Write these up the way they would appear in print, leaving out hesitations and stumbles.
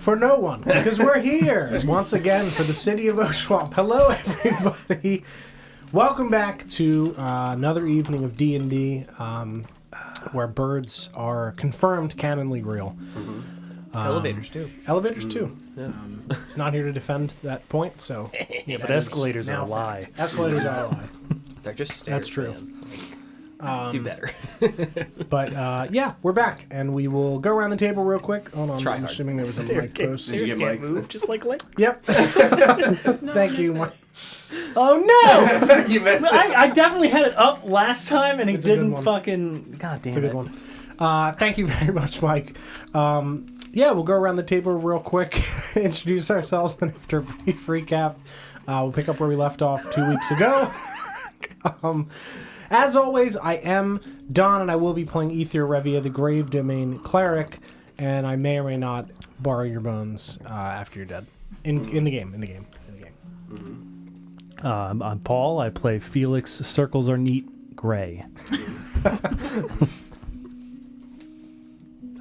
For no one, because we're here once again for the City of Oshuamp. Hello, everybody. Welcome back to another evening of D&D, where birds are confirmed canonly real. Mm-hmm. Elevators too. Elevators too. Yeah. He's not here to defend that point, so yeah, but escalators are a lie. Escalators are a lie. They're just stairs. That's true. Let's do better. But yeah, we're back, and we will go around the table real quick. Hold on, I'm Tryhards. assuming there was a mic close. Did you get moved just like Link? Yep. Thank you, Mike. Oh no! You missed it. I definitely had it up last time, and he It's a good didn't one. fucking. God damn It's a good one. Thank you very much, Mike. Yeah, we'll go around the table real quick, introduce ourselves, and after a brief recap, we'll pick up where we left off 2 weeks ago. As always, I am Don, and I will be playing Ether Revia, the Grave Domain Cleric, and I may or may not borrow your bones after you're dead. In the game. I'm Paul. I play Felix. Circles are neat. Gray.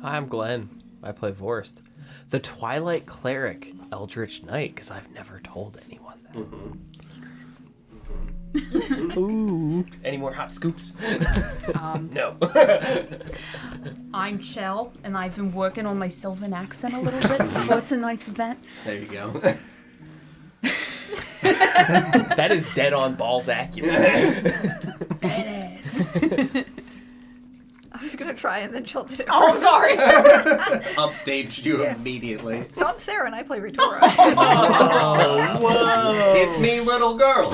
Hi, I'm Glenn. I play Vorst, the Twilight Cleric, Eldritch Knight, because I've never told anyone that. Secrets. Ooh. Any more hot scoops? No. I'm Chell, and I've been working on my Sylvan accent a little bit before tonight's event. There you go. That is dead on balls accurate. It is. I was gonna try and then Chell did it. Oh, I'm sorry. Upstaged you immediately. So I'm Sarah and I play Ritora. Whoa. It's me, little girl.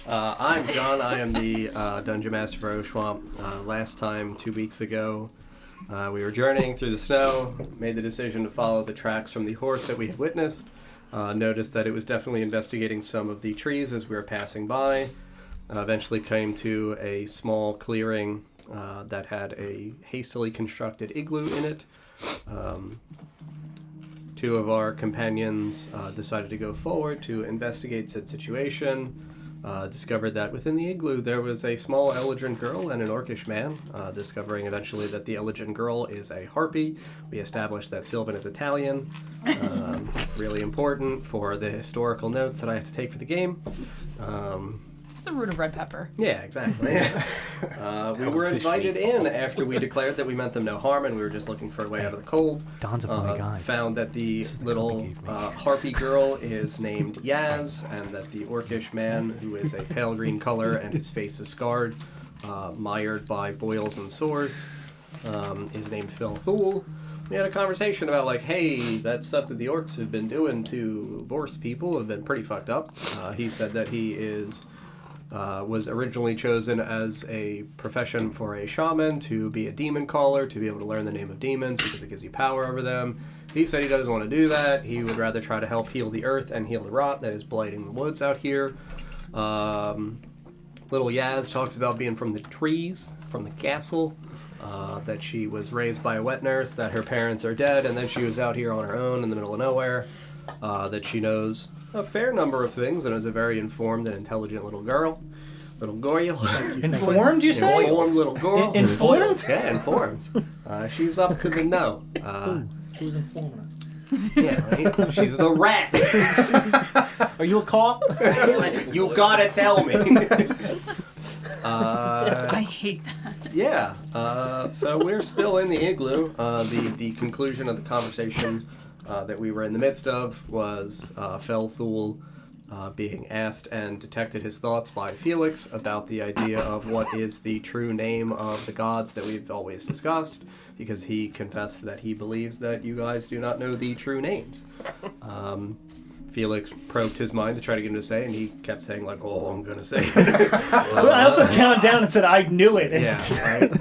I'm John. I am the Dungeon Master for Oshuamp. Last time, 2 weeks ago, we were journeying through the snow, made the decision to follow the tracks from the horse that we had witnessed. Noticed that it was definitely investigating some of the trees as we were passing by. Eventually came to a small clearing that had a hastily constructed igloo in it. Two of our companions decided to go forward to investigate said situation. Discovered that within the igloo there was a small Elegant girl and an orcish man. Discovering eventually that the Elegant girl is a harpy. We established that Sylvan is Italian. Really important for the historical notes that I have to take for the game. It's the root of red pepper. Yeah, exactly. We were invited in after we declared that we meant them no harm and we were just looking for a way out of the cold. Don's a funny guy. Found that the little harpy girl is named Yaz, and that the orcish man, who is a pale green color and his face is scarred, mired by boils and sores, is named Phil Thule. We had a conversation about, like, hey, that stuff that the orcs have been doing to Vorst people have been pretty fucked up. He said that he was originally chosen as a profession for a shaman, to be a demon caller, to be able to learn the name of demons because it gives you power over them. He said he doesn't want to do that. He would rather try to help heal the earth and heal the rot that is blighting the woods out here. Little Yaz talks about being from the trees, from the castle, that she was raised by a wet nurse, that her parents are dead, and then she was out here on her own in the middle of nowhere, that she knows a fair number of things and is a very informed and intelligent little girl. Little girl. Informed, you say? Informed little girl. Informed? Yeah, informed. She's up to the know. Who's informing her? Yeah, right? She's the rat. Are you a cop? You gotta tell me. I hate that. Yeah, so we're still in the igloo. The conclusion of the conversation that we were in the midst of was Fel Thule being asked and detected his thoughts by Felix about the idea of what is the true name of the gods that we've always discussed, because he confessed that he believes that you guys do not know the true names. Felix probed his mind to try to get him to say, and he kept saying, like, oh, I'm going to say it. I also counted down and said, I knew it. Yeah, right?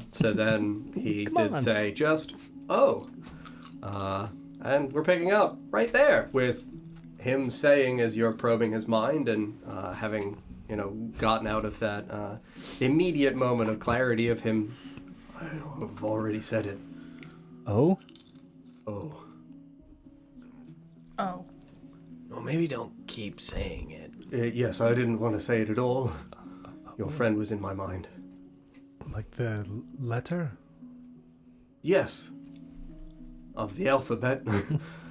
So then he did say just, oh. And we're picking up right there with him saying, as you're probing his mind and having, gotten out of that immediate moment of clarity of him, I've already said it. Oh? Oh. Oh. Well, maybe don't keep saying it. Yes, I didn't want to say it at all. Your friend was in my mind. Like the letter? Yes. of the alphabet.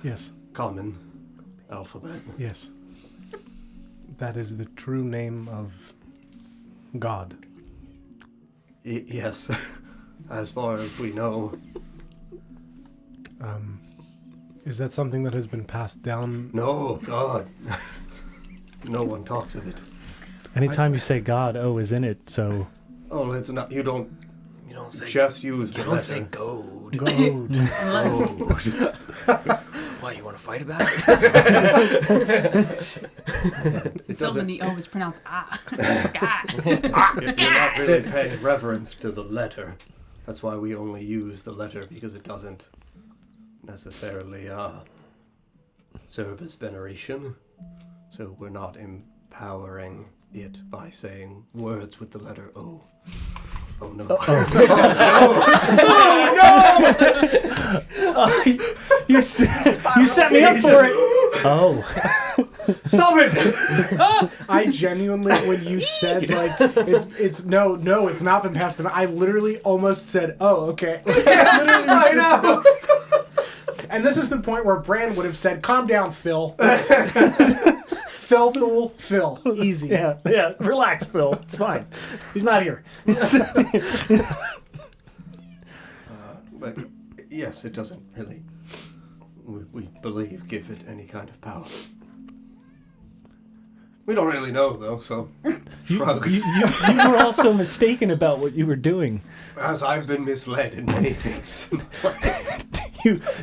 Yes. Common alphabet. Yes. That is the true name of God. Yes. As far as we know. Is that something that has been passed down? No, God. No one talks of it. Anytime you say God, O is in it, so... Oh, it's not. You don't say just use the you letter. don't say gold. Gold. Unless Why, you want to fight about it? Sylvan the O is pronounced ah. God. You're not really paying reverence to the letter. That's why we only use the letter, because it doesn't necessarily serve as veneration. So we're not empowering it by saying words with the letter O. Oh no. You set me up for it! Oh. Stop it! I genuinely, when you said like it's no, it's not been passed down. I literally almost said, "Oh, okay." I know. And this is the point where Brand would have said, "Calm down, Phil." Phil, easy. Yeah, relax, Phil. It's fine. He's not here. But yes, it doesn't really. We believe give it any kind of power. We don't really know though, so shrug. You were also mistaken about what you were doing. As I've been misled in many things.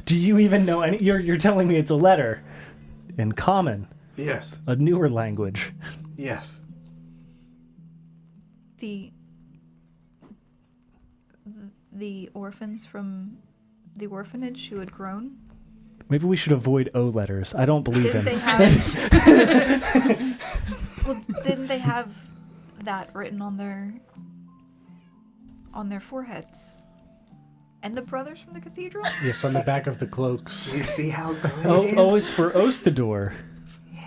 Do you even know any? You're telling me it's a letter in common, Yes. a newer language. Yes. The orphans from the orphanage who had grown. Maybe we should avoid O letters. I don't believe Didn't him. they have? Well, didn't they have that written on their foreheads? And the brothers from the cathedral? Yes, on the back of the cloaks. You see how good O is for Ostador.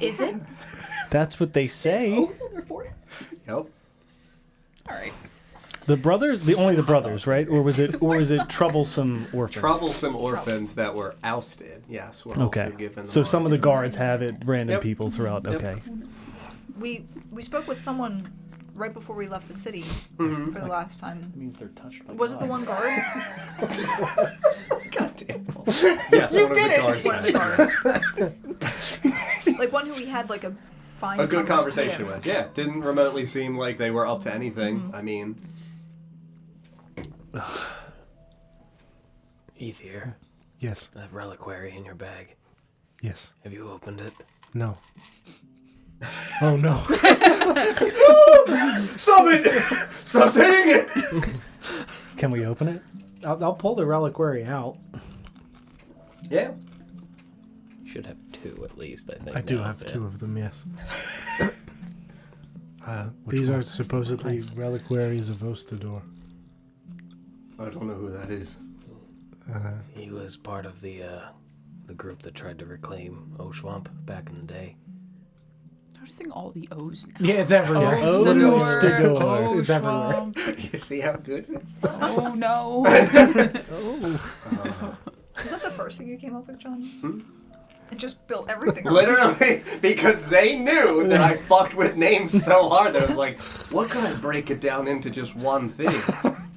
Is it? That's what they say. O's on their foreheads? Yep. All right. The brothers, only the brothers, right? Or was it troublesome orphans? Troublesome orphans that were ousted, yes, were Okay. also given So some of the marks. guards have it, random Yep. people throughout. Yep. Okay. We spoke with someone right before we left the city Mm-hmm. for the last time. Means they're touched by Was it the one guard? Yes, You one did of it! the One of the guards. Like one who we had like a fine A good conversation yeah. with. Yeah, didn't remotely seem like they were up to anything. I mean, Ether, Yes, that reliquary in your bag. yes, Have you opened it? no. Oh no. stop it! Stop saying it! Can we open it? I'll pull the reliquary out. Yeah. You should have two at least, I think. I do now, have yeah. two of them, yes. These are supposedly reliquaries of Ostador. I don't know who that is. He was part of the group that tried to reclaim Oshuamp back in the day. Noticing all the O's now. Yeah, it's everywhere. Ostador. It's everywhere. Schwab. You see how good it is? Oh no. Was that the first thing you came up with, John? And just built everything. Literally, because they knew that I fucked with names so hard that I was like, what could I break it down into just one thing?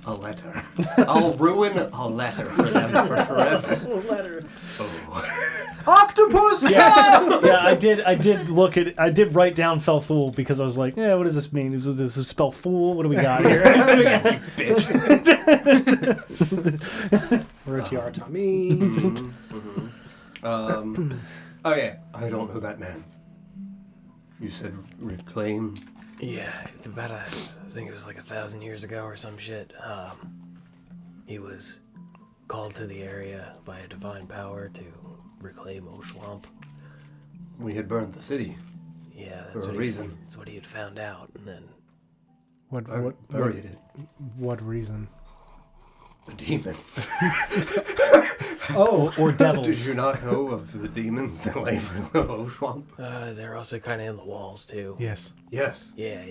A letter. I'll ruin a letter for them for forever. Letter. Oh. Octopus! Yeah, I did look at. I did write down "fell fool" because I was like, "Yeah, what does this mean? Does this spell fool? What do we got here?" Bitch. Rotiara Tommy. Oh yeah, I don't know that man. You said reclaim. Yeah, about I think it was like 1,000 years ago or some shit. He was called to the area by a divine power to reclaim Oshuamp. We had burned the city. Yeah, For a reason. That's what he had found out, and then What Buried it. what reason? The demons. Oh, or devils. Did you not know of the demons that lay of Oshuamp? they're also kind of in the walls too. yes. Yes. Yeah.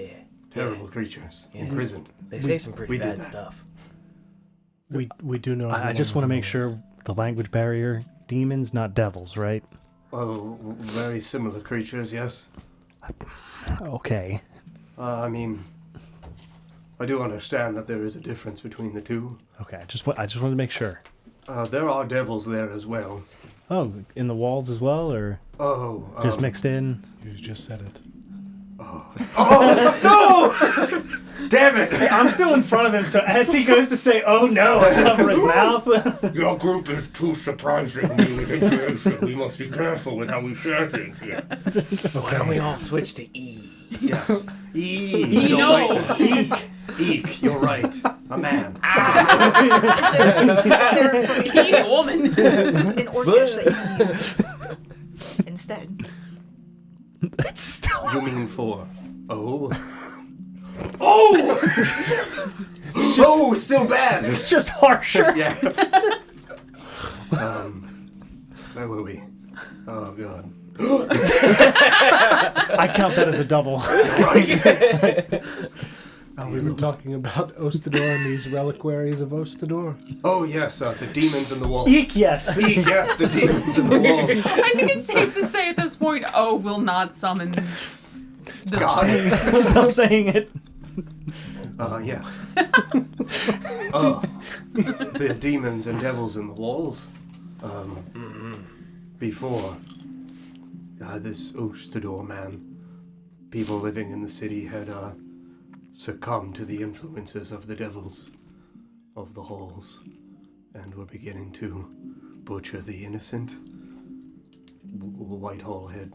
Terrible creatures. Yeah. Imprisoned. They say some pretty we did bad that. stuff. We do know. I just want to make sure the language barrier. Demons, not devils, right? Oh, very similar creatures, yes. Okay. I mean, I do understand that there is a difference between the two. Okay, I just wanted to make sure. There are devils there as well. Oh, in the walls as well, or just mixed in? You just said it. Damn it! Hey, I'm still in front of him, so as he goes to say, "Oh no," I cover his mouth. Your group is too surprisingly with information. We must be careful with how we share things here. Why don't we all switch to E? Yes. E. No. Eek, you're right. A man. Is he a woman? An orcish that you use instead. It's still. You mean for... Oh? Still bad! It's just harsher. Yeah. Where were we? Oh, God. I count that as a double. We were talking about Ostador and these reliquaries of Ostador. Oh, yes, the demons in the walls. Eek, yes. Eek, yes, the demons in the walls. I think it's safe to say at this point, will not summon the Stop saying it. Yes. The demons and devils in the walls. Before this Ostador man, people living in the city had succumbed to the influences of the devils of the halls and were beginning to butcher the innocent. Whitehall had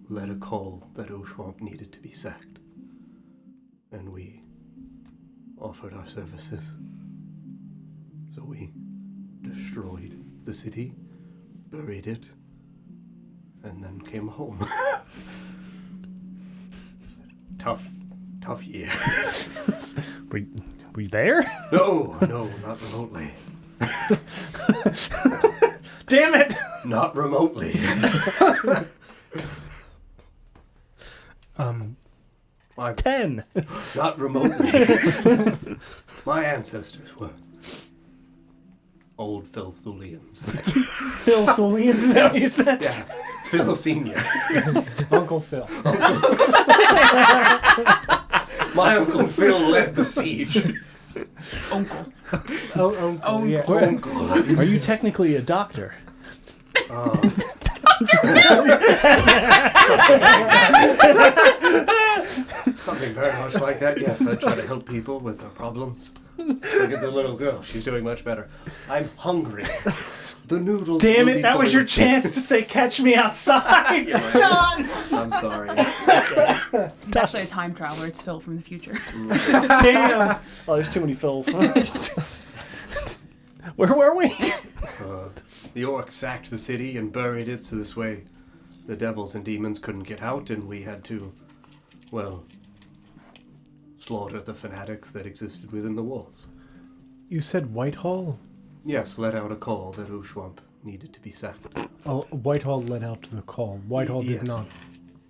led a call that Oshuamp needed to be sacked, and we offered our services. So we destroyed the city, buried it, and then came home. Tough year. Were you there? No, not remotely. Damn it! Not remotely. My 10. Not remotely. My ancestors were old Philthulians. Phil Thulian, is that what you said? Yeah, Phil Senior. Uncle Phil. My Uncle Phil led the siege. uncle. Oh, yeah. Uncle. Are you technically a doctor? Something very much like that. Yes, I try to help people with their problems. Look at the little girl. She's doing much better. I'm hungry. The noodles. Damn will it, be that was your boiled. chance to say catch me outside, John! I'm sorry. It's actually a time traveler. It's Phil from the future. Damn! Oh, there's too many Phils. Where were we? The orcs sacked the city and buried it, so this way the devils and demons couldn't get out, and we had to, well, slaughter the fanatics that existed within the walls. You said Whitehall? Yes, let out a call that Oshuamp needed to be sacked. Oh, Whitehall let out the call. Whitehall Yes. did not.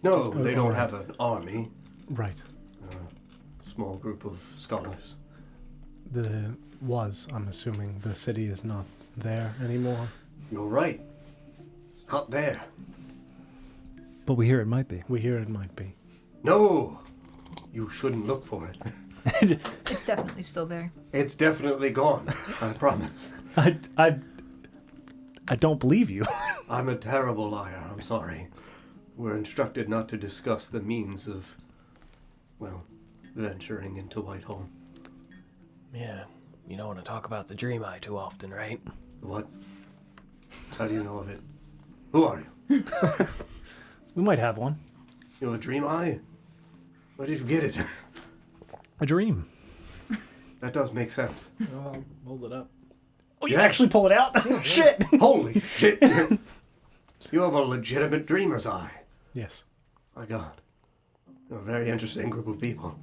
No, they don't alright. have an army. Right. Small group of scholars. I'm assuming the city is not there anymore. You're right. It's not there. But we hear it might be. We hear it might be. No! You shouldn't look for it. It's definitely still there. It's definitely gone. I promise. I don't believe you. I'm a terrible liar. I'm sorry. We're instructed not to discuss the means of, well, venturing into Whitehall. Yeah, you don't want to talk about the Dream Eye too often, right? What? How do you know of it? Who are you? We might have one. You have a dream eye? Where did you get it? A dream. That does make sense. I'll hold it up. Oh, you Yes. actually pull it out? Shit! Holy shit! You have a legitimate dreamer's eye. Yes. My God. You're a very interesting group of people.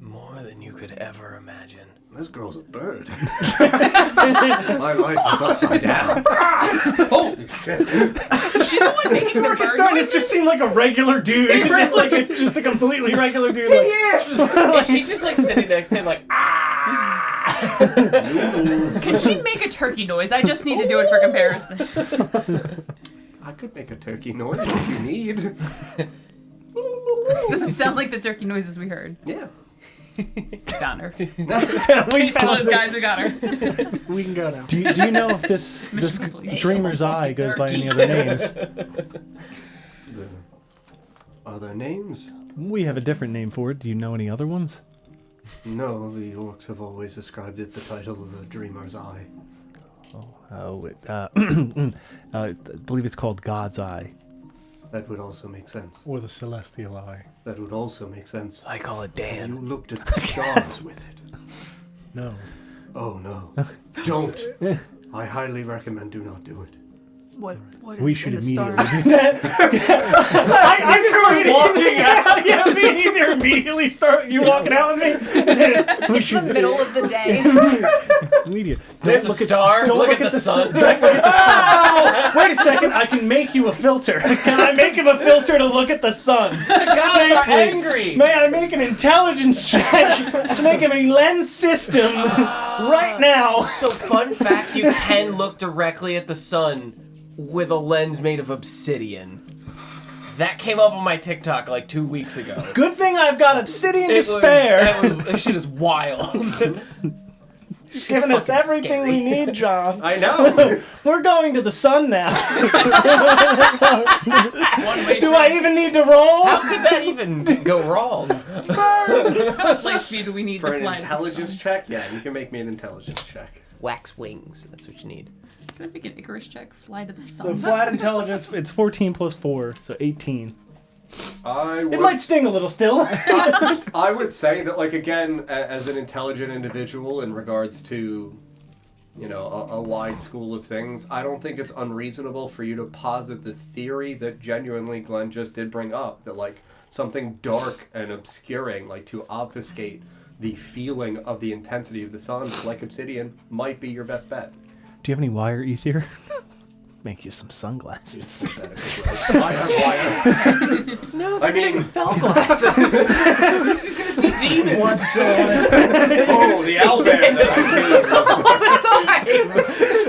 More than you could ever imagine. This girl's a bird. My life is upside down. Holy shit. She's the one making the Mark is bird starting to noises? just seem like a regular dude. Just a completely regular dude. Like, Is she just like sitting next to him like, ah? Can she make a turkey noise? I just need to do it for comparison. I could make a turkey noise if you need. Doesn't sound like the turkey noises we heard. Yeah. Found her. we Case found closed, it. guys. We got her. We can go now. Do you know if this Mission complete. Dreamer's Eye goes by any other names? Other names? We have a different name for it. Do you know any other ones? No, the orcs have always ascribed it the title of the Dreamer's Eye. I believe it's called God's Eye. That would also make sense. Or the celestial eye. That would also make sense. I call it Have you Dan. looked at the stars with it? No. Oh no. Don't. I highly recommend do not do it. What is We in should the stars? I just started walking out. Yeah, me and you immediately start. You walking out with me? It's the middle of the day. Immediate. There's a star. Don't Look at the sun. Oh, wait a second. I can make you a filter. Can I make him a filter to look at the sun? Gods are Safely. angry. May I make an intelligence check to make him a lens system right now? So, fun fact: you can look directly at the sun with a lens made of obsidian. That came up on my TikTok like 2 weeks ago. Good thing I've got obsidian to spare. That shit is wild. Giving us fucking everything we scary. need, John. I know. We're going to the sun now. One way. Do I even need to roll? How could that even go wrong? How much light speed do we need For to an fly to the intelligence sun? check, yeah, you can make me an intelligence check. Wax wings. That's what you need. Can I make an Icarus check? Fly to the So sun. flat intelligence, it's 14 plus 4, so 18. It It might sting a little still. I would say that, like, again, as an intelligent individual in regards to, you know, a wide school of things, I don't think it's unreasonable for you to posit the theory that genuinely Glenn just did bring up, that, like, something dark and obscuring, like, to obfuscate the feeling of the intensity of the sun, like obsidian, might be your best bet. Do you have any wire ether? Make you some sunglasses. I have wire. No, I mean, fell glasses. He's just gonna see demons oh, the owlbear that I killed.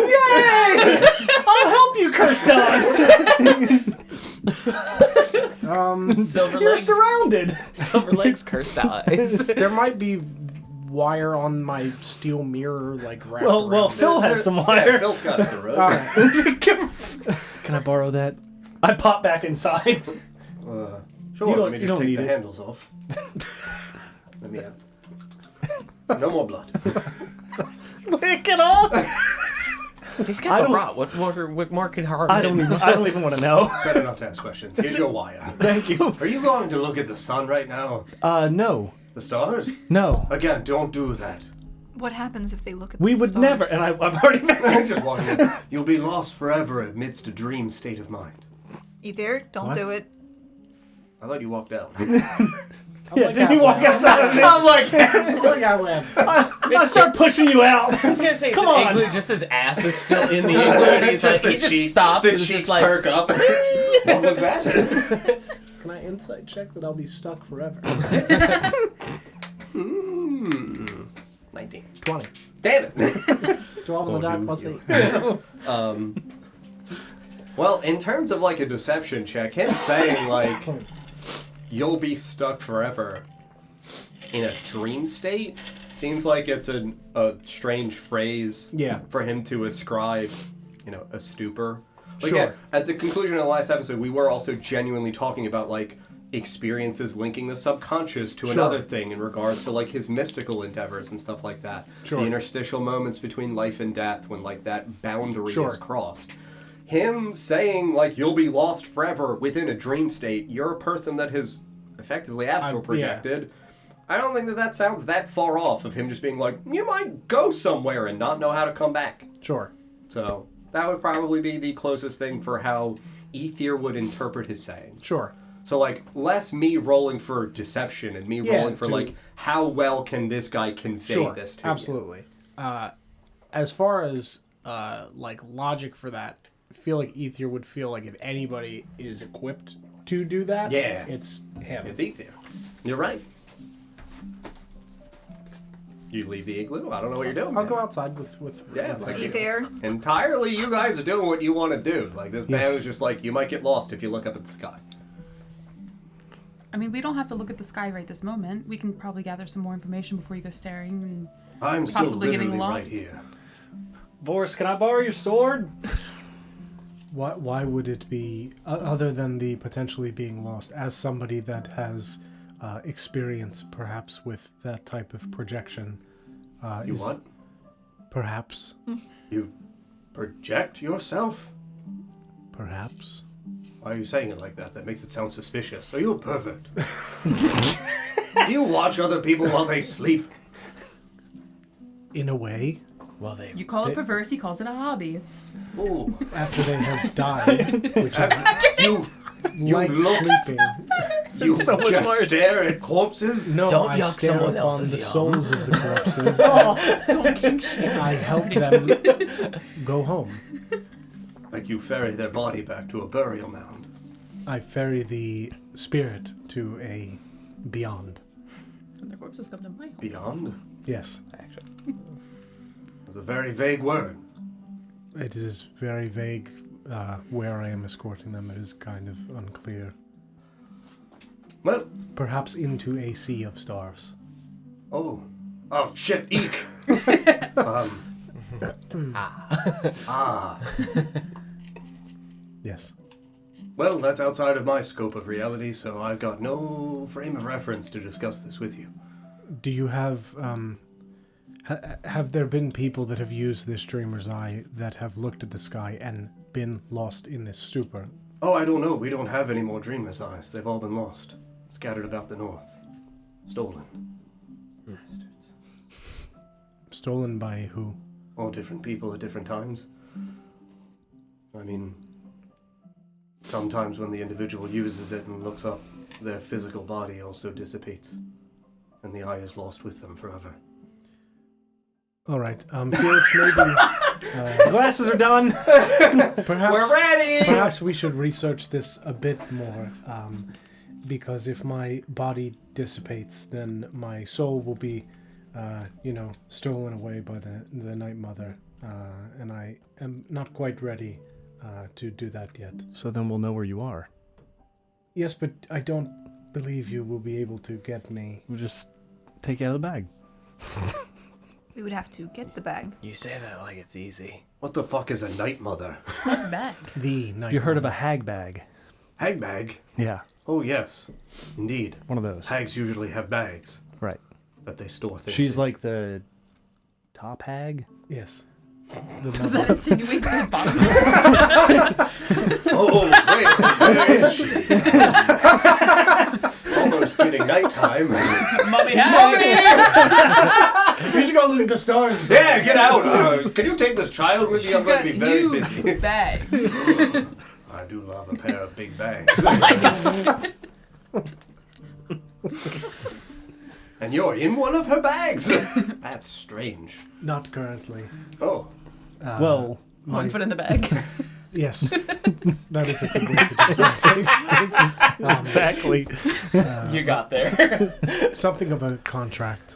Yay! I'll help you, Kirsten. Silver You're legs. surrounded. Silver legs, cursed eyes. There might be wire on my steel mirror, like wrapped Well, around Phil has some Yeah, wire. Phil's got it, bro. Alright. Can I borrow that? I pop back inside. Sure, You don't- let me you just don't take need the it. handles off. Let me out. No more blood. Lick it off. He's I got the don't- rot. What more could harm I him? don't even want to know. Better not to ask questions. Here's your wire. Thank you. Are you going to look at the sun right now? No. The stars? No. Again, don't do that. What happens if they look at We the would stars? never, and I've already been. Just walking in. You'll be lost forever amidst a dream state of mind. Ether, don't What? do it. I thought you walked out. Yeah, didn't you walk outside of me? I'm like, Look, I went. I start pushing you out. I was gonna say, Come it's on. an igloo, just his ass is still in the igloo, and he's like, he just stops The and is cheeks just like, perk up. What was that? Can I insight check that I'll be stuck forever? 19. 20. Damn it. 12 on the die plus 8. Well, in terms of like a deception check, him saying like you'll be stuck forever in a dream state seems like it's a strange phrase Yeah. for him to ascribe, you know, a stupor. But Sure. yeah, at the conclusion of the last episode, we were also genuinely talking about like experiences linking the subconscious to Sure. another thing in regards to like his mystical endeavors and stuff like that. Sure. The interstitial moments between life and death when like that boundary Sure. is crossed. Him saying like you'll be lost forever within a dream state, you're a person that has effectively astral projected. I don't think that sounds that far off of him just being like, you might go somewhere and not know how to come back. Sure. So that would probably be the closest thing for how Ether would interpret his saying. Sure. So like less me rolling for deception and me Yeah, rolling for to- like how well can this guy convey Sure. this to Absolutely. As far as like logic for that, I feel like Ether would feel like if anybody is equipped to do that, Yeah. it's him. you? It's Ether. You're right. You leave the igloo? I don't know what you're doing. I'll man. go outside with Yeah, with like Be there. entirely you guys are doing what you want to do. Like, this man Yes. is just like, you might get lost if you look up at the sky. I mean, we don't have to look at the sky right this moment. We can probably gather some more information before you go staring. And I'm still Possibly getting literally right lost. here. Boris, can I borrow your sword? Why would it be other than the potentially being lost? As somebody that has experience, perhaps with that type of projection, You what? Perhaps, You project yourself? perhaps. Why are you saying it like that? That makes it sound suspicious. Are you a pervert? Do you watch other people while they sleep? In a way, Well, they. you call it perverse, he calls it a hobby. It's Ooh. after they have died, which is You like look- sleeping. You So much just worse. stare at corpses? No, Don't I yuck stare someone upon else's the yum. souls of the corpses. don't kink shame. I help them go home. Like you ferry their body back to a burial mound. I ferry the spirit to a beyond. And their corpses come to my home. Beyond? Yes, It's a very vague word. it is very vague where I am escorting them. It is kind of unclear. Well, Perhaps into a sea of stars. oh. Oh, shit, eek! Yes. Well, that's outside of my scope of reality, so I've got no frame of reference to discuss this with you. Do you have have there been people that have used this dreamer's eye that have looked at the sky and been lost in this stupor? Oh, I don't know. We don't have any more dreamer's eyes. They've all been lost. Scattered about the north. Stolen. Stolen by who? All different people at different times. I mean, sometimes when the individual uses it and looks up, their physical body also dissipates. And the eye is lost with them forever. All right, Felix, maybe Glasses are done. perhaps We're ready! Perhaps we should research this a bit more, because if my body dissipates, then my soul will be, stolen away by the Night Mother, and I am not quite ready to do that yet. So then we'll know where you are. Yes, but I don't believe you will be able to get me. We'll just take you out of the bag. We would have to get the bag. You say that like it's easy. What the fuck is a night mother? What bag? The Night You heard of a Mother. hag bag? Hag bag? Yeah, Oh, yes. Indeed. one of those. Hags usually have bags Right. that they store things She's in. like the top hag. Yes. The Does mother. that insinuate the bottom? Oh, wait, where is she? Almost getting nighttime. Mummy hag! You should go look at the stars. Yeah, get out! Can you take this child with you? I'm She's going got to be very huge busy. bags. I do love a pair of big bags. And you're in one of her bags? That's strange. Not currently. Oh, Well, One foot in the bag. Yes. That is a good way to describe it. exactly. You got there. Something of a contract.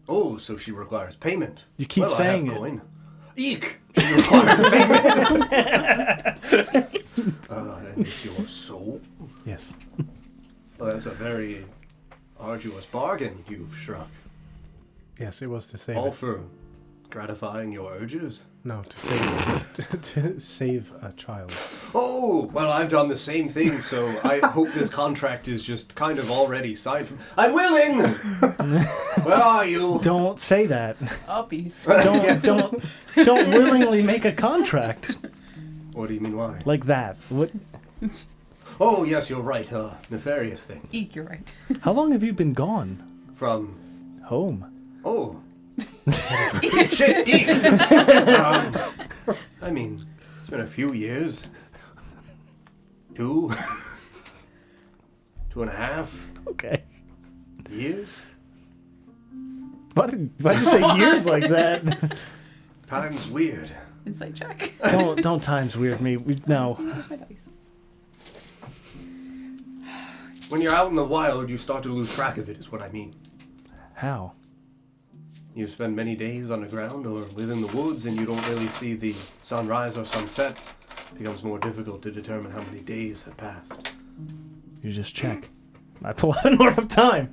oh, so she requires payment. You keep well, saying I have it. coin. Eek! She requires payment. And it's your soul. Yes. Well, that's a very arduous bargain you've struck. Yes, it was to save All it. for gratifying your urges. No, to save to save a child. Oh, well, I've done the same thing, so I hope this contract is just kind of already signed. I'm willing. Where are you? Don't say that. Uppies. Don't willingly make a contract What do you mean? Why? like that. What? Oh, yes, you're right. Nefarious thing. Eek, you're right. How long have you been gone? From. Home. Oh. Shit, eek. I mean, it's been a few years. 2.5 Okay. years. Why'd you say years like that? Time's weird. Insight check. Don't times weird me. No. Where's my dice? When you're out in the wild, you start to lose track of it, is what I mean. How? you spend many days on the ground or within the woods and you don't really see the sunrise or sunset, it becomes more difficult to determine how many days have passed. You just check. I pull out an orb of time.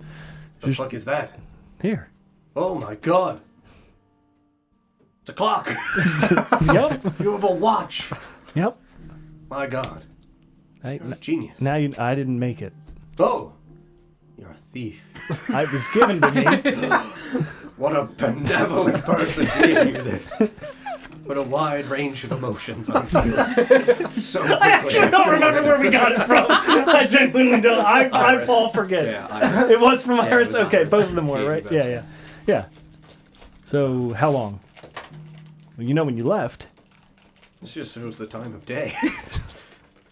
The fuck is that? Here. Oh my god. It's a clock. Yep. You have a watch. Yep. My god. I, You're a genius. now I didn't make it. Oh. You're a thief. It was given to me. What a benevolent person to give you this. What a wide range of emotions I'm feeling. So quickly. I actually don't remember where we got it from. I genuinely don't. I fall forget. Yeah, Iris. It was from Yeah, it Iris. was Okay, Iris. both of them were, Gave right? you Yeah, both, yeah. yes. Yeah. So, how long? Well, you know when you left. This just shows the time of day.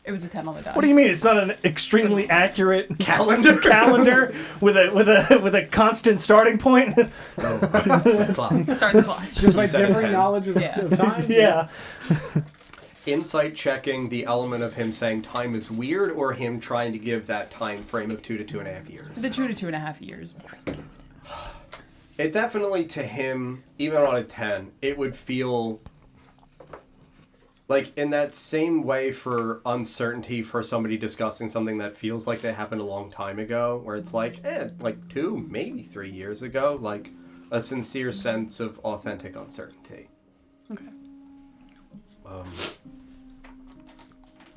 It was a 10 on the die. What do you mean? It's not an extremely accurate Calendar? calendar with a constant starting point? Clock. Start the clock. Just by You said differing 10. knowledge of, Yeah. of time? Yeah. Insight checking the element of him saying time is weird or him trying to give that time frame of 2 to 2.5 years. The 2 to 2.5 years. It definitely, to him, even on a 10, it would feel like in that same way for uncertainty for somebody discussing something that feels like they happened a long time ago, where it's like 2, maybe 3 years ago, like a sincere sense of authentic uncertainty. Okay.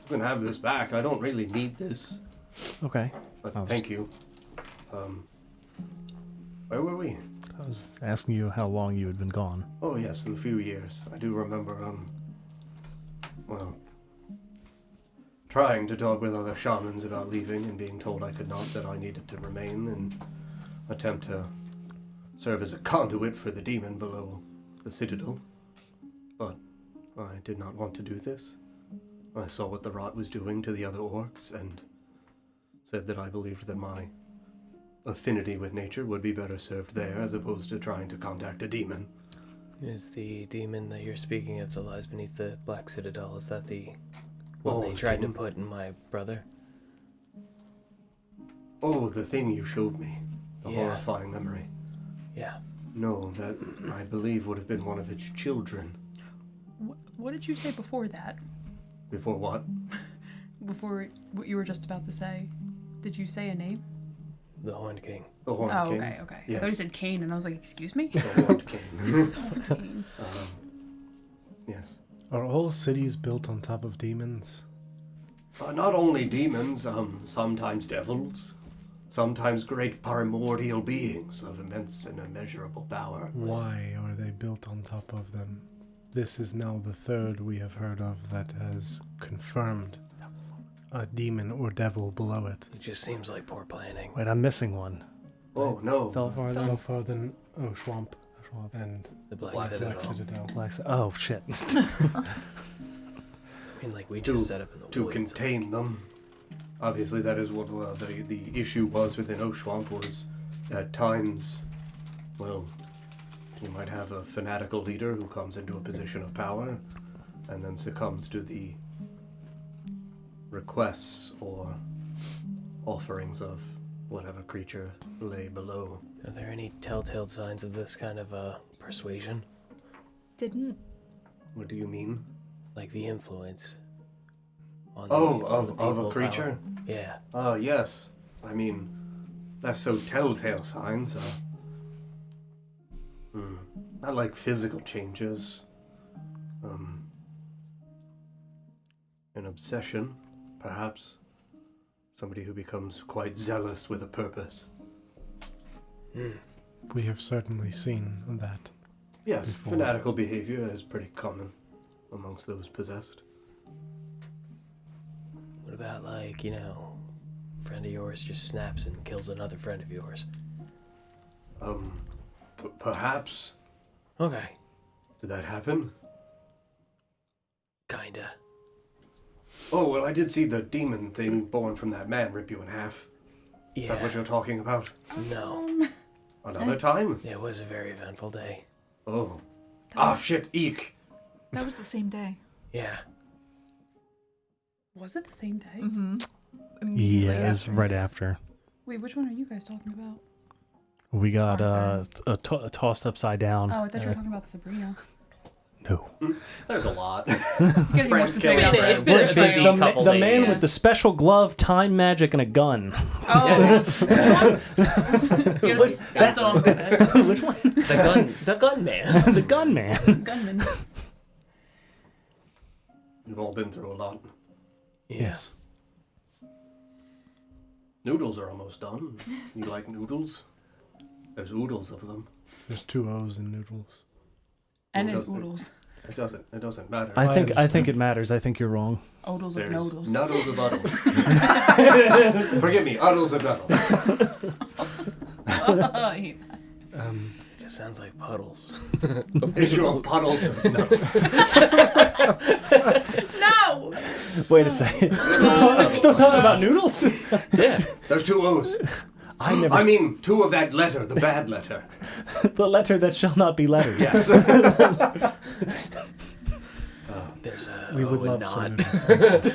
You can have this back. I don't really need this, Okay. but I'll thank you. Where were we? I was asking you how long you had been gone. Oh yes, in a few years. I do remember, trying to talk with other shamans about leaving and being told I could not, that I needed to remain and attempt to serve as a conduit for the demon below the citadel. But I did not want to do this. I saw what the rot was doing to the other orcs and said that I believed that my affinity with nature would be better served there as opposed to trying to contact a demon. Is the demon that you're speaking of that lies beneath the Black Citadel, is that the one they tried to put in my brother? Oh, the thing you showed me. The Yeah. horrifying memory. Yeah. No, that I believe would have been one of its children. What did you say before that? Before what? Before what you were just about to say? Did you say a name? The Horned King. The Horned Oh, King. okay. I Yes. thought you said Cain, and I was like, excuse me? The Horned King. Cain. Yes. Are all cities built on top of demons? Not only demons, sometimes devils. Sometimes great primordial beings of immense and immeasurable power. Why are they built on top of them? This is now the third we have heard of that has confirmed a demon or devil below it. It just seems like poor planning. Wait, I'm missing one. Oh, no. Felfar Fell then? further than Oshuamp and The Black Black Citadel. Citadel. Oh, shit. I mean, like, we just set up in the To woods. contain them. Obviously, that is what the issue was within Oshuamp, was at times, well, you might have a fanatical leader who comes into a position of power and then succumbs to the requests or offerings of whatever creature lay below. Are there any telltale signs of this kind of persuasion? Didn't What do you mean? Like the influence on the, Oh, on the of people a of creature? power? Yeah. Yes. I mean, that's so telltale signs. Not like physical changes. An obsession, perhaps. Somebody who becomes quite zealous with a purpose. We have certainly seen that. Yes, Before. fanatical behavior is pretty common amongst those possessed. What about, like, a friend of yours just snaps and kills another friend of yours? Perhaps. Okay. Did that happen? Kinda. Oh, well, I did see the demon thing born from that man rip you in half. Is that what Yeah. you're talking about? No. Another time? It was a very eventful day. Oh. Ah, shit, eek. that was the same day. Yeah. Was it the same day? Mm-hmm. Yeah, it was right after. Wait, which one are you guys talking about? We got tossed upside down. Oh, I thought you were talking about Sabrina. No. There's a lot. You gotta be more Friends specific. killing about It's it. been a busy the couple the days. man with Yes. the special glove, time magic, and a gun. Oh, you gotta be that's the one with it. Which one? The gun man. The gun man. Gunman. We've all been through a lot. Yes. Noodles are almost done. You like noodles? There's oodles of them. There's 2 O's in noodles. And It in doesn't- oodles. It doesn't matter. I think understand. it matters. I think you're wrong. Oodles of There's noodles. nuddles of uddles. Forgive me, uddles of nuddles. I hate that. It just sounds like puddles. It's your puddles of nuddles. No! Wait a second. Still talking about noodles? Yeah, there's 2 O's. I mean, 2 of that letter, the bad letter. the letter that shall not be lettered. Yes. There's a We would a love nod. some noodles.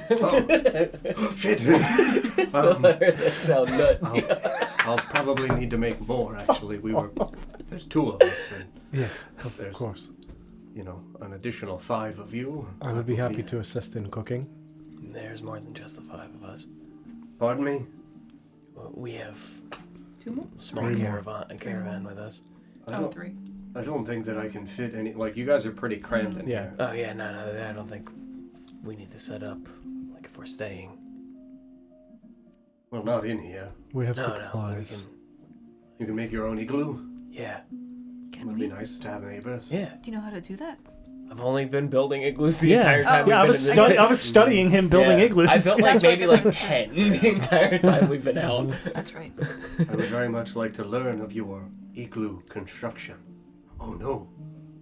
Oh, shit. That sound nut. I'll probably need to make more, actually. There's 2 of us, and Yes, of There's- course. an additional 5 of you. I would be happy to assist in cooking. There's more than just the 5 of us. Pardon me? We have 2 more? a small 3 more. caravan with us. Oh, 3. I don't think that I can fit any. Like, you guys are pretty cramped in Yeah. here. Oh yeah, no, I don't think we need to set up like if we're staying. Well, not in here. We have No, supplies. we can. You can make your own igloo. Yeah, Can Would we? be nice to have neighbors. yeah. Do you know how to do that? I've only been building igloos the Yeah. entire time. Oh, we've I been was in the I was studying him building Yeah. igloos. I built like That's right, maybe that's like right. 10 the entire time we've been out. That's right. I would very much like to learn of your igloo construction. Oh no,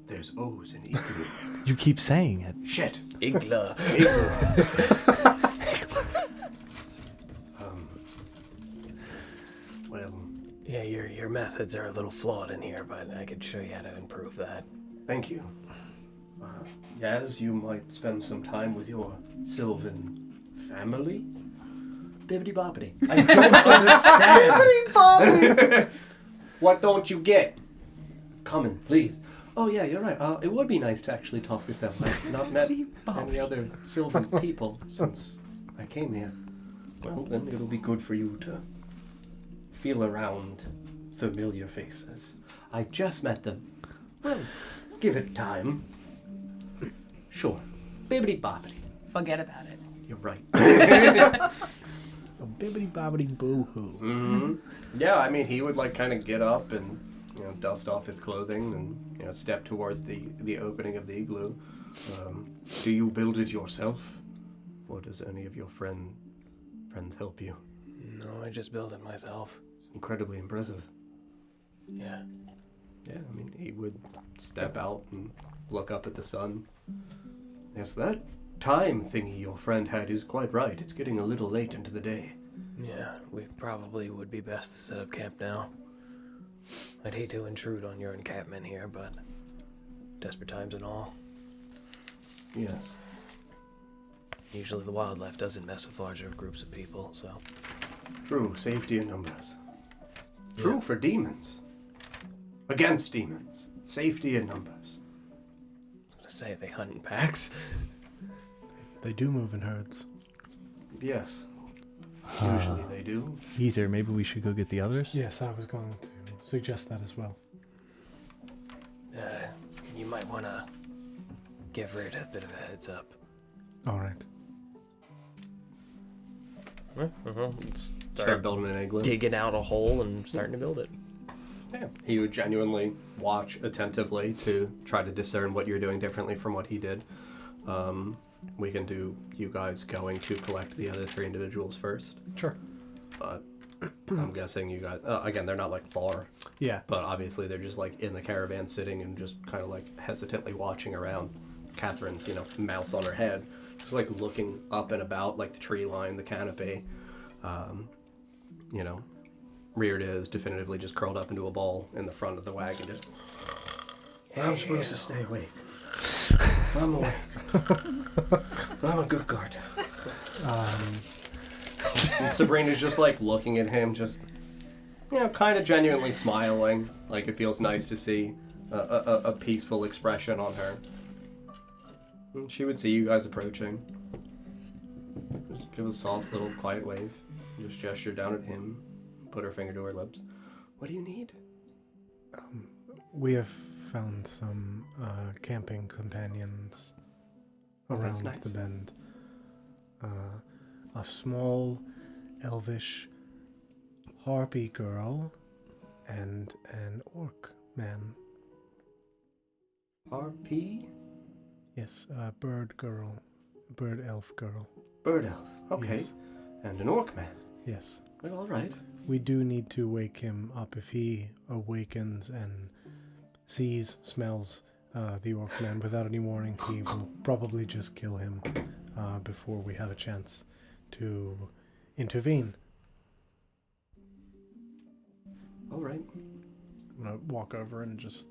there's O's in igloo. You keep saying it. Shit. Igla. Igloo. Well, Yeah, your methods are a little flawed in here, but I could show you how to improve that. thank you. Yaz, you might spend some time with your Sylvan family? Bibbidi bobbidi. I don't understand. What don't you get? Come in, please. Oh yeah, you're right. It would be nice to actually talk with them. I've not met any other Sylvan people since I came here. Well, then it'll be good for you to feel around familiar faces. I just met them. Well, give it time. Sure. Bibbidi bobbidi. Forget about it. You're right. A bibbidi bobbidi boo hoo. Mm-hmm. Yeah, I mean, he would like kind of get up and dust off his clothing and step towards the opening of the igloo. Do you build it yourself, or does any of your friends help you? No, I just built it myself. It's incredibly impressive. Yeah. Yeah, I mean, he would step out and look up at the sun. Yes, that time thingy your friend had is quite right. It's getting a little late into the day. Yeah, we probably would be best to set up camp now. I'd hate to intrude on your encampment here, but desperate times and all. Yes. Usually the wildlife doesn't mess with larger groups of people, so. True, safety in numbers. True for demons. Against demons. Safety in numbers. Let's say they hunt in packs. They do move in herds. Yes. Usually they do. Either maybe we should go get the others. Yes, I was going to suggest that as well. You might want to give Rid a bit of a heads up. All right. Start building an igloo. Digging out a hole and starting to build it. Yeah. He would genuinely watch attentively to try to discern what you're doing differently from what he did. We can do you guys going to collect the other 3 individuals first. Sure. But I'm guessing you guys, again, they're not like far, Yeah. but obviously they're just like in the caravan sitting and just kind of like hesitantly watching around. Catherine's, mouse on her head, just like looking up and about, like the tree line, the canopy. Reared is definitively just curled up into a ball in the front of the wagon, just. I'm supposed to stay awake. I'm awake. I'm a good guard. And Sabrina's just like looking at him, just. kind of genuinely smiling. Like, it feels nice to see a peaceful expression on her. And she would see you guys approaching. Just give a soft little quiet wave. Just gesture down at him. Put her finger to her lips. What do you need? We have found some camping companions that's around nice. the bend. A small, elvish harpy girl and an orc man. Harpy? Yes, bird elf girl. Bird elf. Okay. Yes. And an orc man. Yes. Well, all right. We do need to wake him up. If he awakens and sees, smells the orc man without any warning, he will probably just kill him before we have a chance to intervene. All right. I'm gonna walk over and just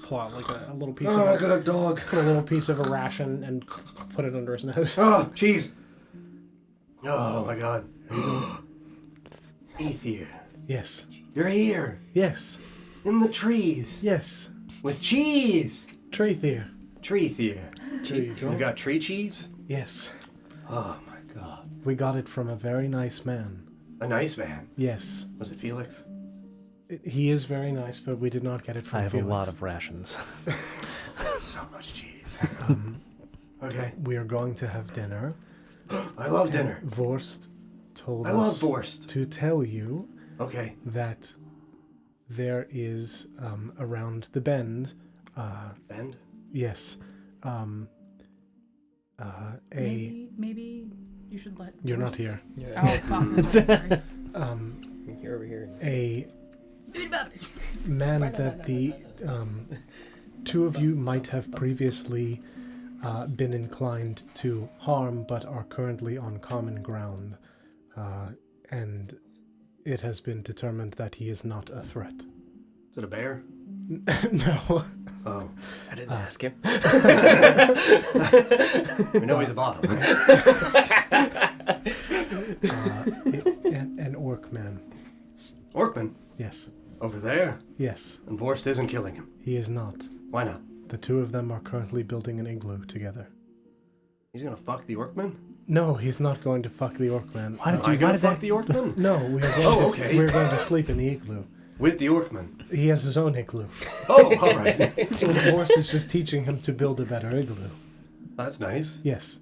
plot like a little piece Oh, of good dog. a little piece of a ration and put it under his nose. Oh, jeez. Oh, my God. Ether. Yes. You're here. Yes. In the trees. Yes. With cheese. Treethier. Tree theater. There you go. You got tree cheese? Yes. Oh, my God. We got it from a very nice man. A nice man. Yes. Was it Felix? He is very nice, but we did not get it from I have Felix. a lot of rations. So much cheese. Okay. We are going to have dinner. I love dinner. Vorst told I love us Vorst. to tell you Okay. that there is around the bend. Bend? Yes. Maybe you should let. You're not Forrest- here. Oh, fuck. That's right, sorry. You're over here. A man that the two of you might have previously been inclined to harm, but are currently on common ground, and it has been determined that he is not a threat. Is it a bear? No. Oh. I didn't ask him. We know he's a bottom. An orc man. Orkman. Yes. Over there. Yes. And Vorst isn't killing him. He is not. Why not? The two of them are currently building an igloo together. He's gonna fuck the Orkman? No, he's not going to fuck the orc man. Why did Am I you? Why gonna did fuck that? the Orkman? No, we are going Oh, to, okay. we're going to sleep in the igloo. With the Orkman. He has his own igloo. Oh, alright. So the horse is just teaching him to build a better igloo. That's nice. Yes.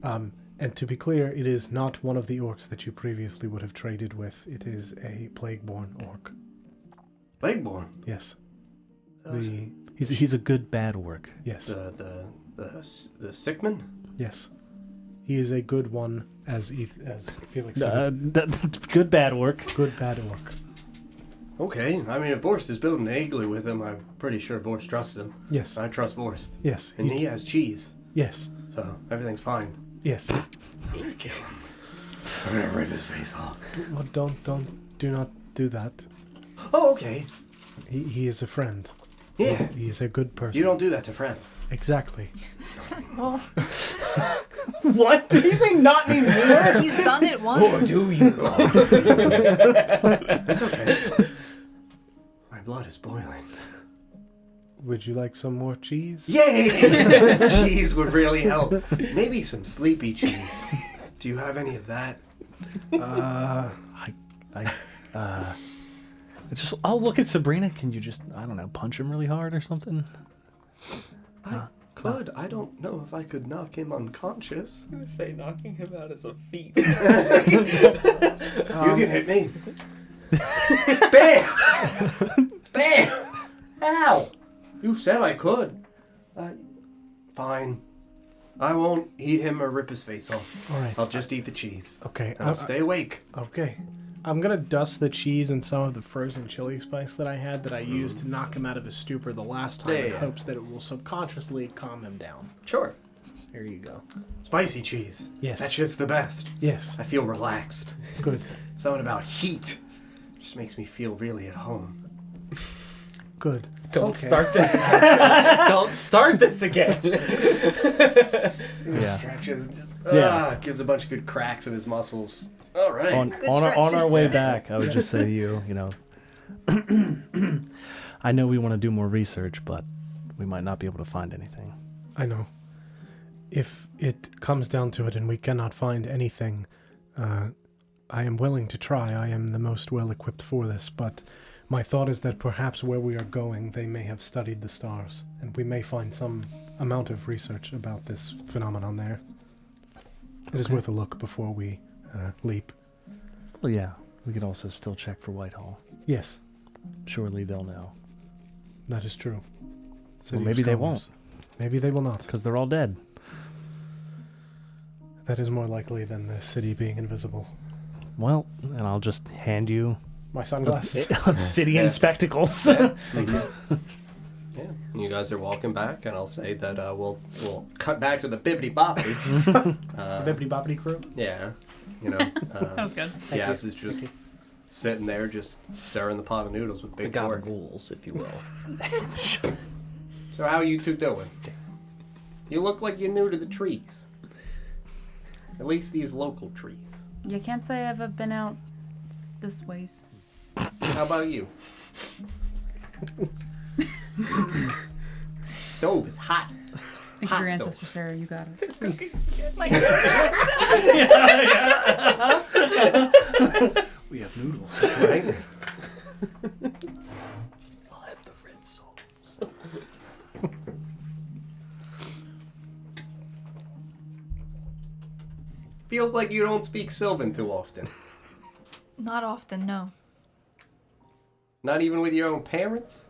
And to be clear, it is not one of the orcs that you previously would have traded with. It is a plague-born orc. Plagueborn. Yes. He's a good bad orc. Yes. The sickman? Yes. He is a good one, as Felix said. Good bad orc. Good bad orc. Okay. I mean, if Vorst is building an igloo with him, I'm pretty sure Vorst trusts him. Yes. I trust Vorst. Yes. And he has cheese, Yes. so everything's fine. Yes. I'm gonna kill him. I'm gonna rip his face off. Well, do not do that. Oh, okay. He is a friend. Yeah. He is a good person. You don't do that to friends. Exactly. What? Did he say not anymore? He's done it once. you? It's okay. My blood is boiling. Would you like some more cheese? Yay! Cheese would really help. Maybe some sleepy cheese. Do you have any of that? I'll look at Sabrina. Can you just, I don't know, punch him really hard or something? I could. I don't know if I could knock him unconscious. I was say knocking him out is a feat. You can hit me. Bam! Bam! Ow! You said I could. Fine. I won't eat him or rip his face off. All right. I'll just eat the cheese. Okay. And I'll stay awake. Okay. I'm gonna dust the cheese and some of the frozen chili spice that I had that I used to knock him out of his stupor the last time in Yeah. hopes that it will subconsciously calm him down. Sure. Here you go. Spicy cheese. Yes. That shit's the best. Yes. I feel relaxed. Good. Something about heat just makes me feel really at home. Good. Don't Okay. start this again. Don't start this again. Yeah. Stretches and just Yeah. gives a bunch of good cracks in his muscles. All right. On Good on our way stretch. back, I would just say to you, I know we want to do more research, but we might not be able to find anything. I know. If it comes down to it and we cannot find anything, I am willing to try. I am the most well-equipped for this, but my thought is that perhaps where we are going, they may have studied the stars, and we may find some amount of research about this phenomenon there. It is Okay. worth a look before we leap. Well, yeah, we could also still check for Whitehall. Yes, Surely they'll know. that is true. City Well, of maybe they Scholars. Maybe they will not. Because they're all dead. That is more likely than the city being invisible. Well, and I'll just hand you My sunglasses. obsidian Yeah. spectacles. Yeah. Yeah. You guys are walking back, and I'll say that we'll cut back to the bibbity boppity. Bibbidi bobbidi crew. Yeah. You know. That was good. Yaz is just sitting there, just stirring the pot of noodles with The big fork. gabagools, if you will. So how are you two doing? You look like you're new to the trees. At least these local trees. You can't say I've ever been out this ways. How about you? Stove is hot. Thank you Hot for your stove. ancestor, Sarah. You got it. We have noodles. Right? I'll have the red souls. Feels like you don't speak Sylvan too often. Not often, no. Not even with your own parents?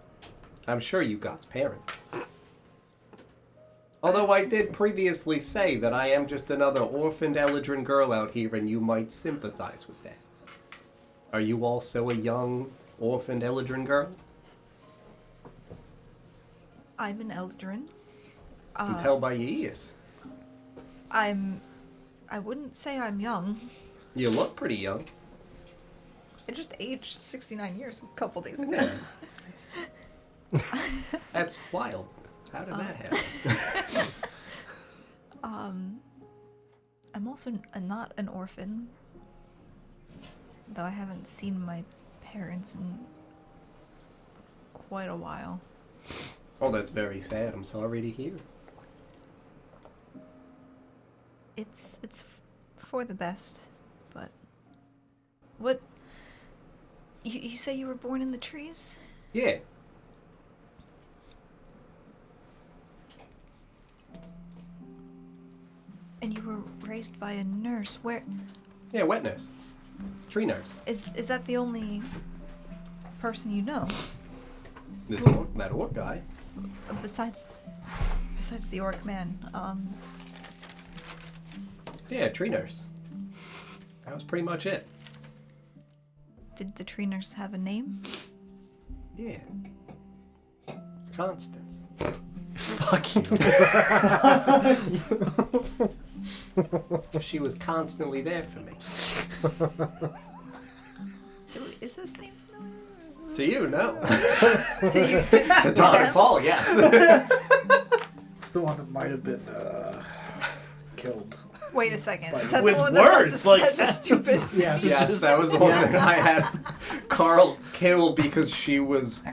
I'm sure you got parents. Although I did previously say that I am just another orphaned Eladrin girl out here and you might sympathize with that. Are you also a young orphaned Eladrin girl? I'm an Eldrin. I can tell by your ears. I wouldn't say I'm young. You look pretty young. I just aged 69 years a couple days ago. That's wild. How did that happen? I'm also not an orphan. Though I haven't seen my parents in quite a while. Oh, that's very sad. I'm sorry to hear. It's for the best, but what? You say you were born in the trees? Yeah. And you were raised by a nurse. Where Yeah, wet nurse. Tree nurse. is that the only person you know That orc guy. besides the orc man? Yeah, tree nurse. That was pretty much it. Did the tree nurse have a name? Yeah. Constance. Fuck you. She was constantly there for me. Is this name familiar? To you, no. To you? To Don and Paul, yes. It's the one that might have been killed. Wait a second. Is that With the one words, that's like- that's a stupid? Yes. Yes, that was the one that I had Carl kill because she was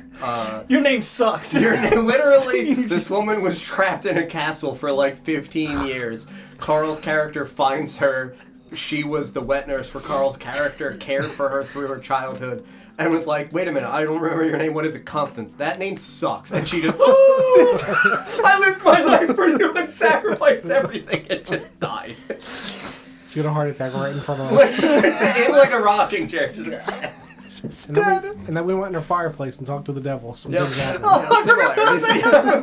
Your name sucks. literally, this woman was trapped in a castle for like 15 years. Carl's character finds her. She was the wet nurse for Carl's character, cared for her through her childhood, and was like, wait a minute, I don't remember your name. What is it? Constance. That name sucks. And she just, I lived my life for you and sacrificed everything and just died. She had a heart attack right in front of us. In like a rocking chair. Just, And then we went in her fireplace and talked to the devil. So Yep. things happened.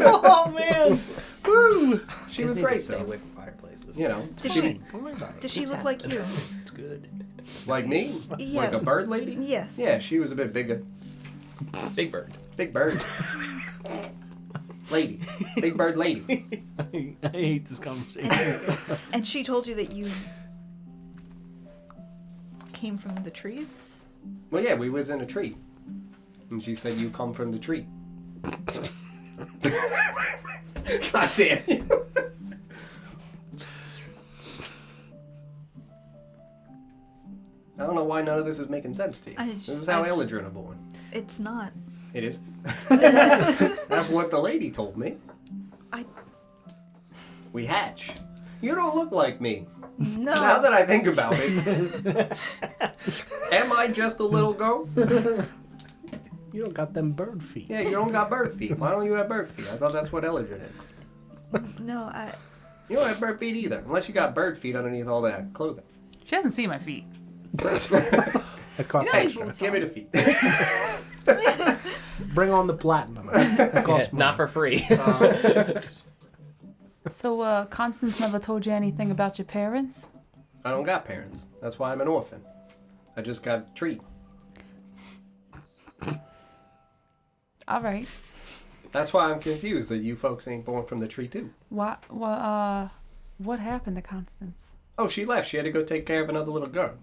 Oh man. Woo. She was Just need to great, stay though. away from fireplaces. You know, Does she look like you? It's good. like me? Yeah. Like a bird lady? Yes. Yeah, she was a bit bigger. Big bird. Big bird. Lady. Big bird lady. I hate this conversation. And she told you that you came from the trees? Well, yeah, we was in a tree. And she said, you come from the tree. God damn you. I don't know why none of this is making sense to you. This is how Eldrin are born. It's not. It is. That's what the lady told me. We hatch. You don't look like me. No. Now that I think about it. Am I just a little girl? You don't got them bird feet. Yeah, you don't got bird feet. Why don't you have bird feet? I thought that's what Eldrin is. No, You don't have bird feet either, unless you got bird feet underneath all that clothing. She hasn't seen my feet. It costs You know, extra. boots Give me on. the feet. Bring on the platinum. It costs Not money. for free. So, Constance never told you anything about your parents? I don't got parents. That's why I'm an orphan. I just got a tree. All right. That's why I'm confused that you folks ain't born from the tree too. What happened to Constance? Oh, she left. She had to go take care of another little girl.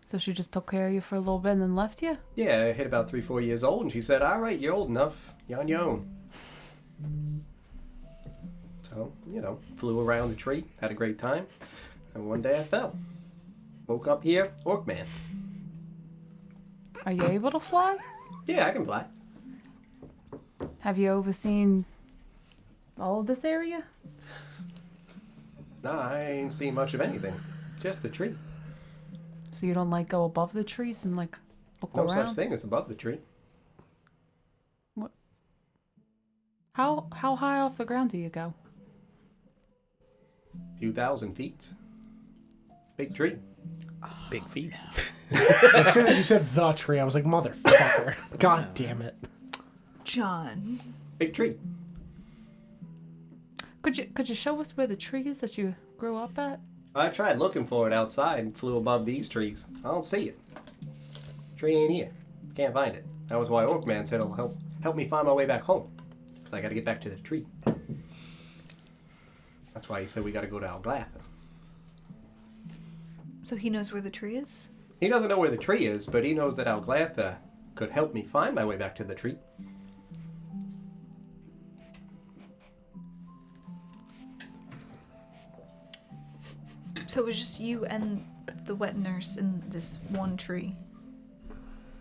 So she just took care of you for a little bit and then left you? Yeah, I hit about 3-4 years old, and she said, "All right, you're old enough. You're on your own." So, flew around the tree, had a great time, and one day I fell. Woke up here, Orc Man. Are you able to fly? Yeah, I can fly. Have you overseen all of this area? Nah, I ain't seen much of anything. Just the tree. So you don't go above the trees and look No around? such thing as above the tree. How high off the ground do you go? Few thousand feet. Big tree. Big feet. As soon as you said the tree, I was like, motherfucker. God damn it. John. Big tree. Could you show us where the tree is that you grew up at? I tried looking for it outside and flew above these trees. I don't see it. Tree ain't here. Can't find it. That was why Orcman said it'll help me find my way back home. Because I gotta get back to the tree. That's why he said we gotta go to Alglatha. So he knows where the tree is? He doesn't know where the tree is, but he knows that Alglatha could help me find my way back to the tree. So it was just you and the wet nurse in this one tree.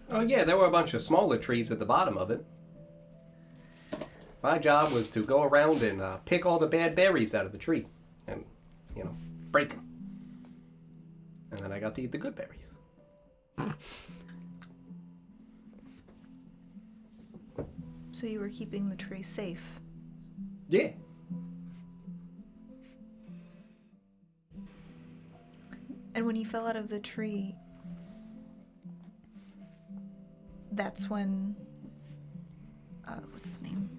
Oh yeah, there were a bunch of smaller trees at the bottom of it. My job was to go around and pick all the bad berries out of the tree. And, break them. And then I got to eat the good berries. So you were keeping the tree safe. Yeah. And when he fell out of the tree, that's when... what's his name?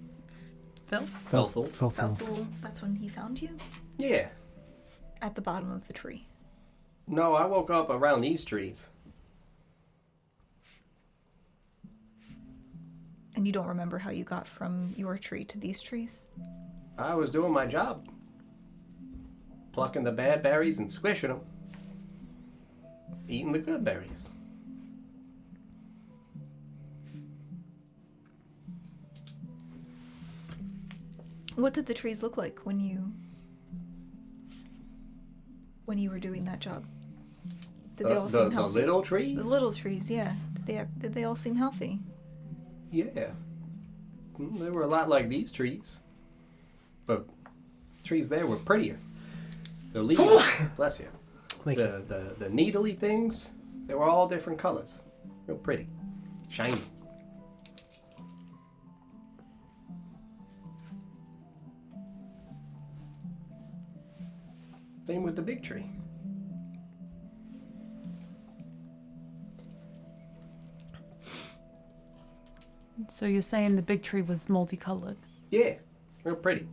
Phil? Helpful. Felthul. That's when he found you? Yeah. At the bottom of the tree. No, I woke up around these trees. And you don't remember how you got from your tree to these trees? I was doing my job. Plucking the bad berries and squishing them. Eating the good berries. What did the trees look like when you were doing that job? Did they all seem The healthy? little trees? The little trees, yeah. Did they all seem healthy? Yeah. They were a lot like these trees. But trees there were prettier. The leaves, bless you. Thank you. The needly things, they were all different colors. Real pretty. Shiny. Same with the big tree. So you're saying the big tree was multicolored? Yeah, real pretty.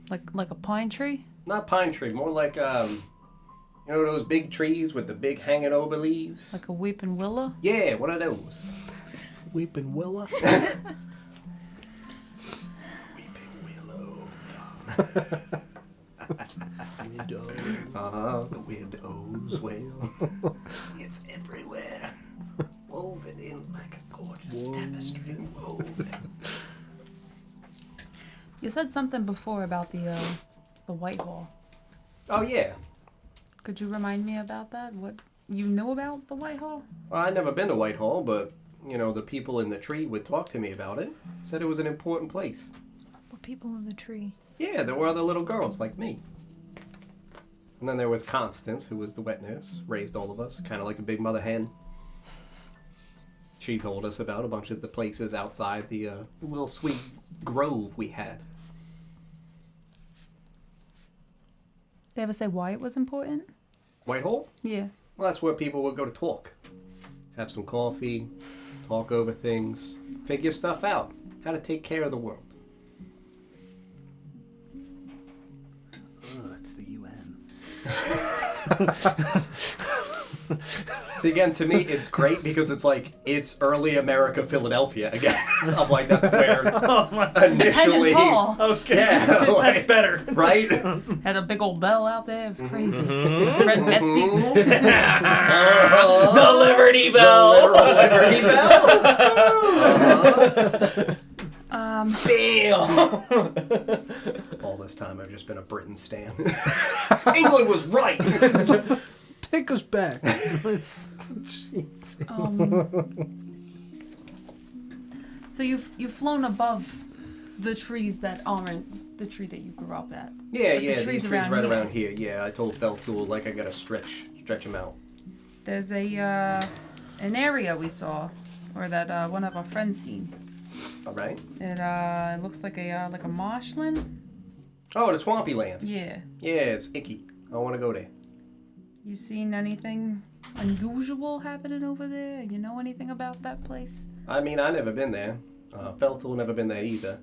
Like a pine tree? Not pine tree, more like those big trees with the big hanging over leaves? Like a weeping willow? Yeah, one of those. Weeping Willow. The widows wail. It's everywhere. Woven in like a gorgeous tapestry. Woven. You said something before about the Whitehall. Oh yeah. Could you remind me about that? What You know about the Whitehall? Well, I've never been to Whitehall, but, you know, the people in the tree would talk to me about it. Said it was an important place. What people in the tree? Yeah, there were other little girls like me. And then there was Constance, who was the wet nurse, raised all of us, kind of like a big mother hen. She told us about a bunch of the places outside the little sweet grove we had. They ever say why it was important? Whitehall? Yeah. Well, that's where people would go to talk. Have some coffee, talk over things, figure stuff out. How to take care of the world. Ugh, it's the UN. See, again, to me, it's great because it's like, it's early America, Philadelphia again. I'm like, that's where initially... Independence Hall. Okay. Yeah, like, That's better. right? Had a big old bell out there. It was crazy. Mm-hmm. Fred Betsy. The Liberty Bell. The literal Liberty Bell. Damn. All this time, I've just been a Britain stan. England was right. Take us back. Jesus. So you've flown above the trees that aren't the tree that you grew up at. Yeah, Like the yeah, trees these trees around right here. around here. Yeah, I told Felthul, like, I gotta stretch them out. There's an area we saw, or that one of our friends seen. All right. It looks like a marshland. Oh, the swampy land. Yeah. Yeah, it's icky. I want to go there. You seen anything unusual happening over there? You know anything about that place? I mean, I never been there. Felthul never been there either.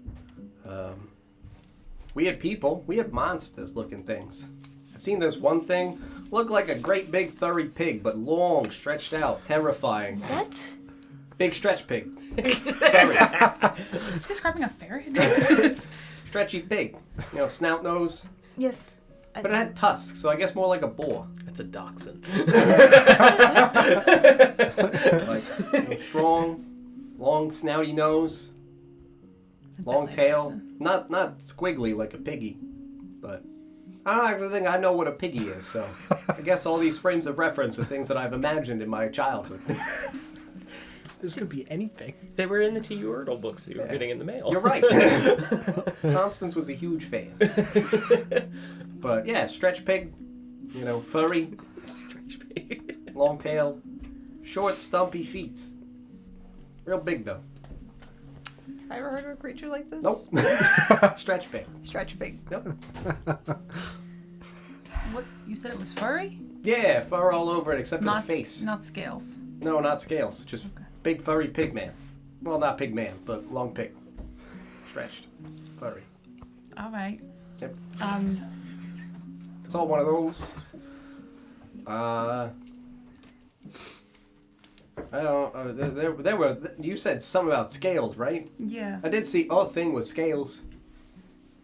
We had people. We had monsters-looking things. I seen this one thing. Looked like a great big furry pig, but long, stretched out, terrifying. What? Big stretch pig. Furry. It's describing a ferret. Stretchy pig. You know, snout nose. Yes. But it had tusks, so I guess more like a boar. That's a dachshund. Like, you know, strong, long snouty nose, long tail. Not squiggly like a piggy, but I don't actually think I know what a piggy is, so I guess all these frames of reference are things that I've imagined in my childhood. This could be anything. They were in the T-Yordle books that you were getting in the mail. You're right. Constance was a huge fan. But yeah, stretch pig, you know, furry, Stretch pig. long tail, short, stumpy feet. Real big though. I ever heard of a creature like this? Nope. Stretch pig. Stretch big. Nope. What? You said it was furry? Yeah, fur all over it except for the Not face. Not scales. No, not scales. Just Okay. big furry pig man. Well, not pig man, but long pig. Stretched. Furry. All right. Yep. Um, Saw one of those. I don't. There were. You said something about scales, right? yeah. I did see a thing with scales.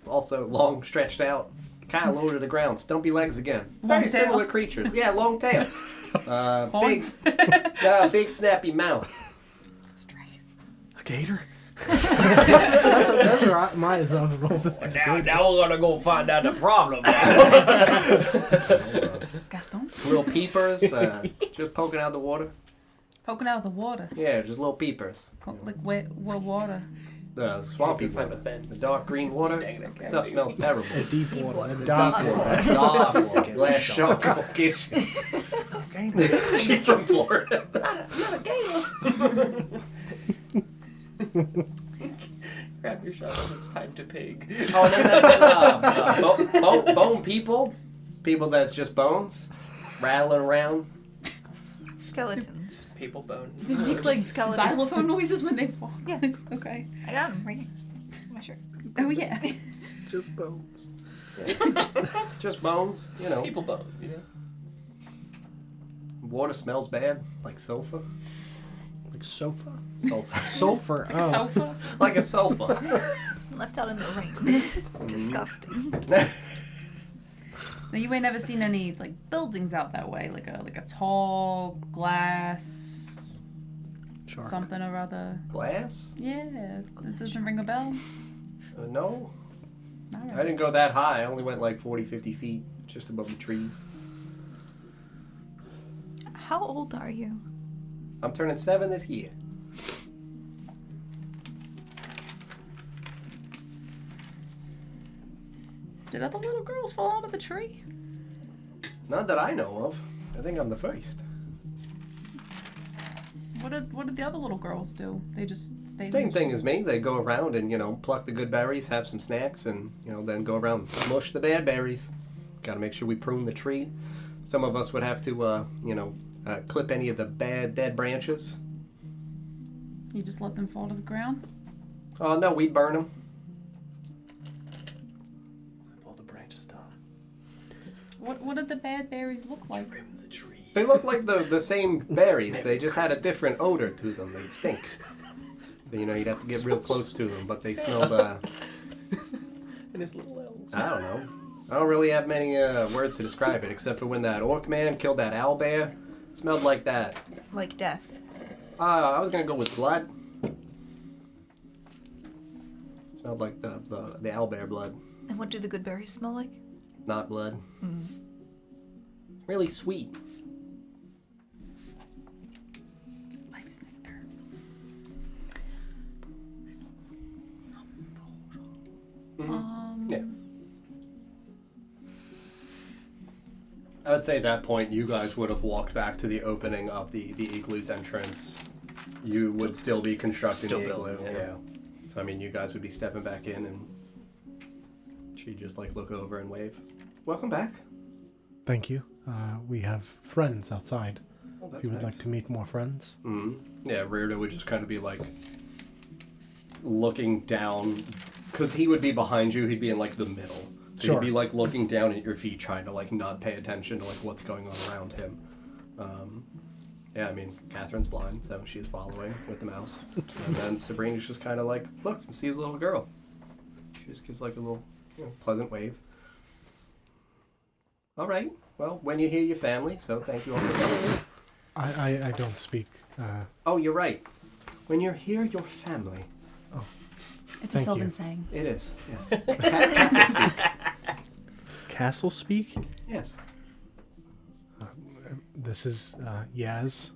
Also long, stretched out, kind of low to the ground. Stumpy legs again. Long Very tail. similar creatures. Yeah, long tail. Big, Horns. big snappy mouth. It's a dragon. A gator? Those are my assumptions. Now we're gonna go find out the problem. Gaston? Little peepers, just poking out the water. Poking out of the water. Yeah, just little peepers. Like wet water. The swampy Find water. the fence. The dark green water. Dang it, Stuff dang it. smells terrible. Deep Deep water. water. Dark Dark water. Dark water. Glass shark will get you. She's from Florida. Grab your shovels. It's time to pig. Oh, and then bone people. People that's just bones. Rattling around. Skeletons. People bones. They make like skeleton. xylophone noises when they walk. Yeah. Okay. I got them right here. My shirt. Oh yeah. Just bones. Just bones. You know. People bones. You know. Water smells bad. Like sofa. Like sofa? Sofa. Sulfur. Like a sofa. Like a sofa. Left out in the rain. Disgusting. Now you ain't never seen any like buildings out that way, like a tall glass Shark. something or other. Glass? Yeah, it doesn't ring a bell. No. All I right. didn't go that high. I only went like 40, 50 feet. Just above the trees. How old are you? I'm turning 7 this year. Did other little girls fall out of the tree? Not that I know of. I think I'm the first. What did the other little girls do? They just stayed. Same thing as me. They go around and, pluck the good berries, have some snacks, and, then go around and smush the bad berries. Gotta make sure we prune the tree. Some of us would have to, clip any of the bad, dead branches. You just let them fall to the ground? Oh, no, we'd burn them. All the branches down. What did the bad berries look like? Trim the tree. They look like the same berries. They just had a different odor to them. They'd stink. So, you'd have to get real close to them, but they smelled, And his little elves. I don't know. I don't really have many words to describe it, except for when that orc man killed that owl bear. It smelled like that. Like death. I was gonna go with blood. It smelled like the owl bear blood, And what do the good berries smell like? not blood. Really sweet. Life's nectar. Yeah. I would say at that point, you guys would have walked back to the opening of the igloo's entrance. You would still be constructing Still the igloo. building, Yeah. yeah. So, you guys would be stepping back in, and she'd just, look over and wave. Welcome back. Thank you. We have friends outside. Oh, that's If you would nice. like to meet more friends. Yeah, Reardon would just kind of be, looking down, because he would be behind you. He'd be in, the middle. So Sure. he'd be, looking down at your feet, trying to, not pay attention to, what's going on around him. Yeah, Catherine's blind, so she's following with the mouse. And then Sabrina's just kind of, looks and sees a little girl. She just gives, a little, pleasant wave. All right. Well, when you hear your family, so thank you all for coming. I don't speak. Oh, you're right. When you're here, your family. It's a Thank Sylvan you. saying. It is, yes. Castle speak. Castle speak? Yes. This is Yaz.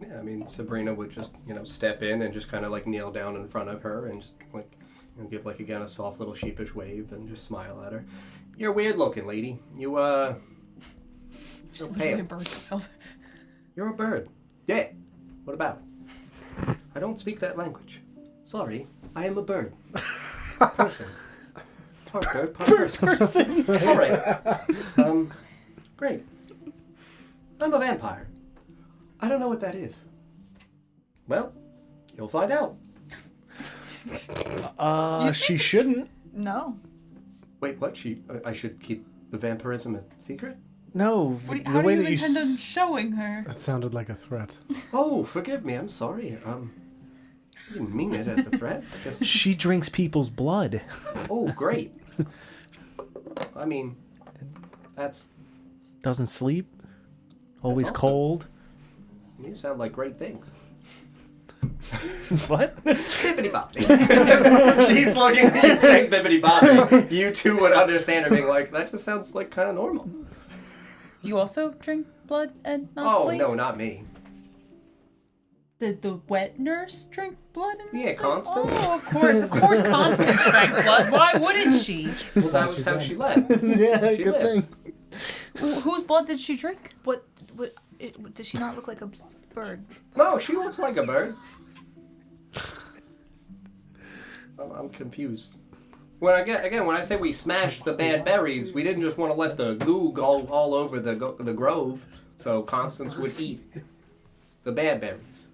Yeah, Sabrina would just, step in and just kind of, kneel down in front of her and just, give, again, a soft little sheepish wave and just smile at her. You're a weird looking lady. You're She's literally a pale. bird child. You're a bird. Yeah. What about? I don't speak that language. Sorry, I am a bird. Person. Part bird, part person. All right. Great. I'm a vampire. I don't know what that is. Well, you'll find out. She shouldn't. No. Wait, what? I should keep the vampirism a secret? No. How do you intend on showing her? That sounded like a threat. Oh, forgive me. I'm sorry. I didn't mean it as a threat. Just She drinks people's blood. oh, great. That's Doesn't sleep. Always awesome. cold. you sound like great things. What? Bibbidi bobbidi. She's looking at you saying bibbidi bobbidi. You two would understand her being like, that just sounds kind of normal. Do you also drink blood and not Oh, sleep? no, not me. Did the wet nurse drink blood and not Yeah, sleep? Constance. Oh, of course Constance drank blood. Why wouldn't she? Well, that was how she led. Yeah, She good lived. thing. Whose blood did she drink? Does she not look like a bird? No, she looks like a bird. I'm confused. When I say we smashed the bad berries, we didn't just want to let the goo go all over the grove, so Constance would eat the bad berries.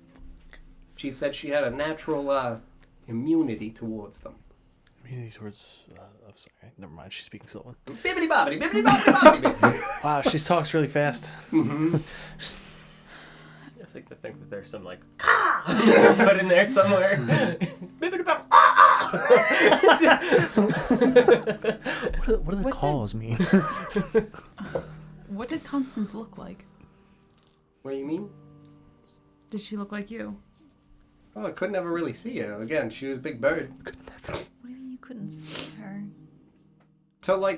She said she had a natural immunity towards them. Immunity towards. I'm sorry. Never mind. She's speaking Sylvan. Bibbidi bobbidi, bibbidi bobbidi bobbidi. Wow, she talks really fast. I think they think that there's some put in there somewhere. Bibbidi-bop. What do the What's calls mean? What did Constance look like? What do you mean? Did she look like you? Oh, I could never really see her. Again, she was a big bird. What do you mean you couldn't see her? So,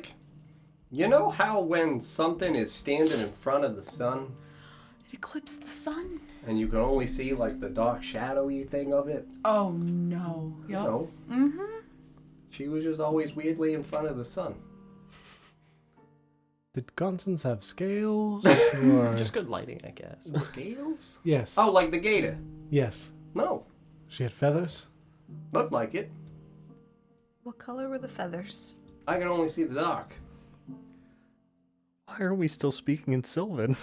you know how when something is standing in front of the sun, It eclipsed the sun. And you can only see like the dark shadowy thing of it. Oh no. You Yup. know, Mm-hmm. she was just always weirdly in front of the sun. Did Constance have scales? Or... Just good lighting, I guess. The scales? Yes. Oh, like the gator? Yes. No, She had feathers? looked like it. What color were the feathers? I can only see the dark. Why are we still speaking in Sylvan?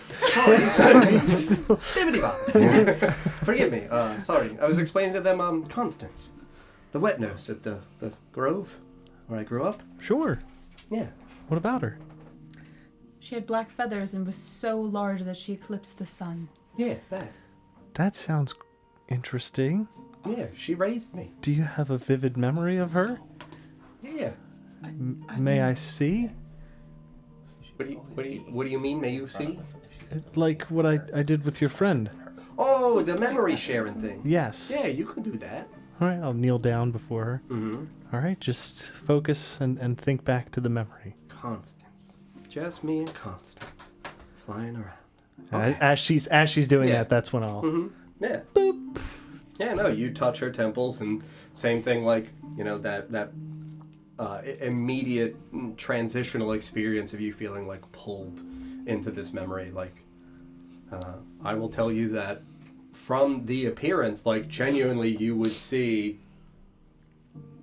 Bibbidi-bob. Forgive me. Sorry. I was explaining to them, Constance, the wet nurse at the grove where I grew up. Sure. Yeah. What about her? She had black feathers and was so large that she eclipsed the sun. Yeah, that. That sounds interesting. Yeah, she raised me. Do you have a vivid memory of her? Yeah. May I see? What do you mean? May you see? Like what I did with your friend. Oh, the memory sharing thing. Yes. Yeah, you can do that. All right, I'll kneel down before her. Mm-hmm. All right, just focus and think back to the memory. Constance. Just me and Constance. Flying around. As she's doing Yeah. that, that's when I'll... Mm-hmm. Yeah. Boop. Yeah, no, you touch her temples and same thing like, you know, that immediate transitional experience of you feeling like pulled into this memory. Like, I will tell you that from the appearance, like genuinely you would see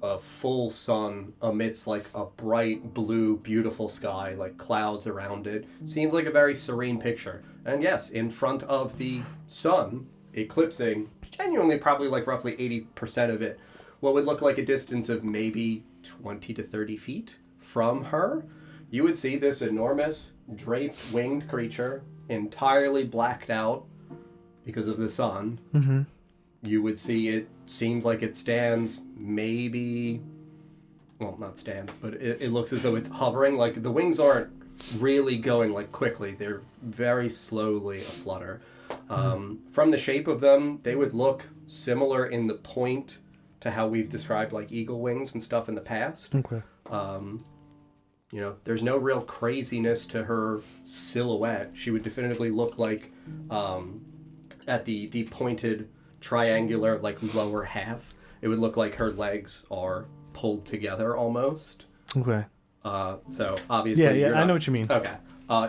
a full sun amidst like a bright blue beautiful sky, like clouds around it. Seems like a very serene picture. And yes, in front of the sun eclipsing genuinely probably like roughly 80% of it, what would look like a distance of maybe 20 to 30 feet from her, you would see this enormous draped winged creature entirely blacked out because of the sun. Mm-hmm. You would see it seems like it stands maybe, well, not stands, but it looks as though it's hovering. Like the wings aren't really going like quickly. They're very slowly aflutter. From the shape of them, they would look similar in the point to how we've described like eagle wings and stuff in the past. Okay. You know, there's no real craziness to her silhouette. She would definitively look like at the pointed triangular like lower half, it would look like her legs are pulled together almost. Okay. So obviously Yeah, I know what you mean. Okay.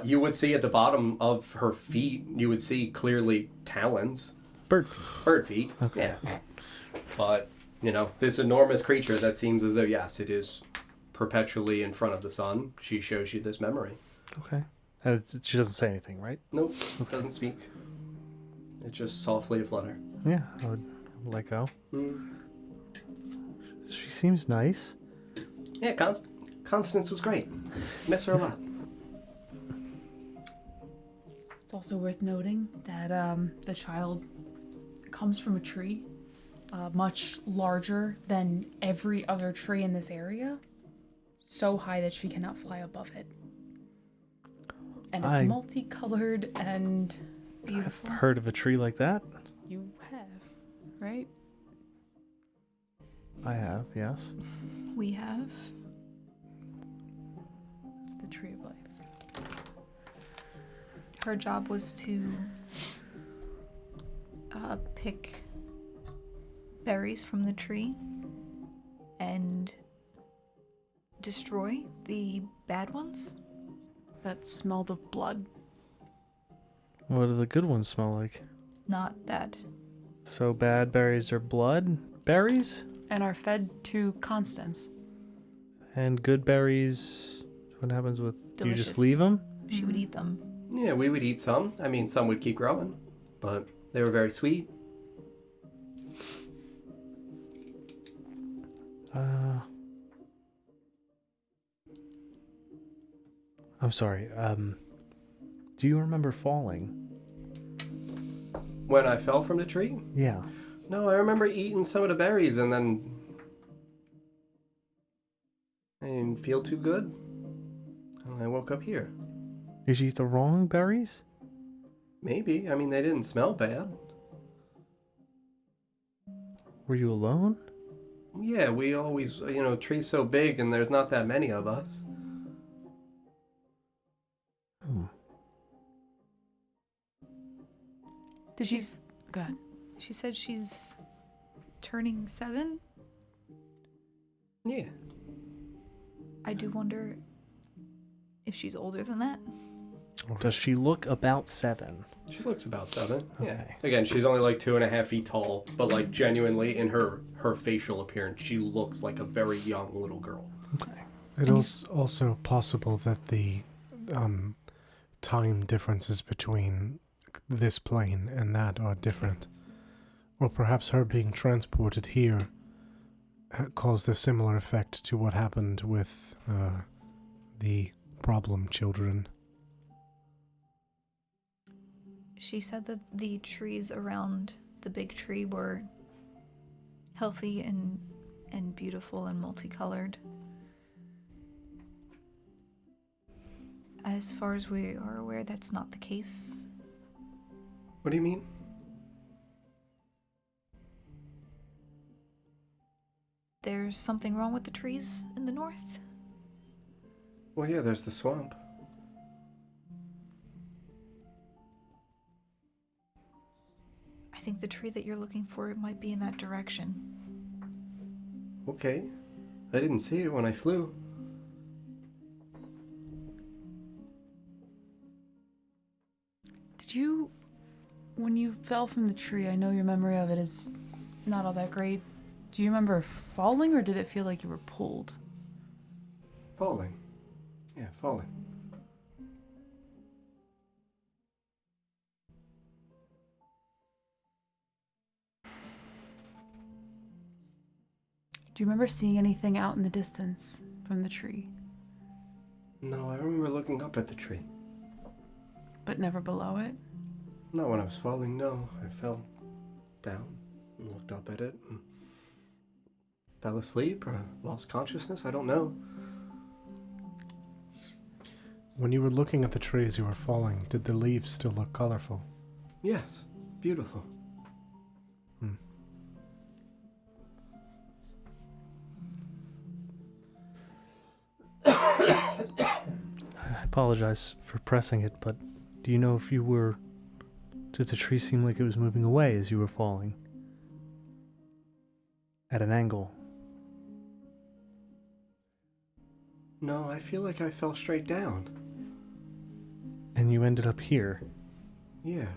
You would see at the bottom of her feet, you would see clearly talons. Bird. Bird feet. Okay. Yeah. But, you know, this enormous creature that seems as though, yes, it is perpetually in front of the sun. She shows you this memory. Okay. And she doesn't say anything, right? Nope. Doesn't speak. It's just softly aflutter. Yeah, I would let go. Mm. She seems nice. Yeah, Constance was great. Miss her a lot. It's also worth noting that the child comes from a tree much larger than every other tree in this area. So high that she cannot fly above it. And it's multicolored and beautiful. I've heard of a tree like that. You have, right? I have, yes. We have. It's the tree of life. Her job was to pick berries from the tree and destroy the bad ones. That smelled of blood. What do the good ones smell like? Not that. So bad berries are blood berries? And are fed to Constance. And good berries, what happens with... Do you just Delicious. leave them? She would eat them. Yeah, we would eat some. I mean, some would keep growing, but they were very sweet. I'm sorry. Do you remember falling? When I fell from the tree? Yeah. No, I remember eating some of the berries and then I didn't feel too good. And I woke up here. Did you eat the wrong berries? Maybe. I mean, they didn't smell bad. Were you alone? Yeah, we always, you know, tree's so big and there's not that many of us. Did you? Go ahead. She said she's turning 7. Yeah. I do wonder if she's older than that. Does she look about 7? She looks about 7. Yeah. Okay. Again, she's only like 2.5 feet tall, but like genuinely in her facial appearance, she looks like a very young little girl. Okay. It is also possible that the time differences between this plane and that are different. Or perhaps her being transported here caused a similar effect to what happened with the problem children. She said that the trees around the big tree were healthy and beautiful and multicolored. As far as we are aware, that's not the case. What do you mean? There's something wrong with the trees in the north? Well, yeah, there's the swamp. I think the tree that you're looking for might be in that direction. Okay. I didn't see it when I flew. Did you, when you fell from the tree, I know your memory of it is not all that great. Do you remember falling, or did it feel like you were pulled? Falling. Yeah, falling. Do you remember seeing anything out in the distance from the tree, No, I remember looking up at the tree. but never below it? Not when I was falling, no. I fell down and looked up at it and fell asleep or lost consciousness. I don't know. When you were looking at the trees you were falling, did the leaves still look colorful? Yes, beautiful. I apologize for pressing it, but do you know if you were... Did the tree seem like it was moving away as you were falling? At an angle? No, I feel like I fell straight down. And you ended up here? Yeah.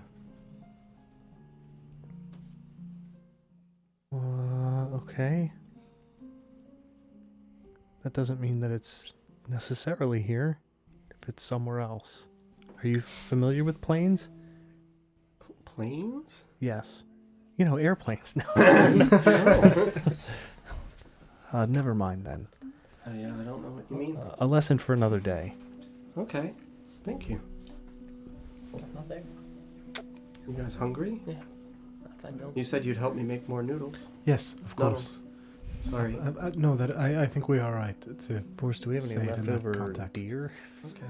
Okay. That doesn't mean that it's necessarily here, if it's somewhere else. Are you familiar with planes? Planes? Yes. You know, airplanes. No. Never mind then. Yeah, I don't know what you mean. A lesson for another day. Okay, thank you. Not there. You guys hungry? Yeah. Outside building. You said you'd help me make more noodles. Yes, of course. Sorry. No, I think we are right to... Forrest, do we have any Say it in that leftover context. deer? Okay.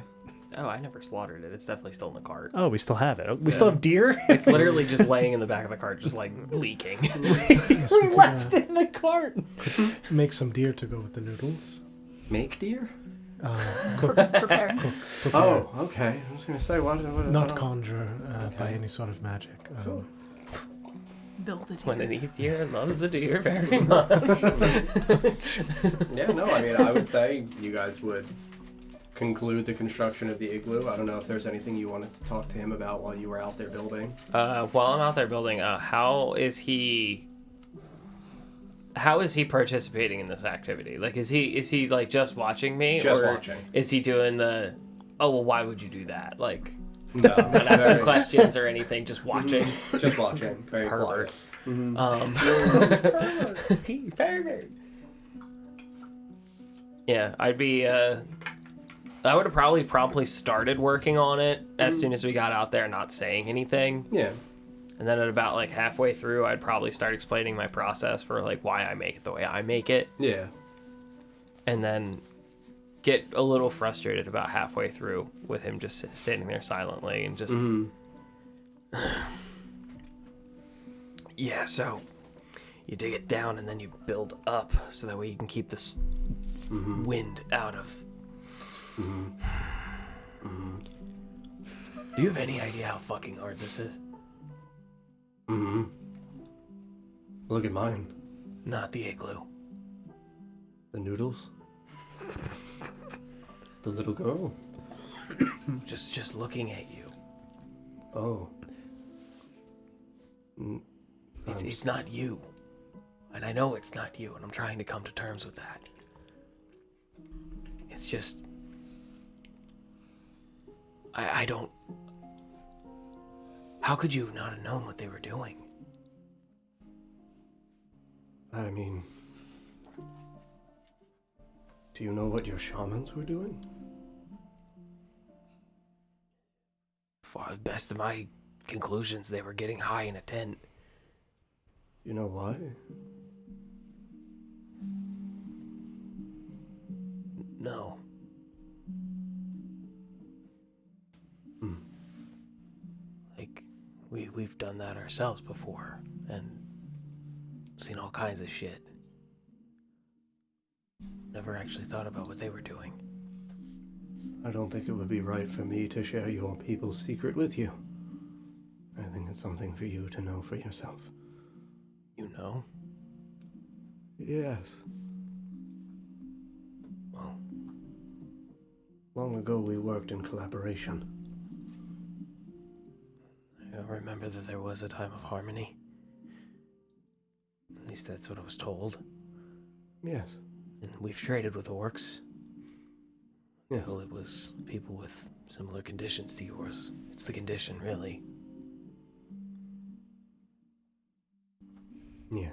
Oh, I never slaughtered it. It's definitely still in the cart. Oh, we still have it. We still have deer? It's literally just laying in the back of the cart, just like leaking. Yes, we could, left it in the cart! make some deer to go with the noodles. Make deer? Prepare. Prepare. Oh, okay. I was gonna say what? Not conjure by Okay. any sort of magic. Sure. Build it When an here. Ethier loves a deer very much. Yeah, no. I mean, I would say you guys would conclude the construction of the igloo. I don't know if there's anything you wanted to talk to him about while you were out there building. While I'm out there building, how is he participating in this activity? Like, is he like just watching me? Just or watching. Is he doing the, oh, well, why would you do that? Like, No, not asking questions or anything, just watching. Just watching. Very Pervert. quiet. Pervert. Yeah, I would have probably promptly started working on it as soon as we got out there, not saying anything. Yeah. And then at about like halfway through, I'd probably start explaining my process for like why I make it the way I make it. Yeah. And then get a little frustrated about halfway through with him just standing there silently and just... Yeah, so you dig it down and then you build up so that way you can keep this wind out of... Do you have any idea how fucking hard this is? Mm-hmm. Look at mine. Not the igloo. The noodles. The little girl. Just looking at you. Oh. It's not you. And I know it's not you, and I'm trying to come to terms with that. It's just... I don't... How could you not have known what they were doing? I mean... Do you know what your shamans were doing? For the best of my conclusions, they were getting high in a tent. You know why? No. Like, we've done that ourselves before, and seen all kinds of shit. Never actually thought about what they were doing. I don't think it would be right for me to share your people's secret with you. I think it's something for you to know for yourself. You know? Yes. Well, Long ago we worked in collaboration. I remember that there was a time of harmony. At least that's what I was told. Yes. And we've traded with orcs. Yes. Until it was people with similar conditions to yours. It's the condition, really. Yeah.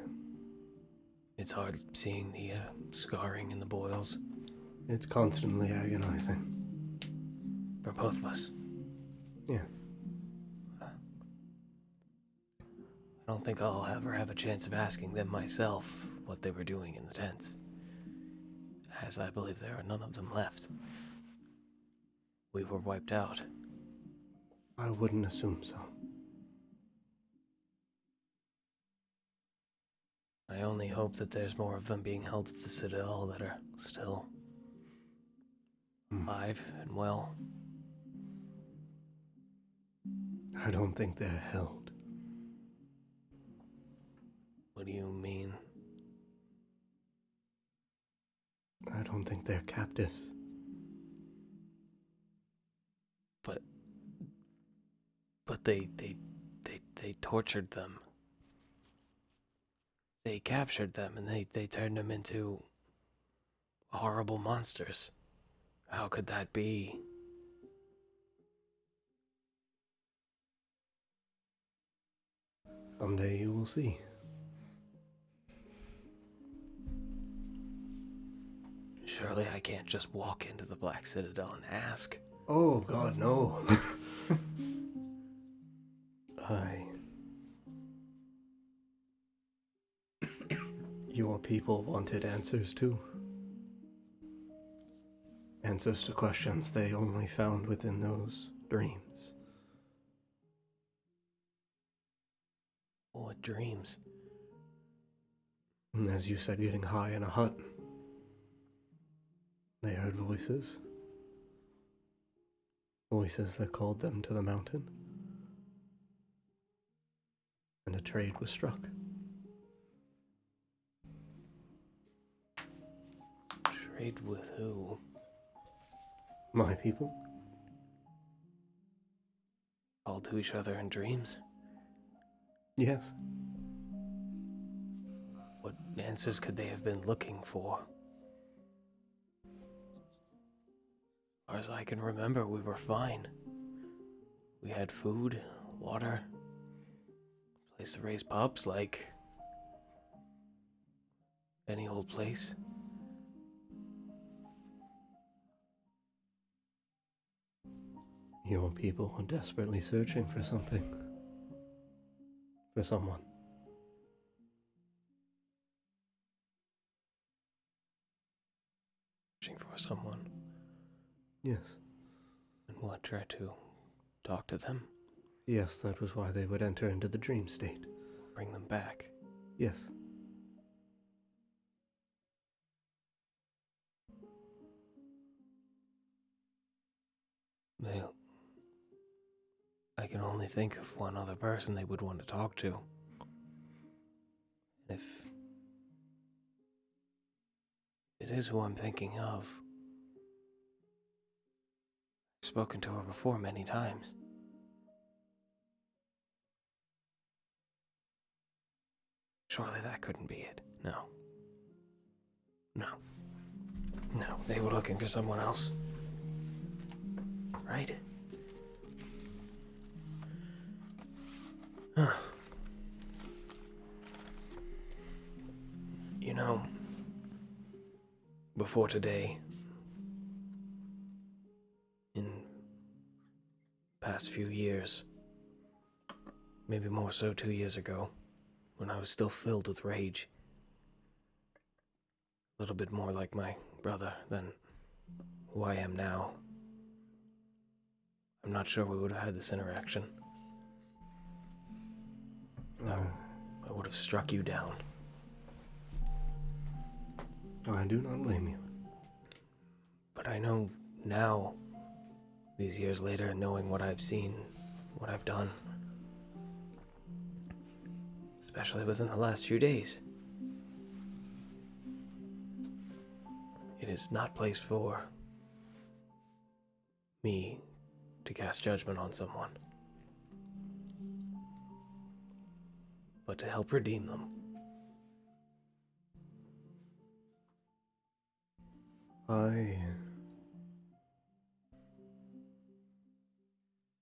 It's hard seeing the scarring and the boils It's constantly agonizing. for both of us. Yeah. I don't think I'll ever have a chance of asking them myself what they were doing in the tents, as I believe there are none of them left. We were wiped out. I wouldn't assume so. I only hope that there's more of them being held at the Citadel that are still alive and well. I don't think they're held. What do you mean? I don't think they're captives. But they tortured them. They captured them and they turned them into horrible monsters. How could that be? Someday you will see. Surely I can't just walk into the Black Citadel and ask. Oh, God, no. Your people wanted answers too. Answers to questions they only found within those dreams. What dreams? And as you said, getting high in a hut. They heard voices. Voices that called them to the mountain. And a trade was struck. Trade with who? My people? Called to each other in dreams? Yes. What answers could they have been looking for? As far as I can remember, we were fine. We had food, water, place to raise pups, like any old place. Your people are desperately searching for something. For someone. Searching for someone. Yes. And what, try to talk to them? Yes, that was why they would enter into the dream state. Bring them back. Yes. I can only think of one other person they would want to talk to. And if it is who I'm thinking of, I've spoken to her before many times. Surely that couldn't be it. No. No. No, they were looking for someone else. Right? Huh. You know, before today, in the past few years, maybe more so 2 years ago, when I was still filled with rage, a little bit more like my brother than who I am now, I'm not sure we would have had this interaction. I would have struck you down. I do not blame you. But I know now, these years later, knowing what I've seen, what I've done, especially within the last few days, it is not place for me to cast judgment on someone, but to help redeem them. I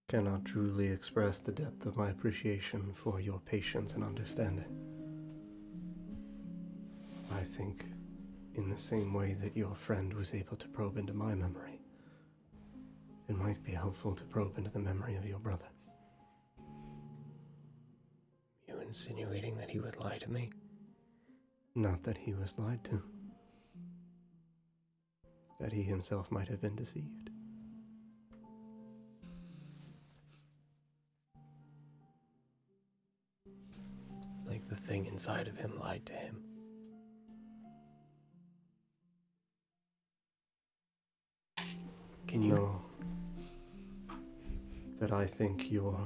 cannot truly express the depth of my appreciation for your patience and understanding. I think, in the same way that your friend was able to probe into my memory, it might be helpful to probe into the memory of your brother. You insinuating that he would lie to me? Not that he was lied to. That he himself might have been deceived. Like the thing inside of him lied to him. Can you... No. That I think your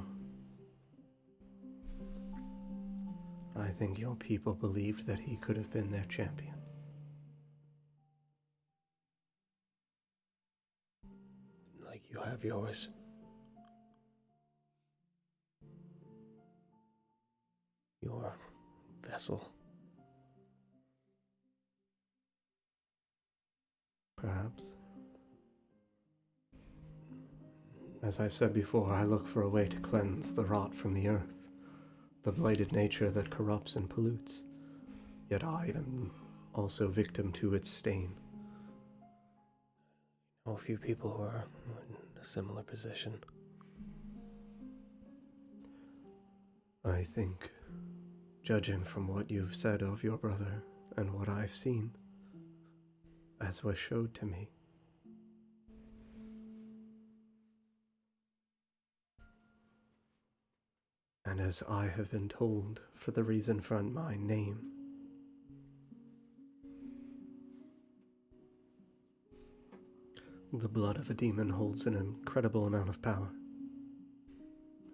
people believed that he could have been their champion. Like you have yours. Your vessel. Perhaps. As I've said before, I look for a way to cleanse the rot from the earth, the blighted nature that corrupts and pollutes. Yet I am also victim to its stain. I know a few people who are in a similar position. I think, judging from what you've said of your brother and what I've seen, as was showed to me, and as I have been told for the reason for my name, the blood of a demon holds an incredible amount of power.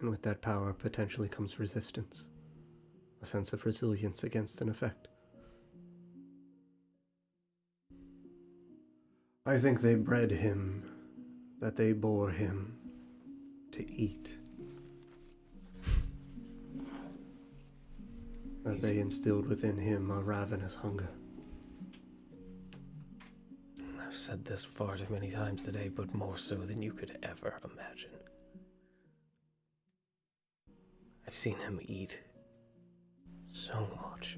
And with that power potentially comes resistance, a sense of resilience against an effect. I think they bred him, that they bore him to eat. That they instilled within him a ravenous hunger. I've said this far too many times today, but more so than you could ever imagine. I've seen him eat so much.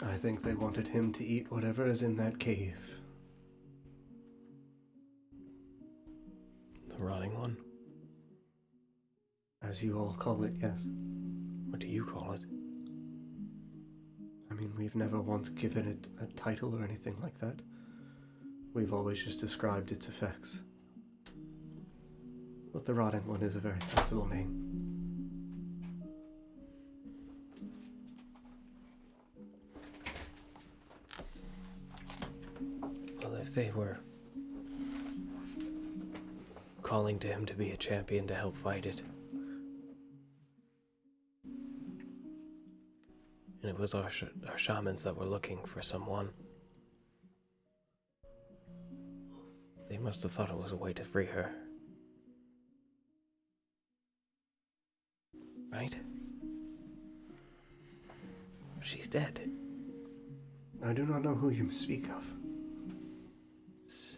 I think they wanted him to eat whatever is in that cave. The rotting one? As you all call it, yes. What do you call it? I mean, we've never once given it a title or anything like that. We've always just described its effects. But the rotting one is a very sensible name. Well, if they were calling to him to be a champion to help fight it. And it was our shamans that were looking for someone. They must have thought it was a way to free her. Right? She's dead. I do not know who you speak of. It's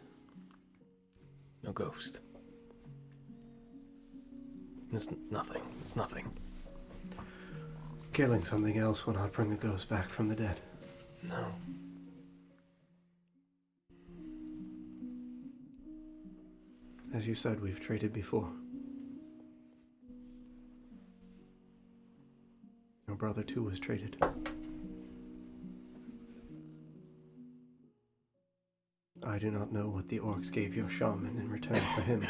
no ghost. It's nothing. It's nothing. Killing something else will not bring a ghost back from the dead. No. As you said, we've traded before. Your brother too was traded. I do not know what the orcs gave your shaman in return for him.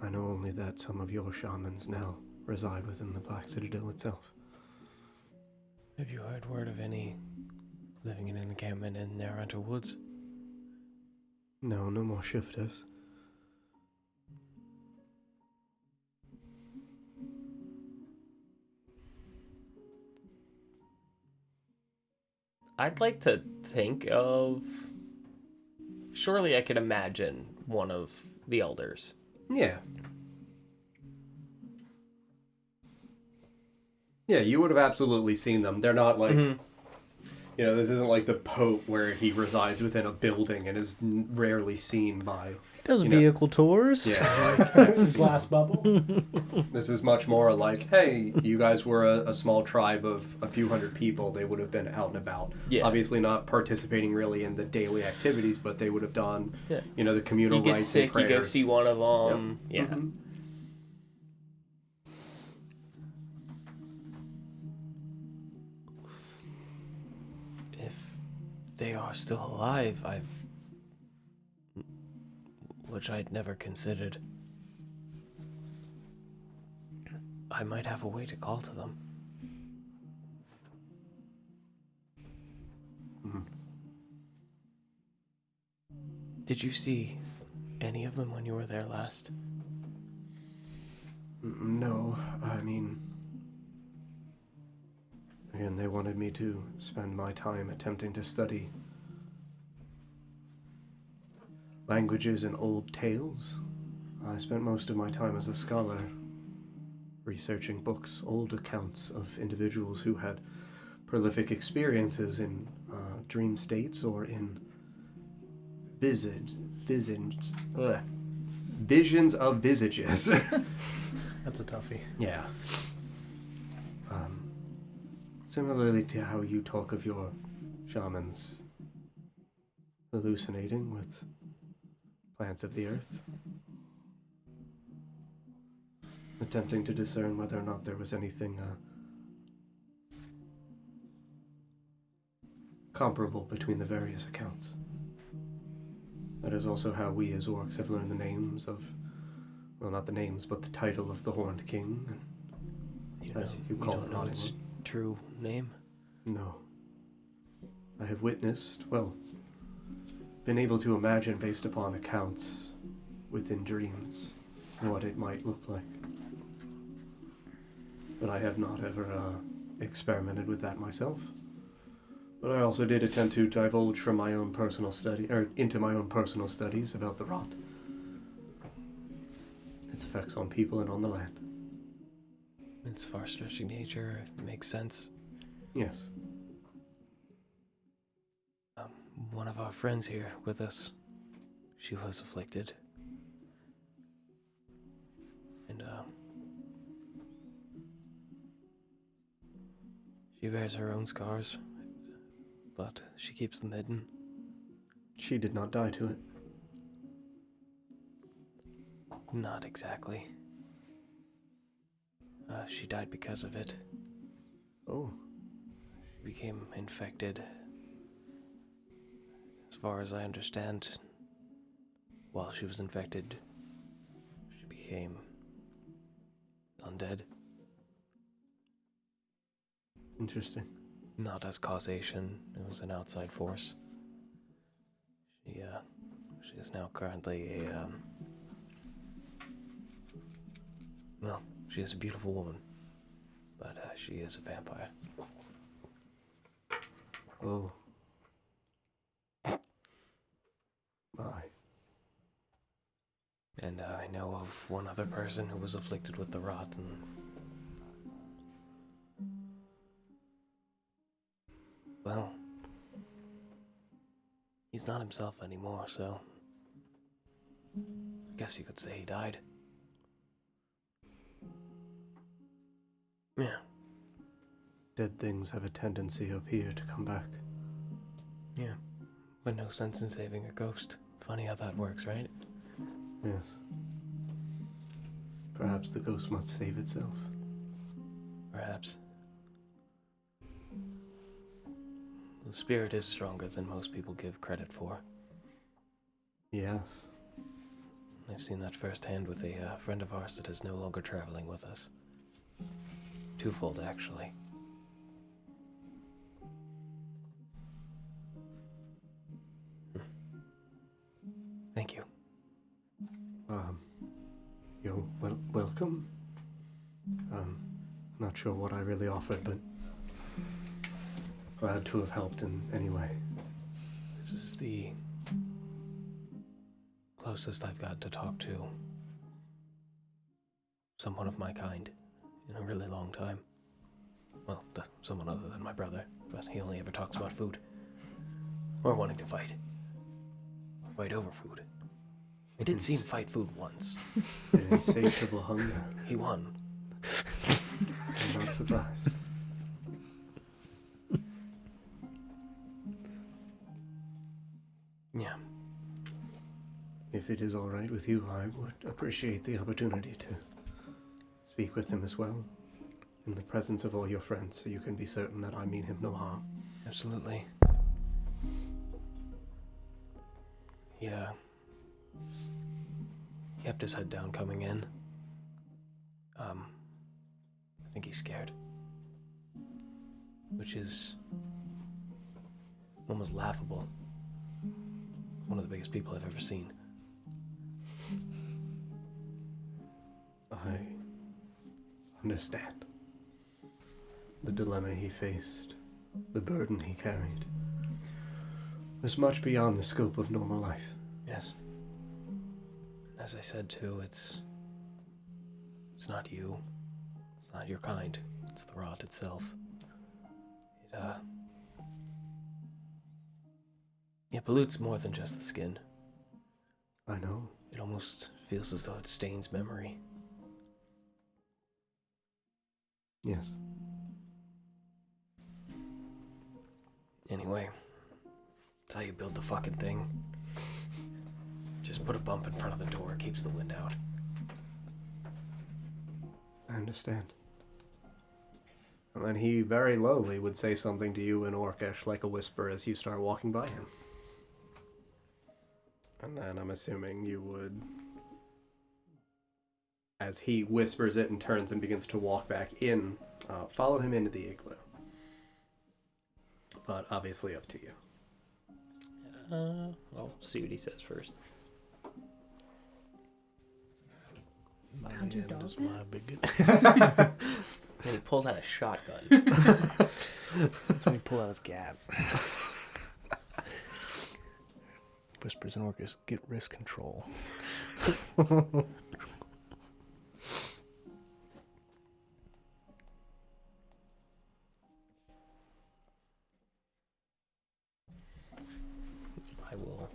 I know only that some of your shamans now reside within the Black Citadel itself. Have you heard word of any living in an encampment in Narrunter Woods? No, no more shifters. I'd like to think of... Surely I could imagine one of the elders. Yeah. Yeah, you would have absolutely seen them. They're not like, you know, this isn't like the Pope where he resides within a building and is rarely seen by... Does vehicle tours. Yeah. Glass bubble. This is much more like, hey, you guys were a small tribe of a few hundred people. They would have been out and about. Yeah. Obviously not participating really in the daily activities, but they would have done, Yeah. you know, the communal You get rites sick, and prayers. you go see one of them. Yep. Yeah. Mhm. If they are still alive, which I'd never considered. I might have a way to call to them. Did you see any of them when you were there last? No, I mean... Again, they wanted me to spend my time attempting to study languages and old tales. I spent most of my time as a scholar researching books, old accounts of individuals who had prolific experiences in dream states or in visions of visages. That's a toughie. Yeah. Similarly to how you talk of your shamans hallucinating with plants of the earth, attempting to discern whether or not there was anything comparable between the various accounts. That is also how we as orcs have learned the names of, well, not the names, but the title of the Horned King, You as know, you call don't it. know its true name? No. I have witnessed, well, been able to imagine based upon accounts within dreams what it might look like. But I have not ever experimented with that myself. But I also did attempt to divulge from my own personal study, or into my own personal studies about the rot. Its effects on people and on the land. Its far-stretching nature makes sense. Yes. One of our friends here with us, she was afflicted. And, she bears her own scars, but she keeps them hidden. She did not die to it. Not exactly. She died because of it. Oh. She became infected. As far as I understand, while she was infected, she became undead. Interesting. Not as causation, it was an outside force. She She is now currently a, well, she is a beautiful woman, but she is a vampire. Oh. My. And I know of one other person who was afflicted with the rot, and well, he's not himself anymore, so I guess you could say he died. Yeah. Dead things have a tendency up here to come back. Yeah. But no sense in saving a ghost. Funny how that works, right? Yes. Perhaps the ghost must save itself. Perhaps. The spirit is stronger than most people give credit for. Yes. I've seen that firsthand with a friend of ours that is no longer traveling with us. Twofold, actually. Thank you. You're welcome. Not sure what I really offered, but glad to have helped in any way. This is the closest I've got to talk to someone of my kind in a really long time. Well, someone other than my brother, but he only ever talks about food. Or wanting to fight. Or fight over food. I did see him fight food once. An insatiable hunger. He won. I'm not surprised. Yeah. If it is all right with you, I would appreciate the opportunity to speak with him as well, in the presence of all your friends, so you can be certain that I mean him no harm. Absolutely. Yeah. He kept his head down coming in. I think he's scared. Which is almost laughable. One of the biggest people I've ever seen. I understand. The dilemma he faced, the burden he carried, was much beyond the scope of normal life. Yes. As I said too, it's not you. It's not your kind. It's the rot itself. It pollutes more than just the skin. I know. It almost feels as though it stains memory. Yes. Anyway, that's how you build the fucking thing. Just put a bump in front of the door, keeps the wind out. I understand. And then he very lowly would say something to you in Orcish, like a whisper, as you start walking by him. And then I'm assuming you would, as he whispers it and turns and begins to walk back in, follow him into the igloo. But obviously up to you. I'll see what he says first. How'd you dog And he pulls out a shotgun. That's when he pulled out his gab. Whispers in Orcus, get wrist control. I will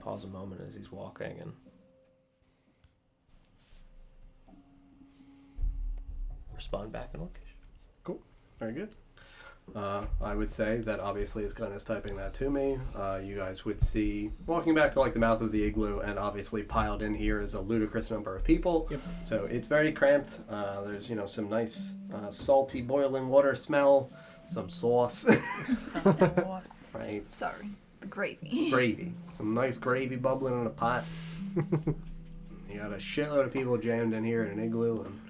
pause a moment as he's walking and respond back in Orcish. Very good. I would say that obviously as Glenn is typing that to me, you guys would see, walking back to like the mouth of the igloo, and obviously piled in here is a ludicrous number of people. Yep. So it's very cramped. There's, some nice salty boiling water smell, some sauce, sauce? right? Sorry, the gravy. Gravy. Some nice gravy bubbling in a pot. You got a shitload of people jammed in here in an igloo, and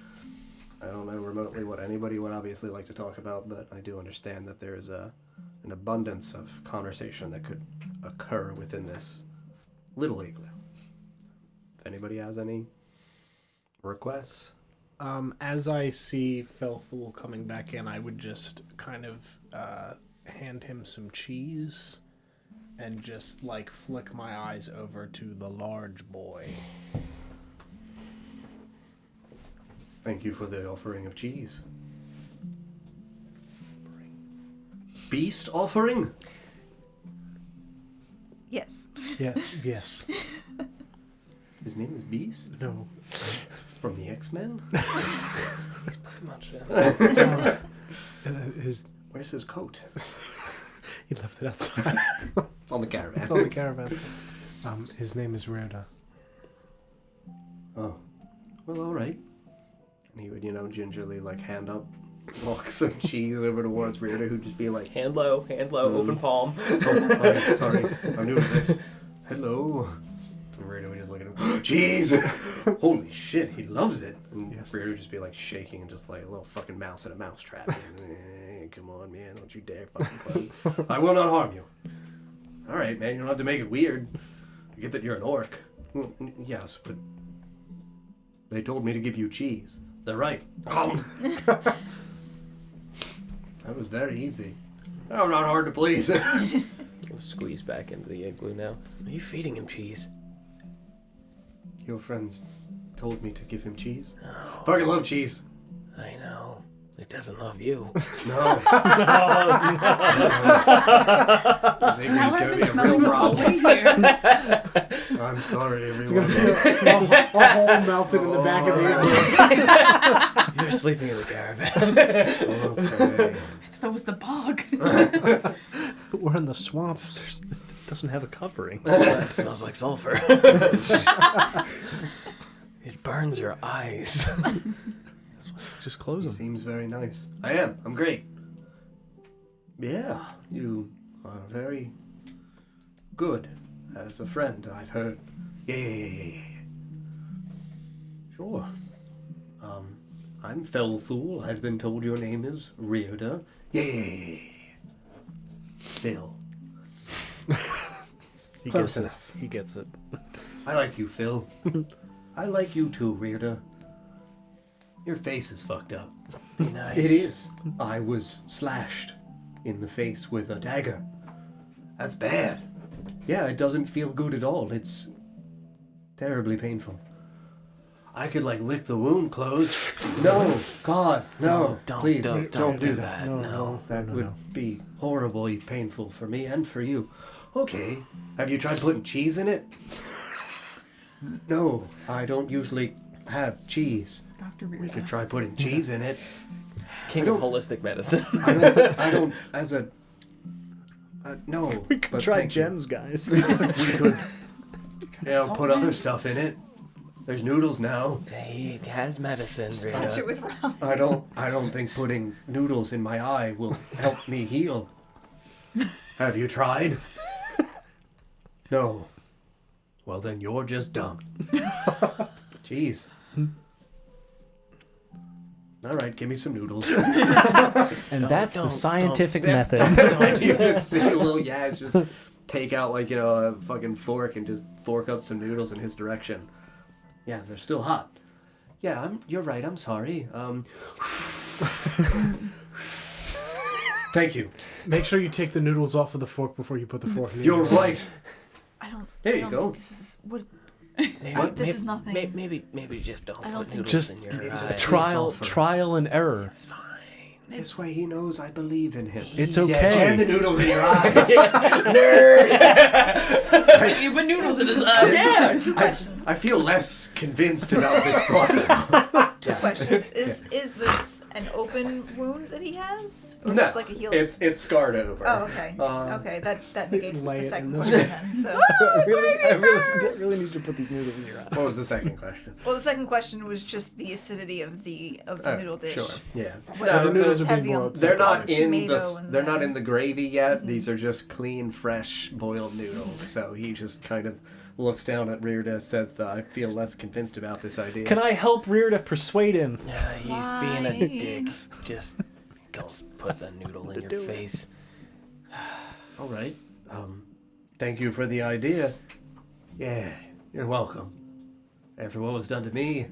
I don't know remotely what anybody would obviously like to talk about, but I do understand that there's an abundance of conversation that could occur within this little igloo. If anybody has any requests. As I see Felthul coming back in, I would just kind of hand him some cheese and just like flick my eyes over to the large boy. Thank you for the offering of cheese. Beast offering? Yes. Yeah, yes. His name is Beast? No. From the X-Men? He's pretty much it. Where's his coat? He left it outside. It's on the caravan. It's on the caravan. His name is Rerda. Oh. Well, alright. And he would, gingerly, hand up, walk some cheese over towards Rerda, who'd just be like, Hand low, open palm. oh, sorry, I'm new to this. Hello. And Rerda would just look at him, cheese! Holy shit, he loves it. And Yes. Rerda would just be shaking and just like a little fucking mouse in a mousetrap. Come on, man, don't you dare fucking play. I will not harm you. Alright, man, you don't have to make it weird. I get that you're an orc. Well, yes, but they told me to give you cheese. They're right. That was very easy. I'm not hard to please. Gonna squeeze back into the igloo now. Are you feeding him cheese? Your friends told me to give him cheese. Oh, Fucking love cheese. I know. It doesn't love you. No. This Is that iglo's what gonna I've be been a smelling real the whole problem. way here? I'm sorry, It's everyone. gonna be a hole melted in the back of the igloo. You're sleeping in the caravan. Okay. That was the bog. We're in the swamp. It doesn't have a covering. It smells like sulfur. It burns your eyes. Just close He them. seems very nice. I am. I'm great. Yeah, you are very good as a friend, I've heard. Yeah. Sure. I'm Felthul. I've been told your name is Rerda. Yeah. Phil. He Close gets it. enough. He gets it. I like you, Phil. I like you too, Rerda. Your face is fucked up. Be nice. It is. I was slashed in the face with a dagger. That's bad. Yeah, it doesn't feel good at all. It's terribly painful. I could lick the wound closed. No, God, no. Please, don't do that. No. That would be horribly painful for me and for you. Okay, have you tried putting cheese in it? No, I don't usually have cheese. Dr. We Rita. could try putting cheese in it. King of holistic medicine. I don't, as a... no. We could but try thank you. gems, guys. We could, Salt put man. other stuff in it. There's noodles now. He has medicine, Patch it Rita. with ramen. I don't think putting noodles in my eye will help me heal. Have you tried? No. Well, then you're just dumb. Jeez. All right, give me some noodles. And that's the don't- scientific don't- method. Don't you just see a little Yaz just take out a fucking fork and just fork up some noodles in his direction. Yeah, they're still hot. Yeah, you're right. I'm sorry. Thank you. Make sure you take the noodles off of the fork before you put the fork in the You're igloo. right. I don't. There I you don't go. think this is what. Maybe, This is nothing. Maybe just don't I don't put think- noodles Just in your It's a eye. Sulfur. Trial and error. It's fine. This way he knows I believe in him. It's Yeah, jam the okay. noodles in your eyes. So you put noodles in his eyes. Yeah. Two questions. I feel less convinced about this thought. Two questions. Is this an open wound that he has, or No, just like a healed? it's scarred over. Oh, okay. Um, Okay, that negates lay the it second in this question then. So, I really need you to put these noodles in your eyes. What was the second question? well, the second question was just the acidity of the noodle dish. Sure. Yeah. Whether So the it noodles was are being heavy on boiled they're not the in tomato the and they're not in the gravy yet. Mhm. These are just clean, fresh, boiled noodles. So he just kind of looks down at Rearda, says that I feel less convinced about this idea. Can I help Rear to persuade him? Yeah, he's being a Why? dick. Just don't put the noodle in your do it. face. All right. Thank you for the idea. Yeah, you're welcome. After what was done to me,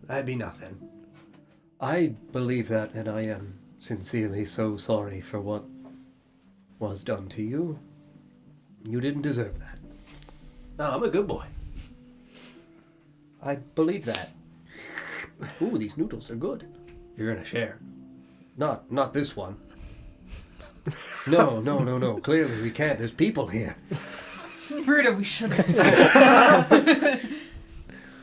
I'd be nothing. I believe that, and I am sincerely so sorry for what was done to you. You didn't deserve that. No, I'm a good boy. I believe that. Ooh, these noodles are good. You're gonna share. Not this one. No. Clearly we can't. There's people here. Ruda, we should have.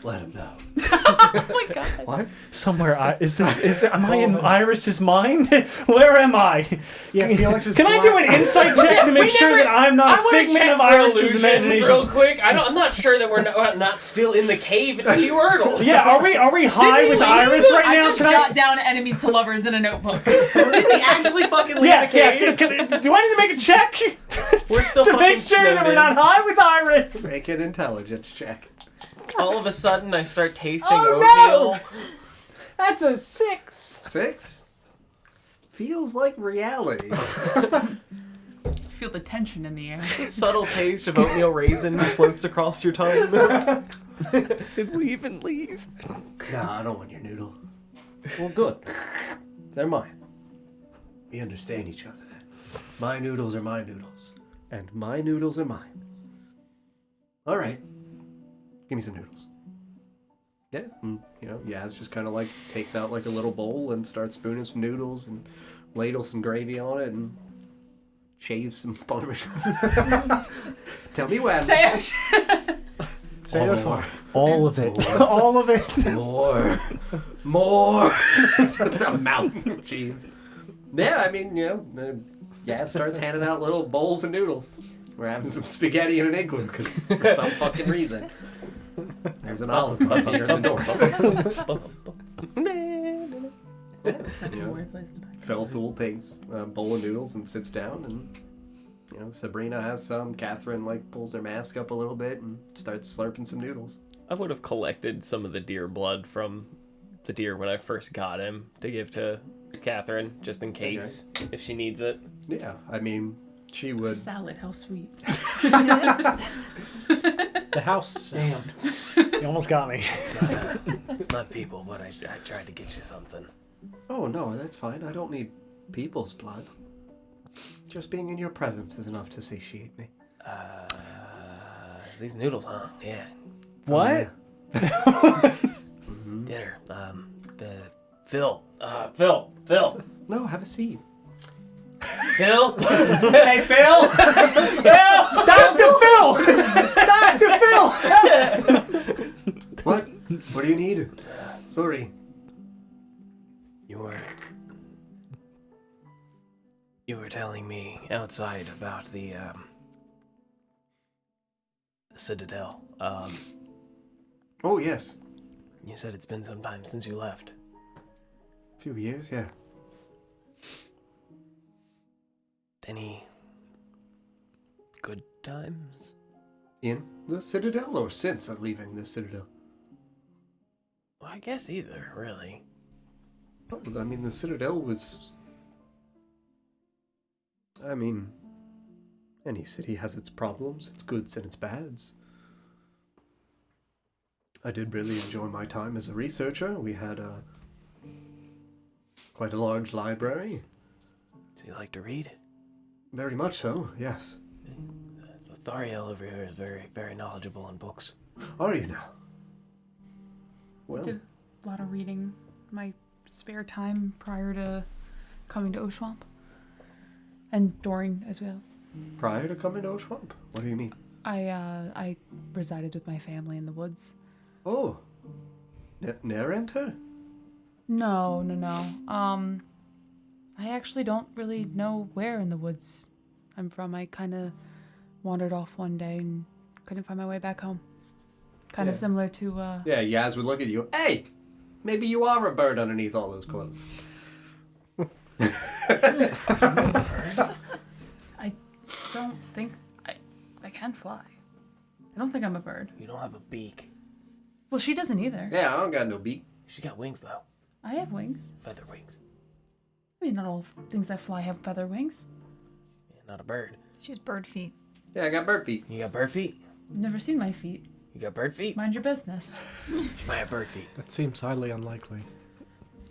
Let him know. Oh my god. What? Somewhere, am I in Iris's mind? Where am I? Yeah, Felix is Can I do an insight check to make sure that I'm not a figment of Iris's imagination? real quick. I'm not sure that we're not still in the cave at T-Wordles. Yeah, are we high with Iris right I now? just jot down enemies to lovers in a notebook. Did we actually fucking leave the cave? Do I need to make a check? We're still to fucking make sure that we're snowed not high with Iris. Make an intelligence check. in. All of a sudden, I start tasting Oh, oatmeal. That's a 6. 6? Feels like reality. Feel the tension in the air. The subtle taste of oatmeal raisin floats across your tongue. Did we even leave? Nah, I don't want your noodle. Well, good. They're mine. We understand each other then. My noodles are my noodles. And my noodles are mine. Alright. Give me some noodles. Yeah, and, Yaz just kind of like takes out like a little bowl and starts spooning some noodles and ladle some gravy on it and shaves some parmesan. Tell me when. Say All of it. All of it. More. Just a mountain of cheese. Yeah, I mean, Yaz starts handing out little bowls of noodles. We're having some spaghetti in an igloo because for some fucking reason. There's an olive garden here in the north. That's a weird place to buy. Felthul takes a bowl of noodles and sits down, and Sabrina has some. Catherine pulls her mask up a little bit and starts slurping some noodles. I would have collected some of the deer blood from the deer when I first got him to give to Catherine, just in case if she needs it. Yeah, I mean, she would. Salad, how sweet. The house sound. You almost got me. It's not people, but I tried to get you something. Oh no, that's fine. I don't need people's blood. Just being in your presence is enough to satiate me. These noodles, huh? Yeah. What? Dinner. Phil. No, have a seat. Phil. Hey, Phil! Dr. Phil! Dr. Phil! What? What do you need? Sorry. You were telling me outside about the Citadel. Oh, yes. You said it's been some time since you left. A few years, yeah. Any good times? In the Citadel or since leaving the Citadel? Well, I guess either, really. Oh, I mean, the Citadel was... I mean, any city has its problems, its goods and its bads. I did really enjoy my time as a researcher. We had quite a large library. Do you like to read? Very much so, yes. Thariel over here is very, very knowledgeable on books. Are you now? Well, Did a lot of reading my spare time prior to coming to Oshuamp. And during as well. prior to coming to Oshuamp? What do you mean? I resided with my family in the woods. Oh. Narenter? No. I actually don't really know where in the woods I'm from. I kind of wandered off one day and couldn't find my way back home. Kind of similar to, Yeah, Yaz would look at you. Hey! Maybe you are a bird underneath all those clothes. I don't think I can fly. I don't think I'm a bird. You don't have a beak. Well, she doesn't either. Yeah, I don't got no beak. She got wings, though. I have wings. Feather wings. I mean, not all things that fly have feather wings. not a bird. She has bird feet. Yeah, I got bird feet. You got bird feet? Never seen my feet. You got bird feet? Mind your business. She might have bird feet. That seems highly unlikely.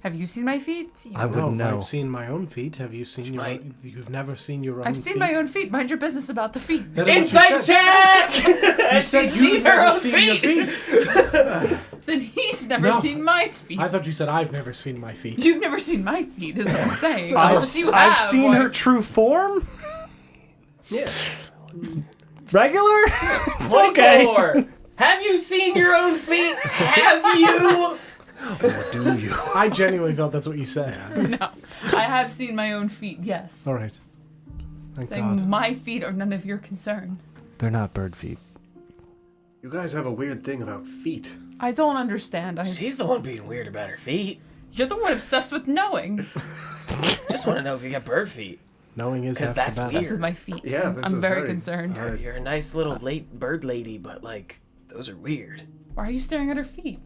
Have you seen my feet? I wouldn't know. I've seen my own feet. Have you seen your own? You've never seen your own feet? I've seen my own feet. Mind your business about the feet. That is what Inside you said. check! You said you've never seen your feet. Then he's never No. seen my feet. I thought you said I've never seen my feet. You've never seen my feet, is what I'm saying. I've Unless you have. seen why- her true form. Yeah. Regular? 24! Have you seen your own feet? Have you? Do you? I genuinely thought that's what you said. No. I have seen my own feet, yes. All right. Thank Saying God. my feet are none of your concern. They're not bird feet. You guys have a weird thing about feet. I don't understand. She's the one being weird about her feet. You're the one obsessed with knowing. Just want to know if you got bird feet. Knowing is 'Cause half that's the battle. weird. Obsessed with my feet. Yeah, this I'm is very very- concerned. You're a nice little late bird lady, but like, those are weird. Why are you staring at her feet?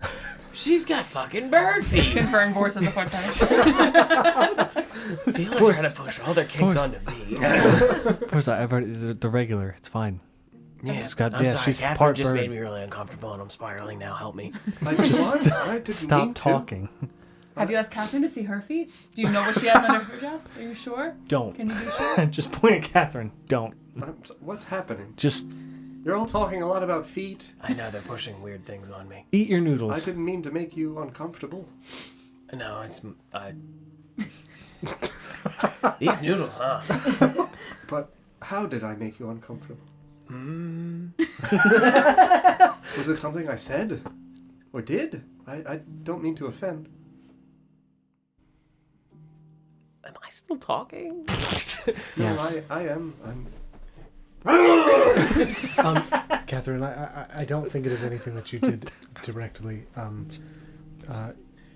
She's got fucking bird It's feet. conferring Vorse as a foot fetish. People are trying to push all their kinks onto me. Of course, I've already the regular. It's fine. Yeah, She's got- I'm yeah, sorry, she's Catherine part just bird. made me really uncomfortable and I'm spiraling now. Help me. I didn't mean Stop to. talking. Have you asked Catherine to see her feet? Do you know what she has under her dress? Are you sure? Don't. Can you be sure? Just point at Catherine. Don't. What's happening? Just You're all talking a lot about feet. I know they're pushing weird things on me. eat your I noodles. didn't mean to make you uncomfortable. No, it's these noodles, huh? But how did I make you uncomfortable? Mm. Was it something I said? Or did? I don't mean to offend. Am I still talking? No, Yes. I am. Catherine, I don't think it is anything that you did directly.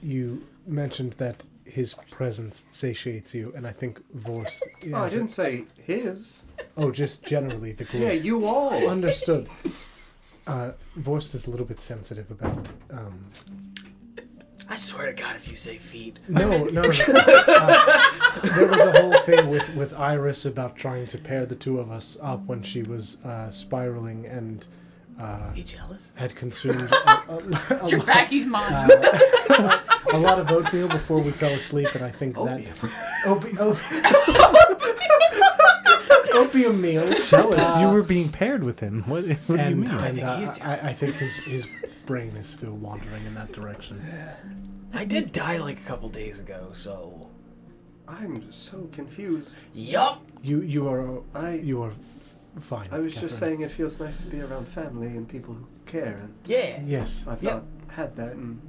You mentioned that his presence satiates you, and I think Vorse... Oh, I didn't say his. Oh, just generally the group. Yeah, you all. Understood. Vorse is a little bit sensitive about... I swear to God, if you say feet. No. There was a whole thing with Iris about trying to pair the two of us up when she was spiraling and Are you jealous? had consumed Your backie's mine. a lot of oatmeal before we fell asleep, and I think that opium meal. Jealous. You were being paired with him. What do you And, mean? and think he's I think his brain is still wandering in that direction. I did die like a couple days ago, so. I'm so confused. Yup. You are fine. I was Catherine. just saying it feels nice to be around family and people who care, and Yeah. Yes, I've Yep. not had that in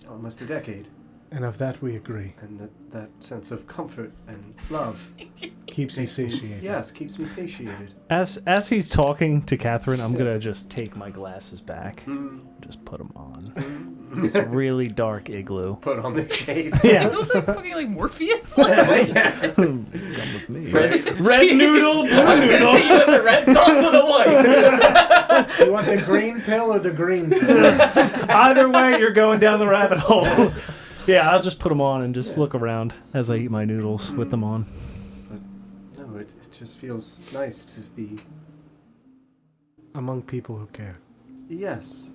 almost a decade. and of that we agree. And that sense of comfort and love, Keeps you satiated. yes, keeps me satiated. As he's talking to Catherine, I'm gonna just take my glasses back. Mm. Just put them on. It's really dark igloo. Put on the shades. You Yeah. look like fucking like Morpheus. Like, Come with me. Red noodle, blue I was gonna say you want the red sauce or the white. You want the green pill or the green pill? Either way, you're going down the rabbit hole. Yeah, I'll just put them on and just look around as I eat my noodles with them on. No, it just feels nice to be. Among people who care. Yes.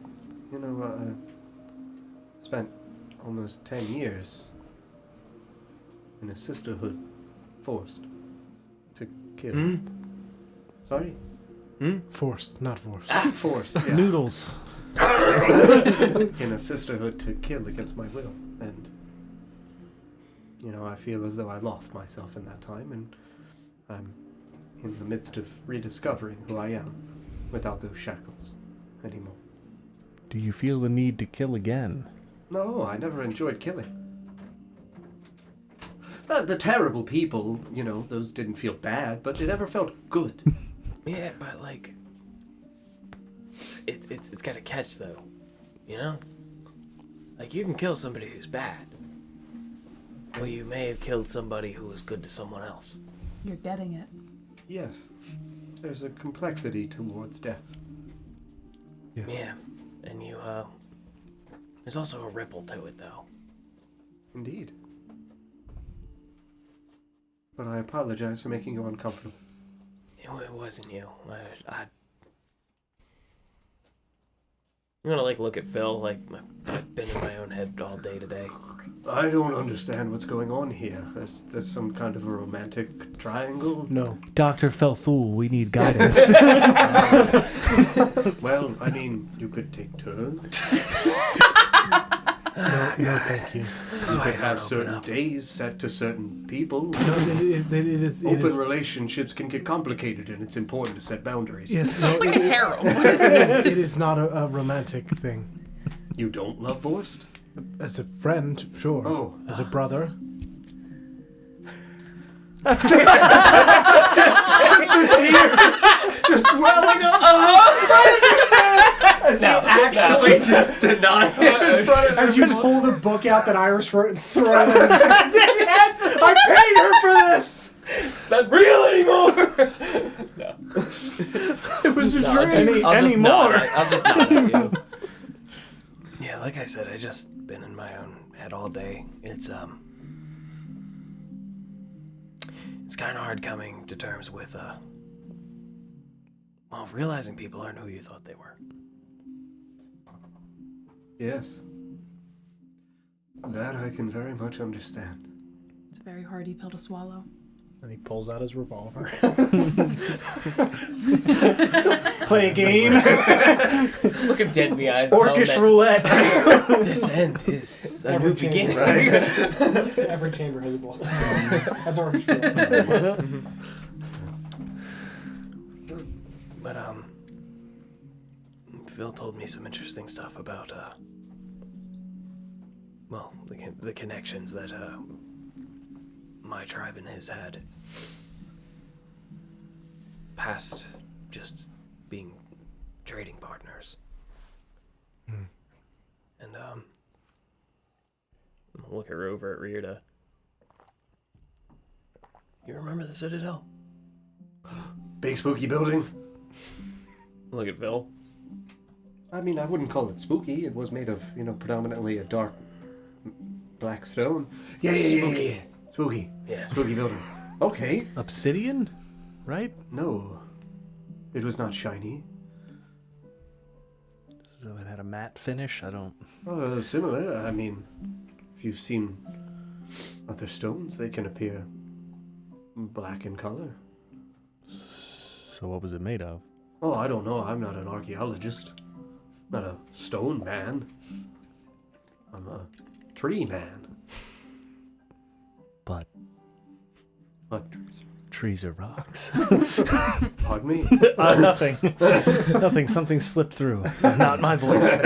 You know, I've spent almost 10 years in a sisterhood forced to kill. Hmm? Sorry? Forced, not forced. Forced, yes. Noodles. In a sisterhood to kill against my will. And, you know, I feel as though I lost myself in that time, and I'm in the midst of rediscovering who I am without those shackles anymore. Do you feel the need to kill again? No, I never enjoyed killing. The terrible people, you know, those didn't feel bad, but it never felt good. Yeah, but like, it's got a catch though, you know. Like you can kill somebody who's bad, or you may have killed somebody who was good to someone else. you're getting it. Yes, there's a complexity towards death. Yes. Yeah, and you there's also a ripple to it though. Indeed. But I apologize for making you uncomfortable. It wasn't you. I'm gonna like look at Phil. Like I've been in my own head all day today. I don't understand what's going on here. There's some kind of a romantic triangle? No. Dr. Felthul, we need guidance. Well, I mean, you could take turns. No, thank you. You could have certain days set to certain people. No, it is. Open relationships can get complicated, and it's important to set boundaries. Yes, Sounds like a harem. What is it is not a romantic thing. You don't love Vorst? As a friend, sure. Oh. As a brother. Just welling up. Now, actually, just deny it. As you pull the book out that Iris wrote and throw it in. Yes, I paid her for this. It's not real anymore. No. It was a No, dream. I'll just Anymore. I'll just nod at you. Yeah, like I said, I just been in my own head all day. It's kind of hard coming to terms with realizing people aren't who you thought they were. Yes. That I can very much understand. It's a very hardy pill to swallow. And he pulls out his revolver. Play a game. Look him dead in the eyes. and tell him Orcish that roulette. This end is a Every new beginning. Every chamber has a ball. That's Orcish roulette. But Phil told me some interesting stuff about the connections that my tribe and his had, past just being trading partners. And I'll look at Rover at Rita. You remember the Citadel? Big spooky building. Look at Phil. I mean, I wouldn't call it spooky. It was made of, predominantly a dark black stone. Yeah. Spooky. Spooky. Yeah. Spooky building. Okay. Obsidian? Right? No. It was not shiny. So it had a matte finish? I don't... Similar. I mean, if you've seen other stones, they can appear black in color. So what was it made of? Oh, I don't know. I'm not an archaeologist. Not a stone man. I'm a tree man. But What? trees are rocks. Pardon me? Nothing. Nothing. Something slipped through. Not my voice.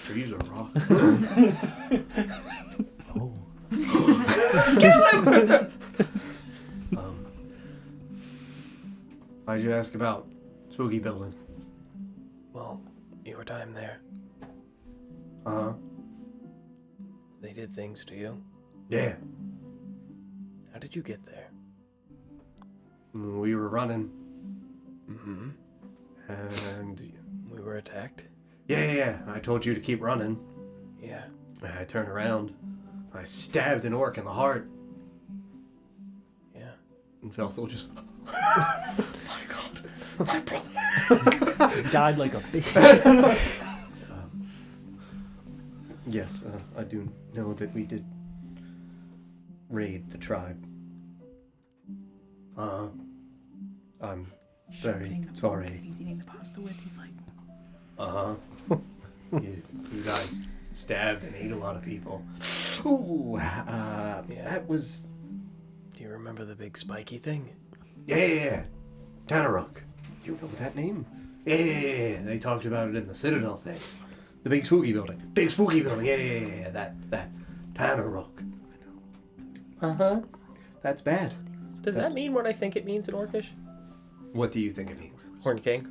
Trees are rocks. Oh. Why'd you ask about spooky building? Well, your time there, Uh-huh. they did things to you. Yeah. How did you get there? We were running, Mm-hmm. and We were attacked. yeah. I told you to keep running. Yeah. I turned around. I stabbed an orc in the heart, Yeah. and Velthel just... my God. My brother. He died like a baby. Yes, I do know that we did raid the tribe. I'm very Putting the fork sorry. that he's eating the pasta with. He's like, you guys stabbed and ate a lot of people. Ooh, that was... Do you remember the big spiky thing? Yeah. Tanaruk. Do you know that name? Yeah. They talked about it in the Citadel thing. The big spooky building. Big spooky building. Yeah. That Tanaruk. Uh-huh. That's bad. Does that mean what I think it means in Orcish? What do you think it means? Horn King?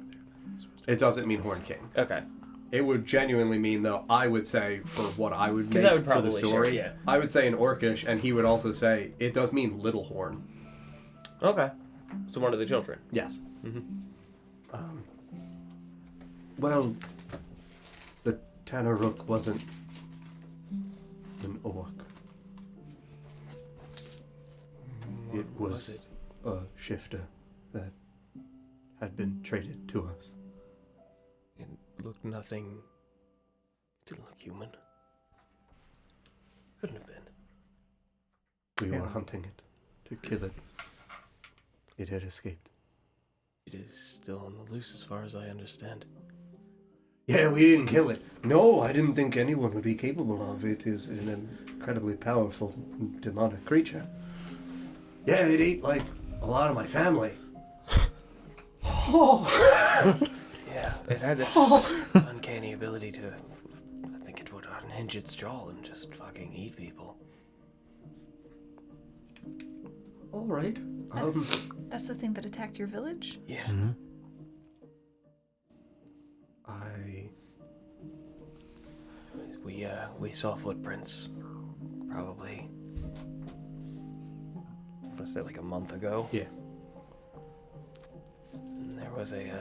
It doesn't mean Horn King. Okay. It would genuinely mean, though, I would say, for what I would 'Cause make I would for the probably story, share, yeah. I would say in Orcish, and he would also say, it does mean little horn. Okay. So one of the children. Yes. Well, the Tanaruk wasn't an orc. It was it? a shifter that had been traded to us. It looked nothing. Didn't look human. Couldn't have been. We were hunting it to kill it. It had escaped. It is still on the loose as far as I understand. Yeah, we didn't kill it. No, I didn't think anyone would be capable of it. It is an incredibly powerful demonic creature. Yeah, it ate, like, a lot of my family. Yeah, it had this uncanny ability to... I think it would unhinge its jaw and just fucking eat people. All right. That's the thing that attacked your village? Yeah. Mm-hmm. We saw footprints. Probably... I want to say like a month ago. Yeah. And there was a...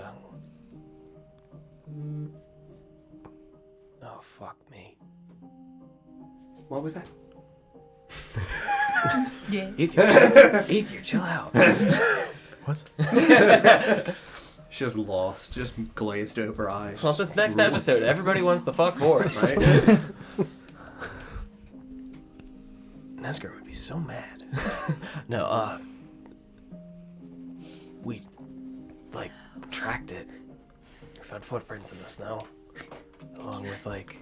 Oh, fuck me. What was that? Yeah. Ether, chill out. What? She's lost, just glazed over eyes. Well, this next episode, everybody wants the fuck forest. Right? Nesger would be so mad. No, we, like, tracked it. We found footprints in the snow, along with, like,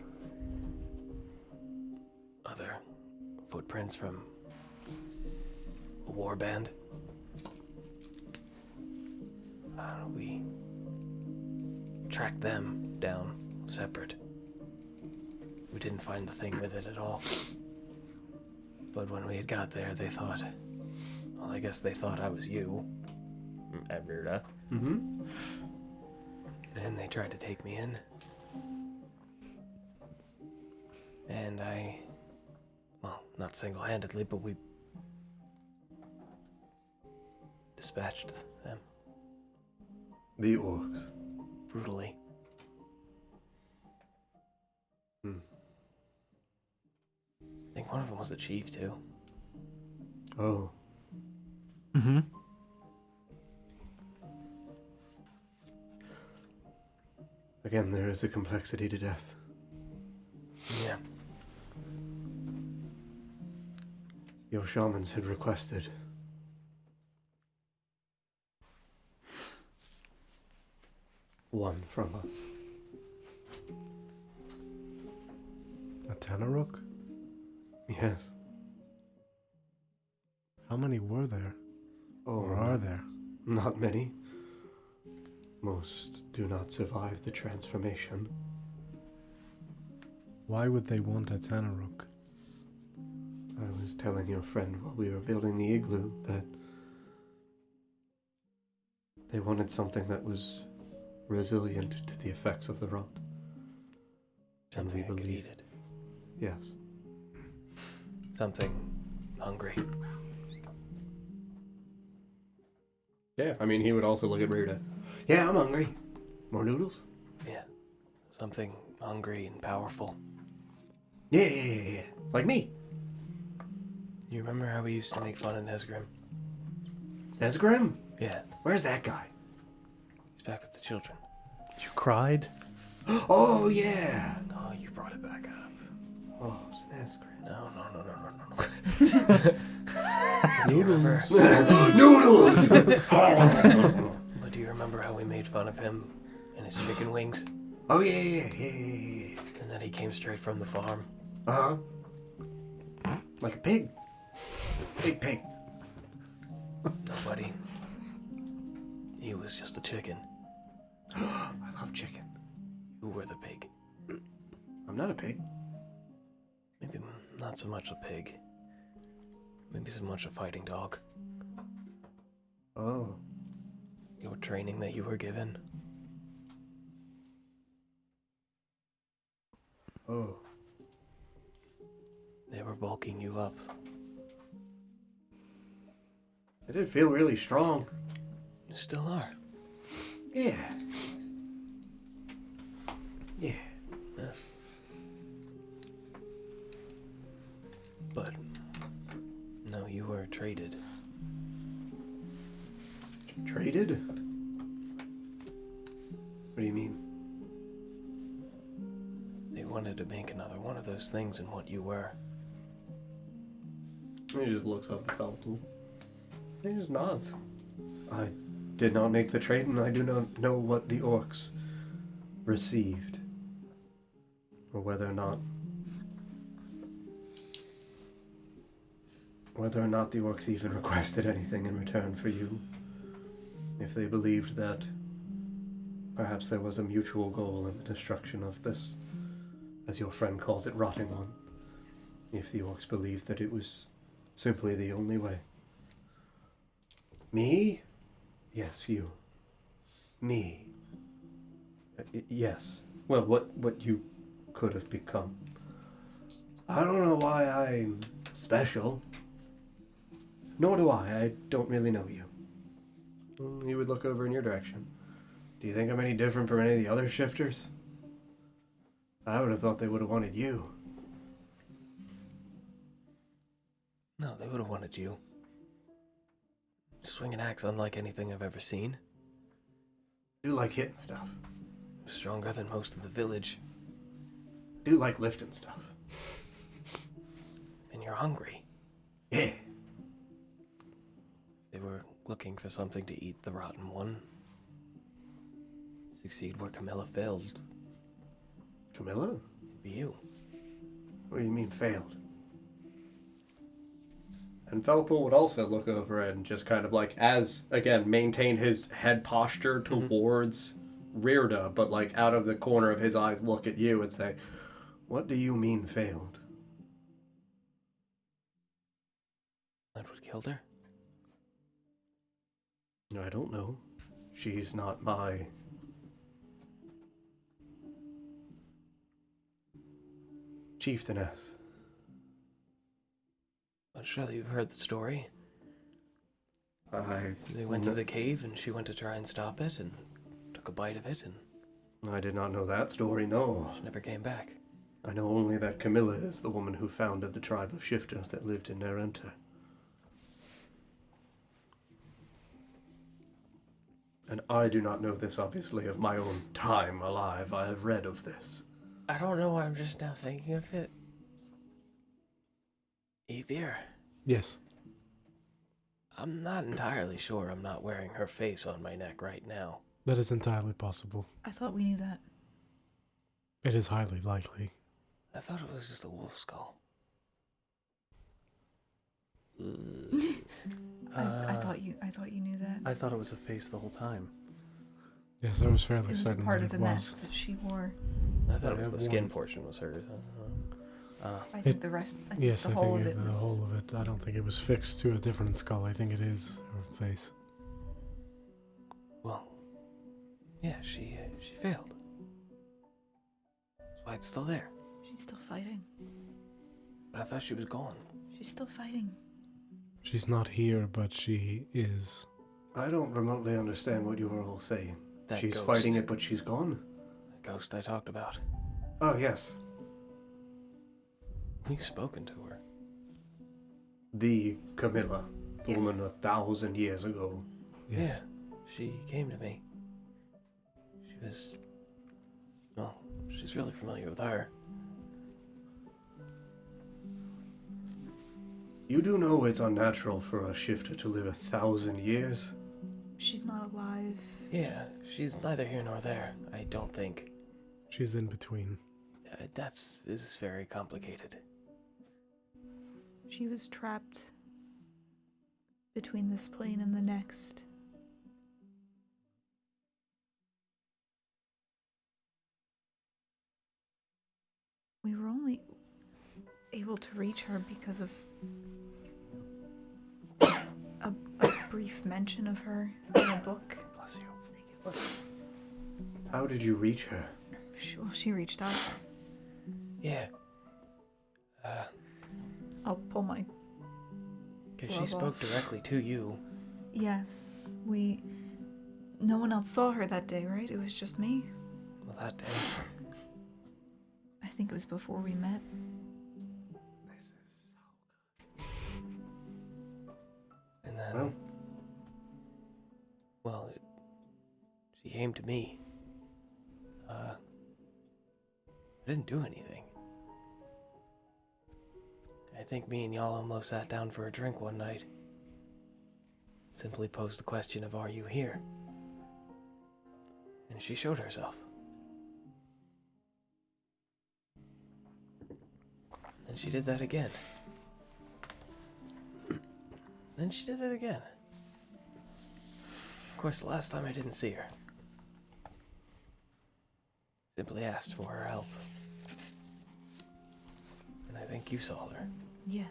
other footprints from a war band. We tracked them down separate. We didn't find the thing with it at all. But when we had got there, they thought... Well, I guess they thought I was you. Everda. Mm-hmm. And they tried to take me in. And I... Well, not single-handedly, but we... dispatched them. The orcs. Brutally. Hmm. I think one of them was a chief, too. Oh. Mm-hmm. Again, there is a complexity to death. Yeah. Your shamans had requested one from us. A Tenaruk? Yes. How many were there? Oh, Or are there? not many. Most do not survive the transformation. Why would they want a Tenaruk? I was telling your friend while we were building the igloo that they wanted something that was resilient to the effects of the rot. Something we I could believe- eat it. Yes. Something hungry. Yeah, I mean, he would also look at Rita. Yeah, I'm hungry. More noodles? Yeah. Something hungry and powerful. Yeah. Like me. You remember how we used to make fun of Nesgrim? Nesgrim? Yeah. Where's that guy? He's back with the children. You cried? Oh, yeah. Oh, you brought it back up. Oh, it's Nesgrim. No. Noodles. Noodles! But do you remember how we made fun of him and his chicken wings? Oh, yeah. And then he came straight from the farm. Uh-huh. Like a pig. Big pig. No, buddy. He was just a chicken. I love chicken. You were the pig. I'm not a pig. Maybe not so much a pig. Maybe so much a fighting dog. Oh. Your training that you were given. Oh. They were bulking you up. I did feel really strong. You still are. Yeah. But no, you were traded. Traded? What do you mean? They wanted to make another one of those things in what you were. He just looks up at Falcon. He just nods. I did not make the trade, and I do not know what the orcs received. Or whether or not the orcs even requested anything in return for you. If they believed that perhaps there was a mutual goal in the destruction of this, as your friend calls it, rotting one. If the orcs believed that it was simply the only way. Me? Yes, you. Me. Yes. Well, what you could have become. I don't know why I'm special. Nor do I. I don't really know you. He would look over in your direction. Do you think I'm any different from any of the other shifters? I would have thought they would have wanted you. No, they would have wanted you. Swing an axe unlike anything I've ever seen. Do like hitting stuff. Stronger than most of the village. Do like lifting stuff. And you're hungry. Yeah. They were looking for something to eat, the rotten one. Succeed where Camilla failed. Camilla? Be you. What do you mean failed? And Felthul would also look over and just kind of like, as, again, maintain his head posture towards Rearda, but like out of the corner of his eyes look at you and say, What do you mean failed? That what killed her? I don't know. She's not my... chieftainess. But surely you've heard the story. I They went to the cave and she went to try and stop it and took a bite of it and did not know that story, no. she never came back. I know only that Camilla is the woman who founded the tribe of shifters that lived in Narenta. And I do not know this, obviously, of my own time alive. I have read of this. I don't know why I'm just now thinking of it. Ether. Yes. I'm not entirely sure I'm not wearing her face on my neck right now. That is entirely possible. I thought we knew that. It is highly likely. I thought it was just a wolf skull. I thought you knew that. I thought it was a face the whole time. Yes, I was It fairly was certain part that of the it was. mask that she wore. I thought it was I the have skin one. portion was hers. I think the rest. I think Yes, the I whole think of it the was. whole of it. I don't think it was fixed to a different skull. I think it is her face. Well, yeah, she failed. That's why it's still there. She's still fighting. But I thought she was gone. She's still fighting. She's not here, but she is. I don't remotely understand what you are all saying. That She's ghost. fighting it, but she's gone? That ghost I talked about. Oh, yes. We've spoken to her. The Camilla. The Yes. woman 1,000 years ago. Yes. Yeah, she came to me. She was... Well, she's really familiar with her. You do know it's unnatural for a shifter to live 1,000 years? She's not alive. Yeah, she's neither here nor there, I don't think. She's in between. This is very complicated. She was trapped between this plane and the next. We were only able to reach her because of a brief mention of her in a book. Bless you. How did you reach her? She reached us. Yeah. I'll pull my... Because she Glove spoke off. directly to you. Yes, no one else saw her that day, right? It was just me. Well, that day. I think it was before we met. And then... Well? Well, she came to me. didn't do anything. I think me and y'all almost sat down for a drink one night. Simply posed the question of, are you here? And she showed herself. And she did that again. Then she did it again. Of course, the last time I didn't see her. Simply asked for her help. And I think you saw her. Yeah.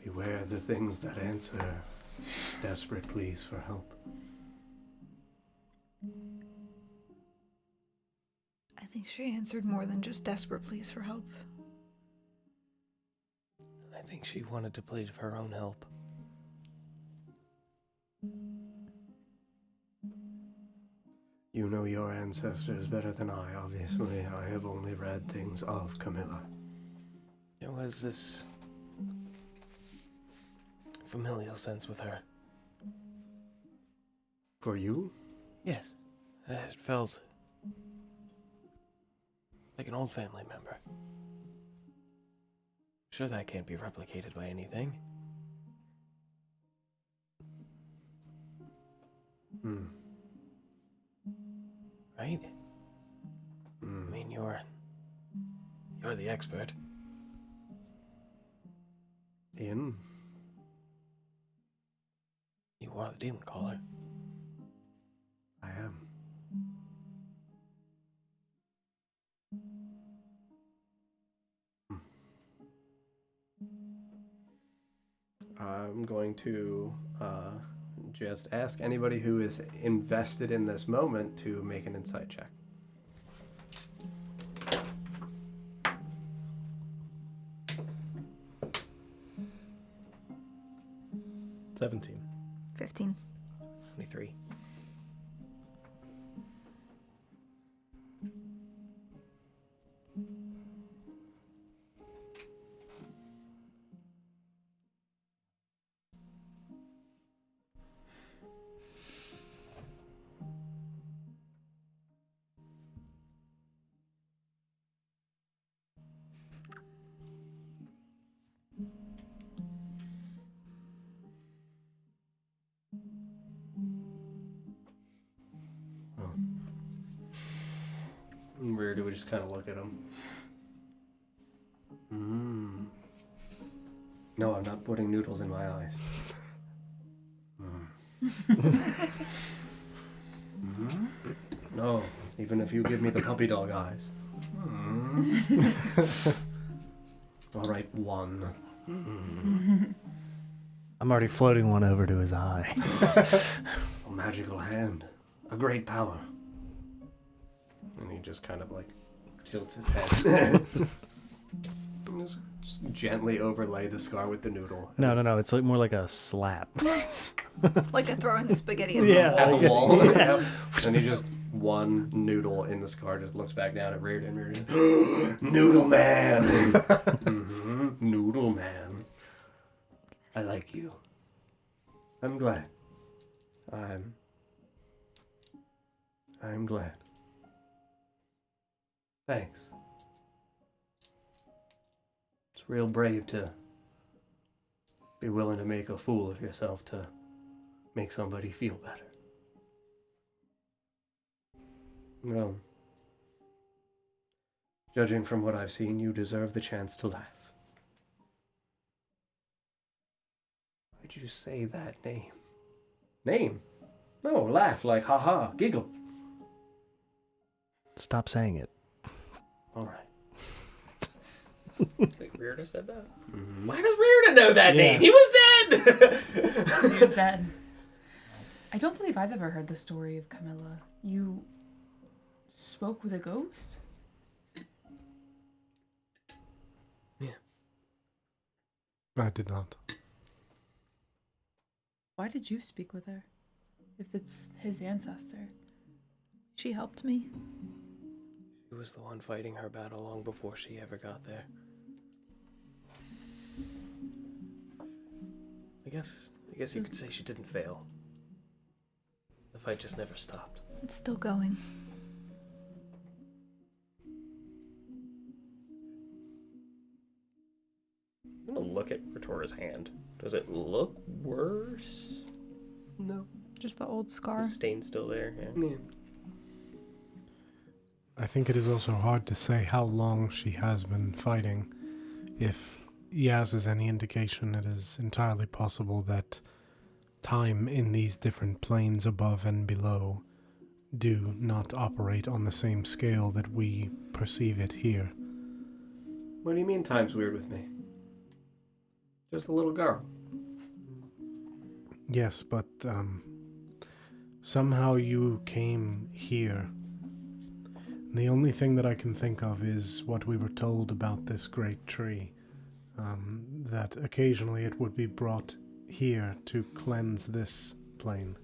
Beware the things that answer desperate pleas for help. I think she answered more than just desperate pleas for help. I think she wanted to plead for her own help. You know your ancestors better than I, obviously. I have only read things of Camilla. There was this familial sense with her. For you? Yes, it felt like an old family member. Sure, that can't be replicated by anything. Right? I mean, you're the expert. In? You are the demon caller. I am. I'm going to just ask anybody who is invested in this moment to make an insight check. $17. 15. 23. Where do we just kind of look at him? No, I'm not putting noodles in my eyes. No, even if you give me the puppy dog eyes. All right, one. I'm already floating one over to his eye. A magical hand. A great power. And he just kind of like tilts his head. Just gently overlay the scar with the noodle. No. It's like more like a slap. Like they're throwing a spaghetti at Yeah. At like the it- wall. yeah. And he just, one noodle in the scar, just looks back down at Reardon. Noodle man! Noodle man. I like you. I'm glad. I'm glad. Thanks. It's real brave to be willing to make a fool of yourself to make somebody feel better. Well, judging from what I've seen, you deserve the chance to laugh. Why'd you say that name? Name? No, laugh like ha-ha, giggle. Stop saying it. All right. Wait, Reardon said that? Why does Reardon know that name? He was dead! He was dead. I don't believe I've ever heard the story of Camilla. You spoke with a ghost? I did not. Why did you speak with her? If it's his ancestor. She helped me. She was the one fighting her battle long before she ever got there. I guess you could say she didn't fail. The fight just never stopped. It's still going. his hand. Does it look worse? No. Just the old scar. The stain's still there. Yeah. Yeah. I think it is also hard to say how long she has been fighting. If Yaz is any indication, it is entirely possible that time in these different planes above and below do not operate on the same scale that we perceive it here. What do you mean time's weird with me? Just a little girl. Yes, but somehow you came here. The only thing that I can think of is what we were told about this great tree. That occasionally it would be brought here to cleanse this plane.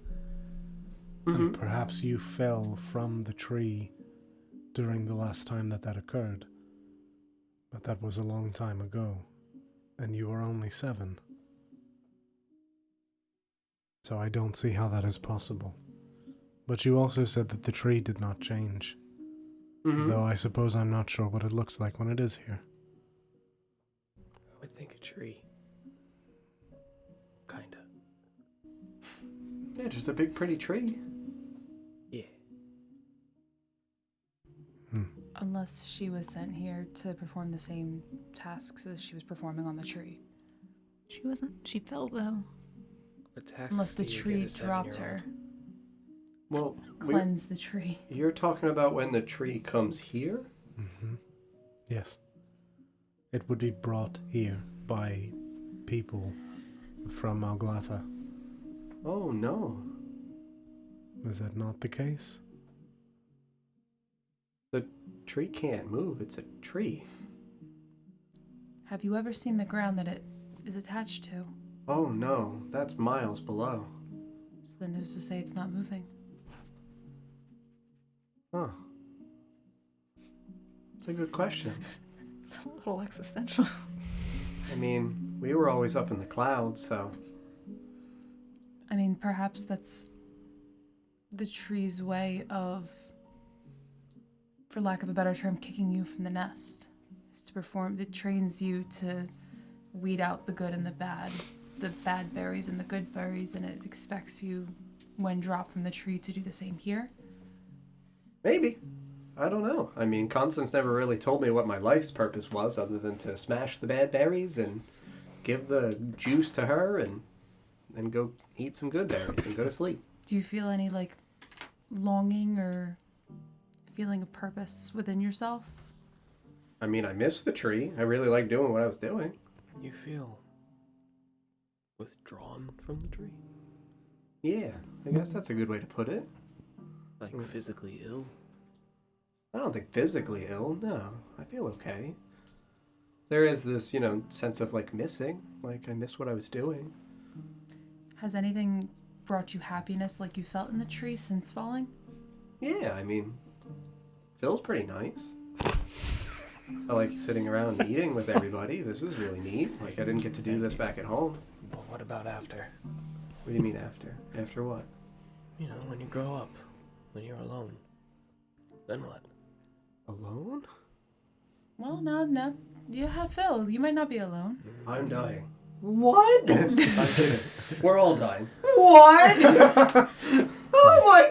And perhaps you fell from the tree during the last time that occurred. But that was a long time ago, and you were only 7. So I don't see how that is possible. But you also said that the tree did not change. Though I suppose I'm not sure what it looks like when it is here. I would think a tree. Kinda. Yeah, just a big pretty tree. Yeah. Unless she was sent here to perform the same tasks as she was performing on the tree. She wasn't. She fell though. Unless the tree dropped her. Well, Cleanse the tree. you're talking about when the tree comes here? Yes. It would be brought here by people from Alglatha. Oh, no. Is that not the case? The tree can't move. It's a tree. Have you ever seen the ground that it is attached to? Oh, no. That's miles below. So then who's to say it's not moving? Huh. That's a good question. It's a little existential. I mean, we were always up in the clouds, so... I mean, perhaps that's the tree's way of, for lack of a better term, kicking you from the nest. Is to perform, it trains you to weed out the good and the bad berries and the good berries, and it expects you, when dropped from the tree, to do the same here. Maybe. I don't know. I mean, Constance never really told me what my life's purpose was other than to smash the bad berries and give the juice to her and then go eat some good berries and go to sleep. Do you feel any, longing or feeling of purpose within yourself? I mean, I miss the tree. I really like doing what I was doing. You feel withdrawn from the tree? Yeah, I guess that's a good way to put it. Like physically ill? I don't think physically ill, no. I feel okay. There is this, sense of, missing. I miss what I was doing. Has anything brought you happiness like you felt in the tree since falling? Yeah, I mean, feels pretty nice. I like sitting around and eating with everybody. This is really neat. I didn't get to do this back at home. But what about after? What do you mean after? After what? When you grow up. When you're alone. Then what? Alone? Well, no. You have Phil. You might not be alone. I'm dying. What? I'm kidding. We're all dying. What? Oh my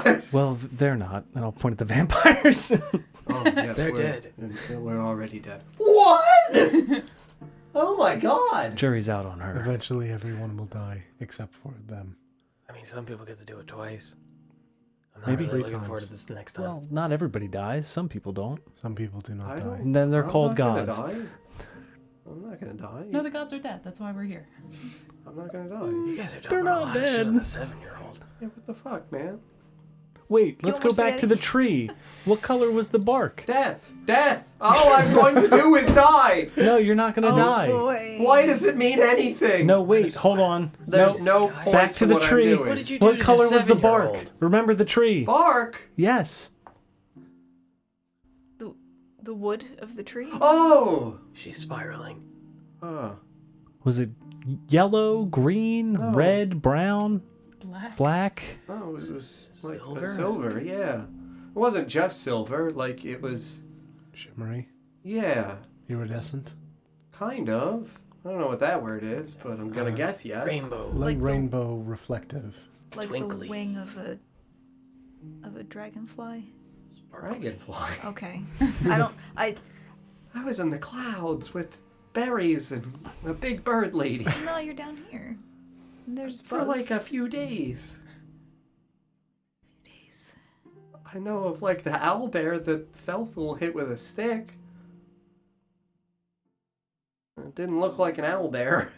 god! Well, they're not. And I'll point at the vampires. Oh, yes, They're dead. We're already dead. What? Oh my god! Jury's out on her. Eventually everyone will die, except for them. I mean, some people get to do it twice. I'm not Maybe really 3 looking forward to times. this next time. Well, not everybody dies. Some people don't. Some people do not I die. don't- And then they're I'm called not gods. gonna die. I'm not gonna die. No, the gods are dead. That's why we're here. I'm not gonna die. You guys are They're talking a not lot of shit dead. on the 7-year-old. Yeah, what the fuck, man? Wait, let's go almost back to the tree. What color was the bark? Death! Death! All I'm going to do is die! No, you're not gonna die. Boy. Why does it mean anything? No, wait, hold on. There's no. no point Back to the what I'm tree. doing. What did you do What to color the was the bark? 7-year-old? Remember the tree? Bark? Yes. The wood of the tree? Oh! She's spiraling. Was it yellow, green, No. red, brown, Black. black? Oh, it was like Silver? silver, yeah. It wasn't just silver, it was, Shimmery, yeah, iridescent. kind of. I don't know what that word is, but I'm gonna guess yes. Rainbow. Like Like the- rainbow reflective. Like Twinkly. the wing of a dragonfly. Dragonfly. Okay. I was in the clouds with berries and a big bird lady No, you're down here. There's for like a bugs. few days. days. I know of like the owlbear that Felthul hit with a stick. It didn't look like an owlbear.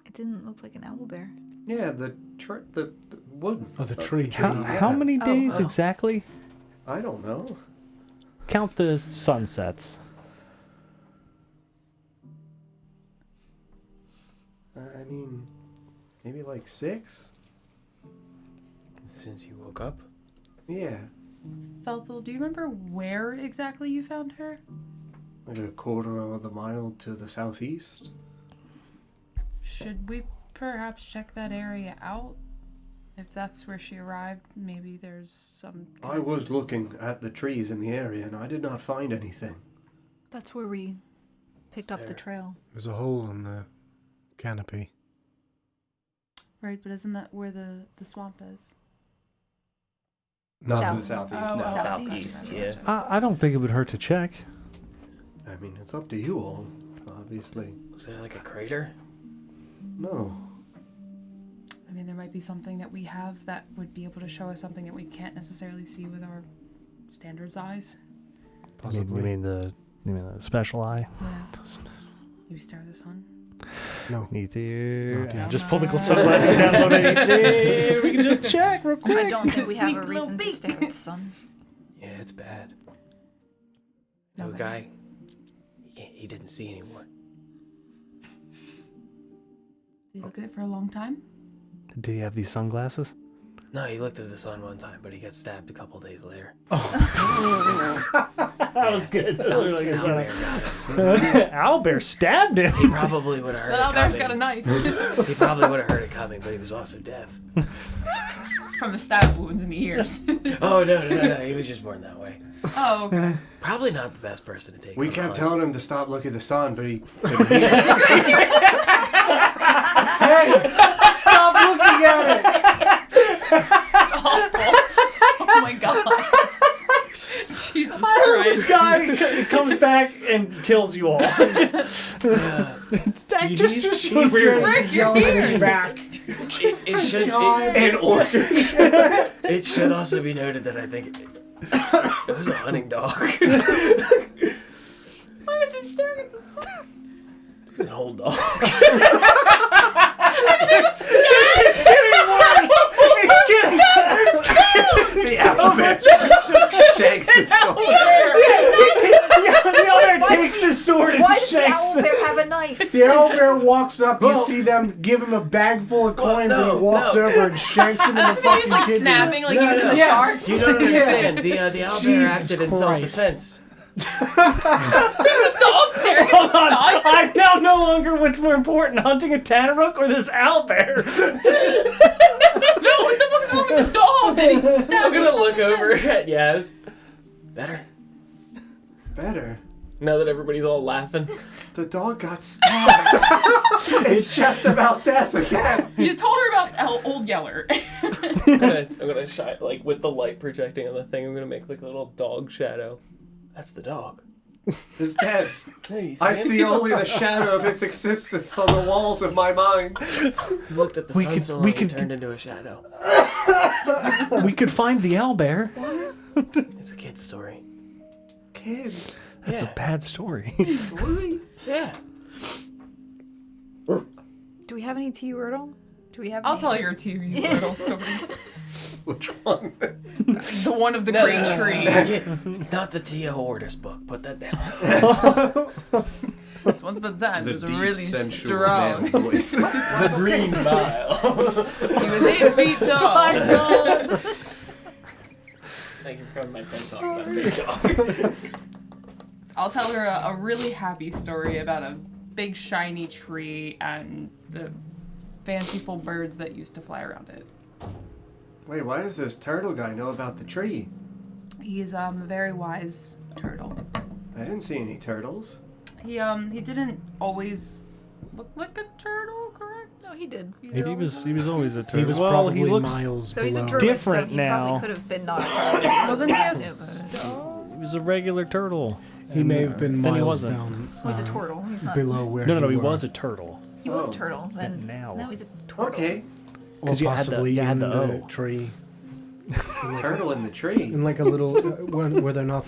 It didn't look like an owlbear. Yeah, the wood. Oh, the tree. How many Oh, days oh. exactly? I don't know. Count the sunsets. I mean, maybe like 6? Since you woke up? Yeah. Felthul, do you remember where exactly you found her? Like a quarter of the mile to the southeast. Should we perhaps check that area out? If that's where she arrived, maybe there's some... I was looking at the trees in the area and I did not find anything. That's where we picked up the There. trail. There's a hole in the canopy. Right, but isn't that where the swamp is? Not to the South. southeast, Oh, no. oh. Southeast, Gotcha, yeah. gotcha. I don't think it would hurt to check. I mean, it's up to you all, obviously. Was there like a crater? No. I mean, there might be something that we have that would be able to show us something that we can't necessarily see with our standards eyes. Possibly. You mean the special eye? Yeah. Maybe stare at the sun. No. Need to Not yet. just pull the sunglasses down on it. Hey, we can just check real quick. I don't think we have a Sneak little reason to peek. stare at the sun. Yeah, it's bad. No Okay. guy. He didn't see anymore. Did you look at it for a long time? Did he have these sunglasses? No, he looked at the sun one time, but he got stabbed a couple days later. That was good. That was really Owlbear good. got him. Owlbear stabbed him. He probably would have heard That it owlbear's coming. got a knife. He probably would have heard it coming, but he was also deaf. From the stab wounds in the ears. Oh, no. He was just born that way. Oh, okay. Probably not the best person to take We on kept hunt. telling him to stop looking at the sun, but he... Stop looking at it! It's awful. Oh my god. Jesus This Christ. guy comes back and kills you all. That just shows weird. Rick, you're Yelling at here. his back. It should. and orcish. It should also be noted that I think it was a hunting dog. Why was it staring at the sun? An old dog. The owlbear shakes his shoulder. The owner takes his sword and Why does the shakes it. owlbear have a knife? The owlbear walks up, you Well- see them give him a bag full of coins, and no, he walks no. over and shanks him in the I think he fucking was like kidneys. snapping like he was in the Yes. sharks. You don't understand. The owlbear Jesus acted in Christ. self-defense. The dog staring at the Hold on. sun. I now no longer what's more important, hunting a Tanaruk or this owlbear? No, what the fuck's wrong with the dog? And he's I'm stabbing gonna look over at Yaz. Better. Better. Now that everybody's all laughing. The dog got stabbed. It's just about death again. You told her about Old Yeller. I'm gonna shine, like, with the light projecting on the thing, I'm gonna make like a little dog shadow. That's the dog. It's dead. Hey, I see only the shadow of its existence on the walls of my mind. He looked at the We sun could- so we long he could- turned into a shadow. We could find the owlbear. It's a kid's story. Kids. That's Yeah. a bad story. Really? Yeah. Do we have any tea Wordle? Do we have I'll any? tell your TV little story. Which one? The one of the No, great tree. Not the Tia Hoarders book. Put that down. This once upon a time, it was really strong. voice. The Green Mile. He was 8 feet tall. Thank you for coming to my TED Talk about Big Dog. I'll tell her a really happy story about a big shiny tree and the fanciful birds that used to fly around it. Wait, why does this turtle guy know about the tree? He's a very wise turtle. I didn't see any turtles. He didn't always look like a turtle, correct? No, he did. He was always a turtle. He was well, probably he looks miles So he's a below. druid, different so he now. probably could have been not a turtle. Wasn't he a Yeah, he was a regular turtle. He may have been Then he miles wasn't. down He's a turtle. He's not. below where No, he he were. was a turtle. He was Oh. a turtle. Then Now. he's a turtle. Okay. Or 'Cause you had the- possibly you had in the the O. tree. Turtle in the tree. In like a little, were there not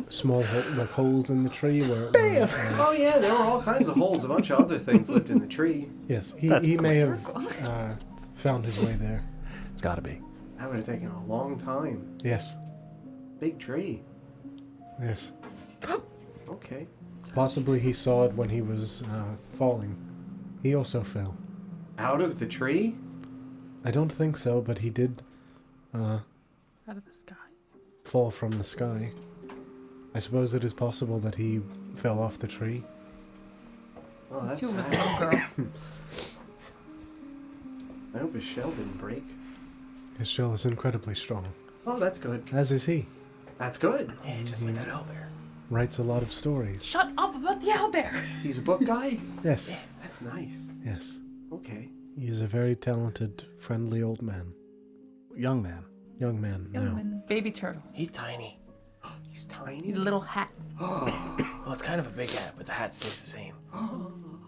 small like holes in the tree? Where, Oh yeah, there were all kinds of holes. A bunch of other things lived in the tree. yes, That's he may have circle. found his way there. It's got to be. That would have taken a long time. Yes, Big tree. yes. Okay. Possibly he saw it when he was falling. He also fell. Out of the tree? I don't think so, but he did Out of the sky. fall from the sky. I suppose it is possible that he fell off the tree. Oh, that's Two was sad. little girl. I hope his shell didn't break. His shell is incredibly strong, Oh, that's good. as is he. That's good. Yeah, just like that owlbear. Writes a lot of stories. Shut up about the owlbear. He's a book guy? Yes, That's nice. yes. Okay. He is a very talented, friendly old man. Young man. Young man, no. Yeoman. Baby turtle. He's tiny. He's tiny. Need a little hat. Well, it's kind of a big hat, but the hat stays the same.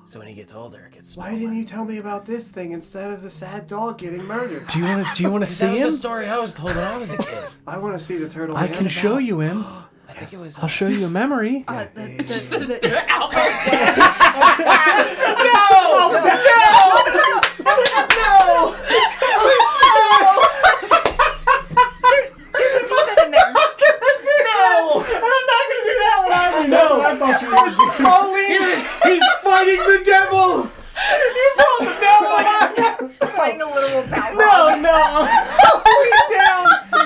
So when he gets older, it gets Why smaller. didn't you tell me about this thing instead of the sad dog getting murdered? Do you want to That see was the him? story I was told when I was a kid. I want to see the turtle. I man. can show you him. I think it was. I'll show you a memory. The owlbear. There's a demon in there. No, I thought you were He's fighting the devil! Fighting a literal power. no.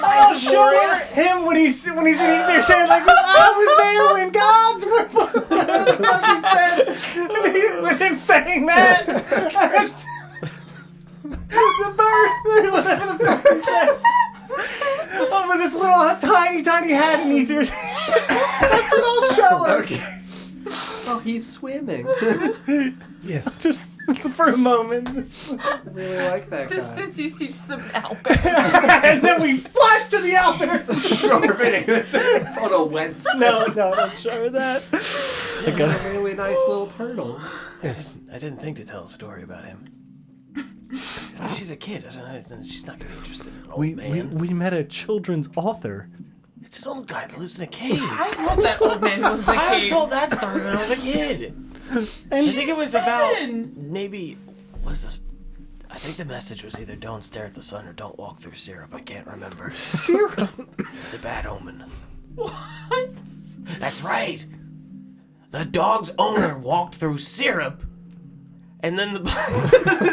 I'll show him when he's in there saying like, I was there when gods were. Whatever the fuck he said. With him saying that. The birth. Whatever the fuck he said. Oh, with this little tiny hat and he threw. That's what I'll show him. Okay. Oh, he's swimming. Yes. Just for a moment. I really like that guy. Distance, you see some owlbear. And then we flash to the Albert. Orbiting on a wet snow. No, don't show that. It's a really nice little turtle. Yes. I didn't think to tell a story about him. She's a kid. I don't know. She's not gonna be interested in an old man. We met a children's author. It's an old guy that lives in a cave. I love that old man who was like, I was told that story when I was a kid. I think it was about maybe was this. I think the message was either don't stare at the sun or don't walk through syrup. I can't remember. Syrup? It's a bad omen. What? That's right. The dog's owner walked through syrup, and then the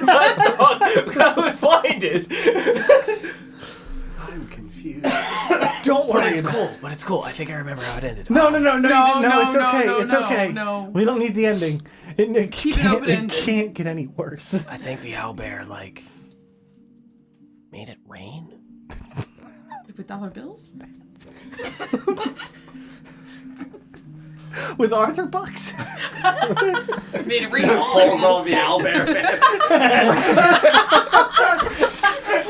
dog was blinded. I'm confused. Don't But worry. it's about cool. But it's cool. I think I remember how it ended. No, you didn't. No, It's no, okay. no, It's no, okay. no. We don't need the ending. It Keep it can't, open-ended. It can't get any worse. I think the owlbear made it rain. Like with dollar bills? With Arthur Bucks. Made it rain. Pulls all the owlbear man.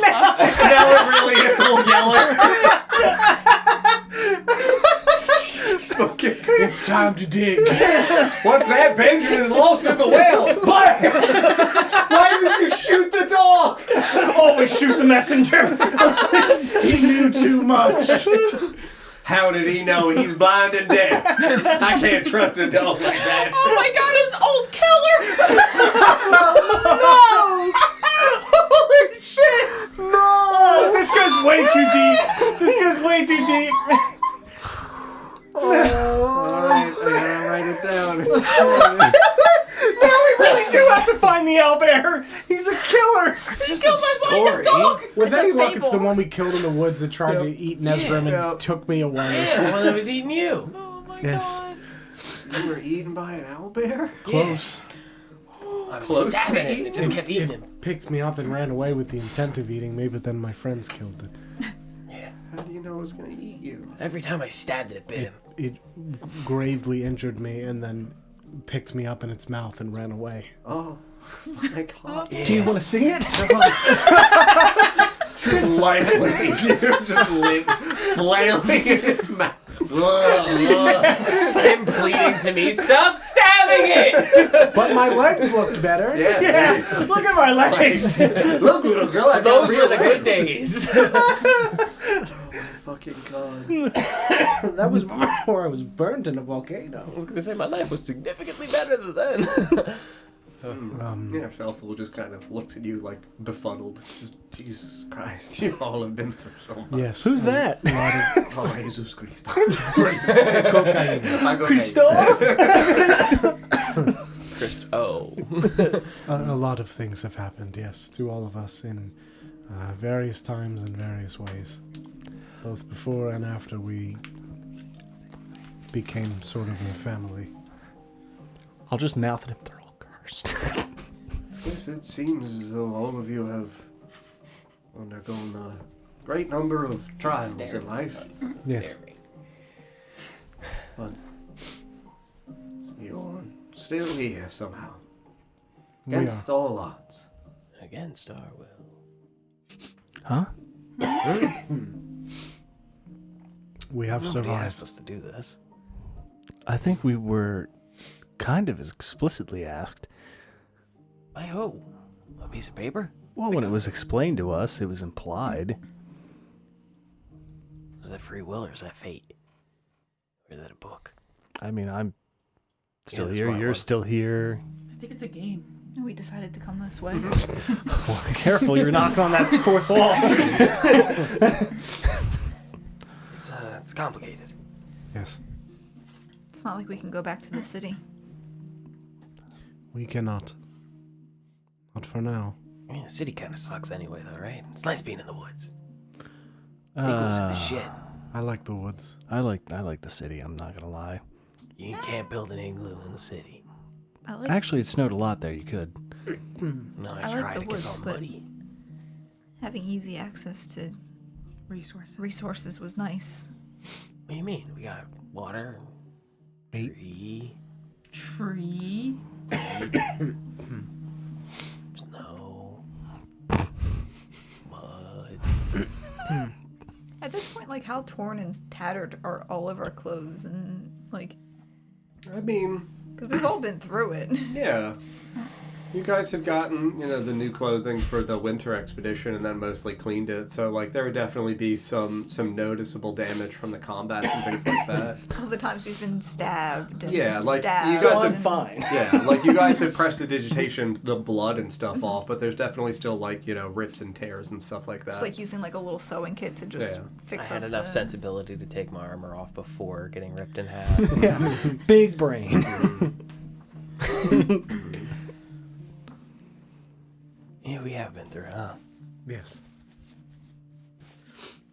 Now it really is Old Yeller. It's time to dig. What's that? Benjamin's lost in the well. Why did you shoot the dog? Always shoot the messenger. He knew too much. How did he know he's blind and deaf? I can't trust a dog like that. Oh my god, it's old Keller! Holy shit! No! This goes way too deep. This goes way too deep. Alright, I gotta write it down. It's Now we really do have to find the owlbear. He's a killer. It's just Killed a my blind story. dog! With It's any a luck, it's the fable. one we killed in the woods that tried to eat Nesgrim and took me away. Yeah, the one that was eating you. Oh my Yes. god. You were eaten by an owlbear? Close. I was Close stabbing to it. eating It just kept eating him. Picked me up and ran away with the intent of eating me, but then my friends killed it. Yeah. How do you know it was gonna eat you? Every time I stabbed it, it bit him. It gravely injured me and then picked me up in its mouth and ran away. Oh my god. Do you want to see it? Just lifeless, just flailing in its mouth. This is him pleading to me. Stop stabbing it! But my legs looked better. Yes. Look at my legs. Look, little girl, I Those were the good days. Fucking god. That was before I was burned in a volcano. I was gonna say my life was significantly better than then. Yeah, Felthel just kind of looks at you like befuddled. Just, Jesus Christ, you all have been through so much. Yes. Who's that? Oh, Jesus Christ. Christo. A lot of things have happened, yes, to all of us in various times and various ways. Both before and after we became sort of a family. I'll just mouth it if they're all cursed. Yes, it seems as though all of you have undergone a great number of trials in life. Yes. But you're still here somehow. We Against all odds. Against our will. Huh? We have Nobody survived. asked us to do this. I think we were kind of explicitly asked. By who? A piece of paper? Well, when it was explained to us, it was implied. Is that free will or is that fate? Or is that a book? I mean, I'm still the here. smart You're one. still here. I think it's a game. We decided to come this way. Well, careful, you're knocking on that fourth wall. It's complicated. Yes. It's not like we can go back to the city. We cannot. Not for now. I mean, the city kind of sucks anyway, though, right? It's nice being in the woods. Igloos are the shit. I like the woods. I like the city. I'm not gonna lie. You can't build an igloo in the city. I like Actually, it snowed a lot there. You could. No, I I like tried. the It gets woods, all but- muddy. having easy access to Resources. resources was nice. What do you mean? We got water, Eight. tree, Tree. snow, mud. At this point, like, how torn and tattered are all of our clothes? And, like, I mean, because we've all been through it. yeah. You guys had gotten, the new clothing for the winter expedition and then mostly cleaned it. So, like, there would definitely be some noticeable damage from the combats and things like that. All the times we've been stabbed. And Yeah, like, stabbed. you guys and- have- fine. Yeah, like, you guys had prestidigitation, the blood and stuff off, but there's definitely still, like, rips and tears and stuff like that. Just like using like a little sewing kit to just Yeah. fix I had up enough the... sensibility to take my armor off before getting ripped in half. Yeah, big brain. Yeah, we have been through it, huh? Yes.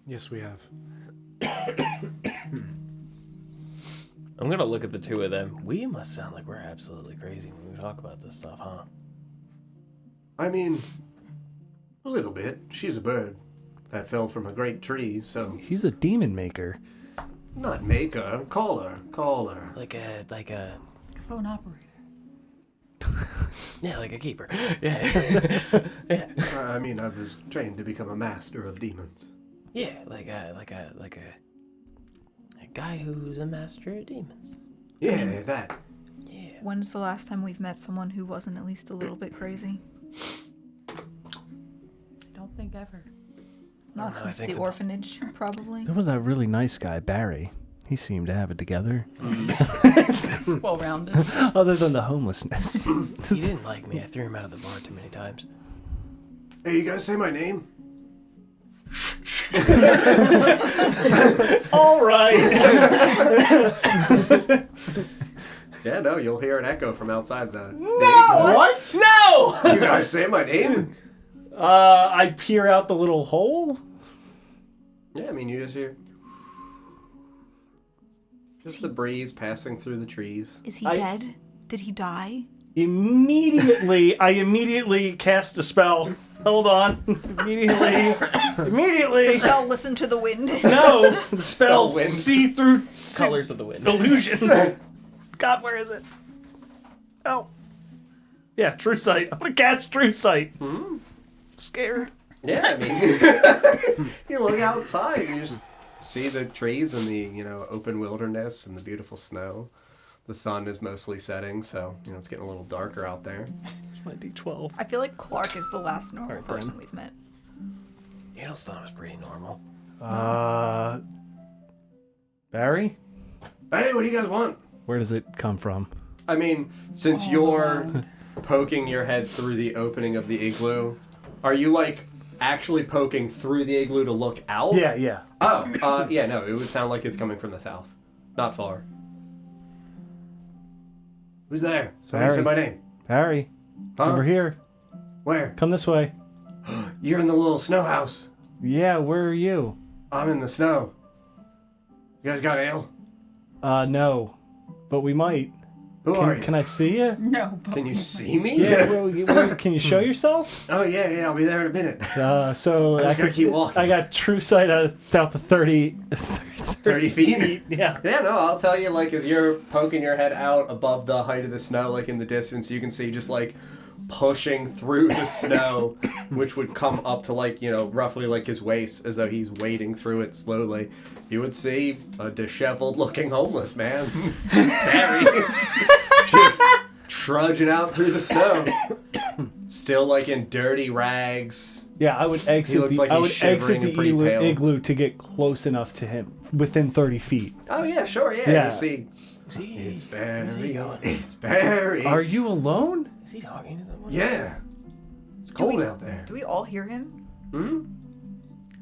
Yes, we have. I'm gonna look at the two of them. We must sound like we're absolutely crazy when we talk about this stuff, huh? I mean, a little bit. She's a bird that fell from a great tree, so... He's a demon maker. Not make her, call her. Like a Phone operator. yeah, like a keeper. Yeah. Yeah. I mean, I was trained to become a master of demons. Yeah, like a guy who's a master of demons. Yeah, that. Yeah. When's the last time we've met someone who wasn't at least a little bit crazy? I don't think ever. Not I since think the the- orphanage, probably. There was that really nice guy, Barry. He seemed to have it together. Well rounded. Other than the homelessness. He didn't like me. I threw him out of the bar too many times. Hey, you guys say my name? All right. Yeah, no, you'll hear an echo from outside the... What? No! You guys say my name? I peer out the little hole. Yeah, I mean, you just hear... Just the breeze passing through the trees. Is he I- dead? Did he die? I immediately cast a spell. Hold on. Immediately. The spell listen to the wind. No, the spells wind. see through Colors of the wind. illusions. God, where is it? Help. Yeah, True Sight. I'm gonna cast True Sight. Scared. Yeah, I mean, you look outside and you just see the trees and the, open wilderness and the beautiful snow. The sun is mostly setting, so, it's getting a little darker out there. Here's my D12. I feel like Clark is the last normal Alright, person then. we've met. Yellowstone was pretty normal. Barry? Hey, what do you guys want? Where does it come from? I mean, since you're poking your head through the opening of the igloo, are you, actually poking through the igloo to look out? Yeah. Oh, yeah, no, it would sound like it's coming from the south. Not far. Who's there? Somebody say my name. Barry. Huh? Over here. Where? Come this way. You're in the little snow house. Yeah, where are you? I'm in the snow. You guys got ale? No. But we might. Who are you? Can I see you? No, but Can you see me? Yeah, can you show yourself? Oh, yeah, I'll be there in a minute. So I just gotta keep walking. I got True Sight out to 30 30 feet? Yeah. Yeah, no, I'll tell you, as you're poking your head out above the height of the snow, in the distance, you can see just, pushing through the snow, which would come up to, roughly, his waist, as though he's wading through it slowly. You would see a disheveled-looking homeless man, Barry, just trudging out through the snow, still, in dirty rags. Yeah, I would exit looks like he's shivering and pretty pale. igloo to get close enough to him, within 30 feet. Oh, yeah, sure, yeah. Yeah. You see, it's Barry. Where's he going? It's Barry. Are you alone? Is he talking to someone? Yeah. It's cold out there. Do we all hear him? Hmm?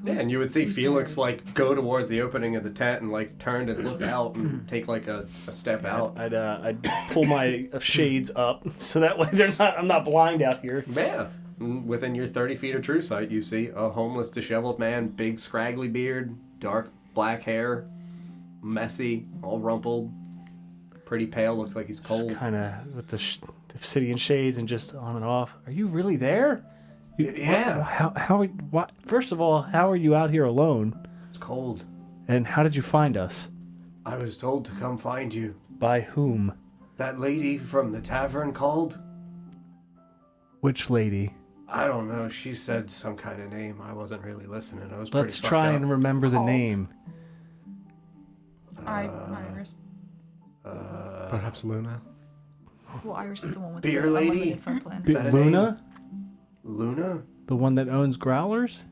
Yeah, and you would see Felix, go towards the opening of the tent and, turn and look out and take, a step out. I'd pull my shades up so that way I'm not blind out here. Yeah. Within your 30 feet of true sight, you see a homeless, disheveled man, big, scraggly beard, dark black hair, messy, all rumpled, pretty pale, looks like he's cold. Kind of with the obsidian shades and just on and off. Are you really there? Yeah. What? First of all, how are you out here alone? It's cold. And how did you find us? I was told to come find you. By whom? That lady from the tavern called? Which lady? I don't know. She said some kind of name. I wasn't really listening. I was pretty Let's fucked try up. and remember the Called. name. Iris. Perhaps Luna? Well, Iris is the one with Beer the lady? unlimited fun plan. Is that a Luna? Luna? The one that owns growlers?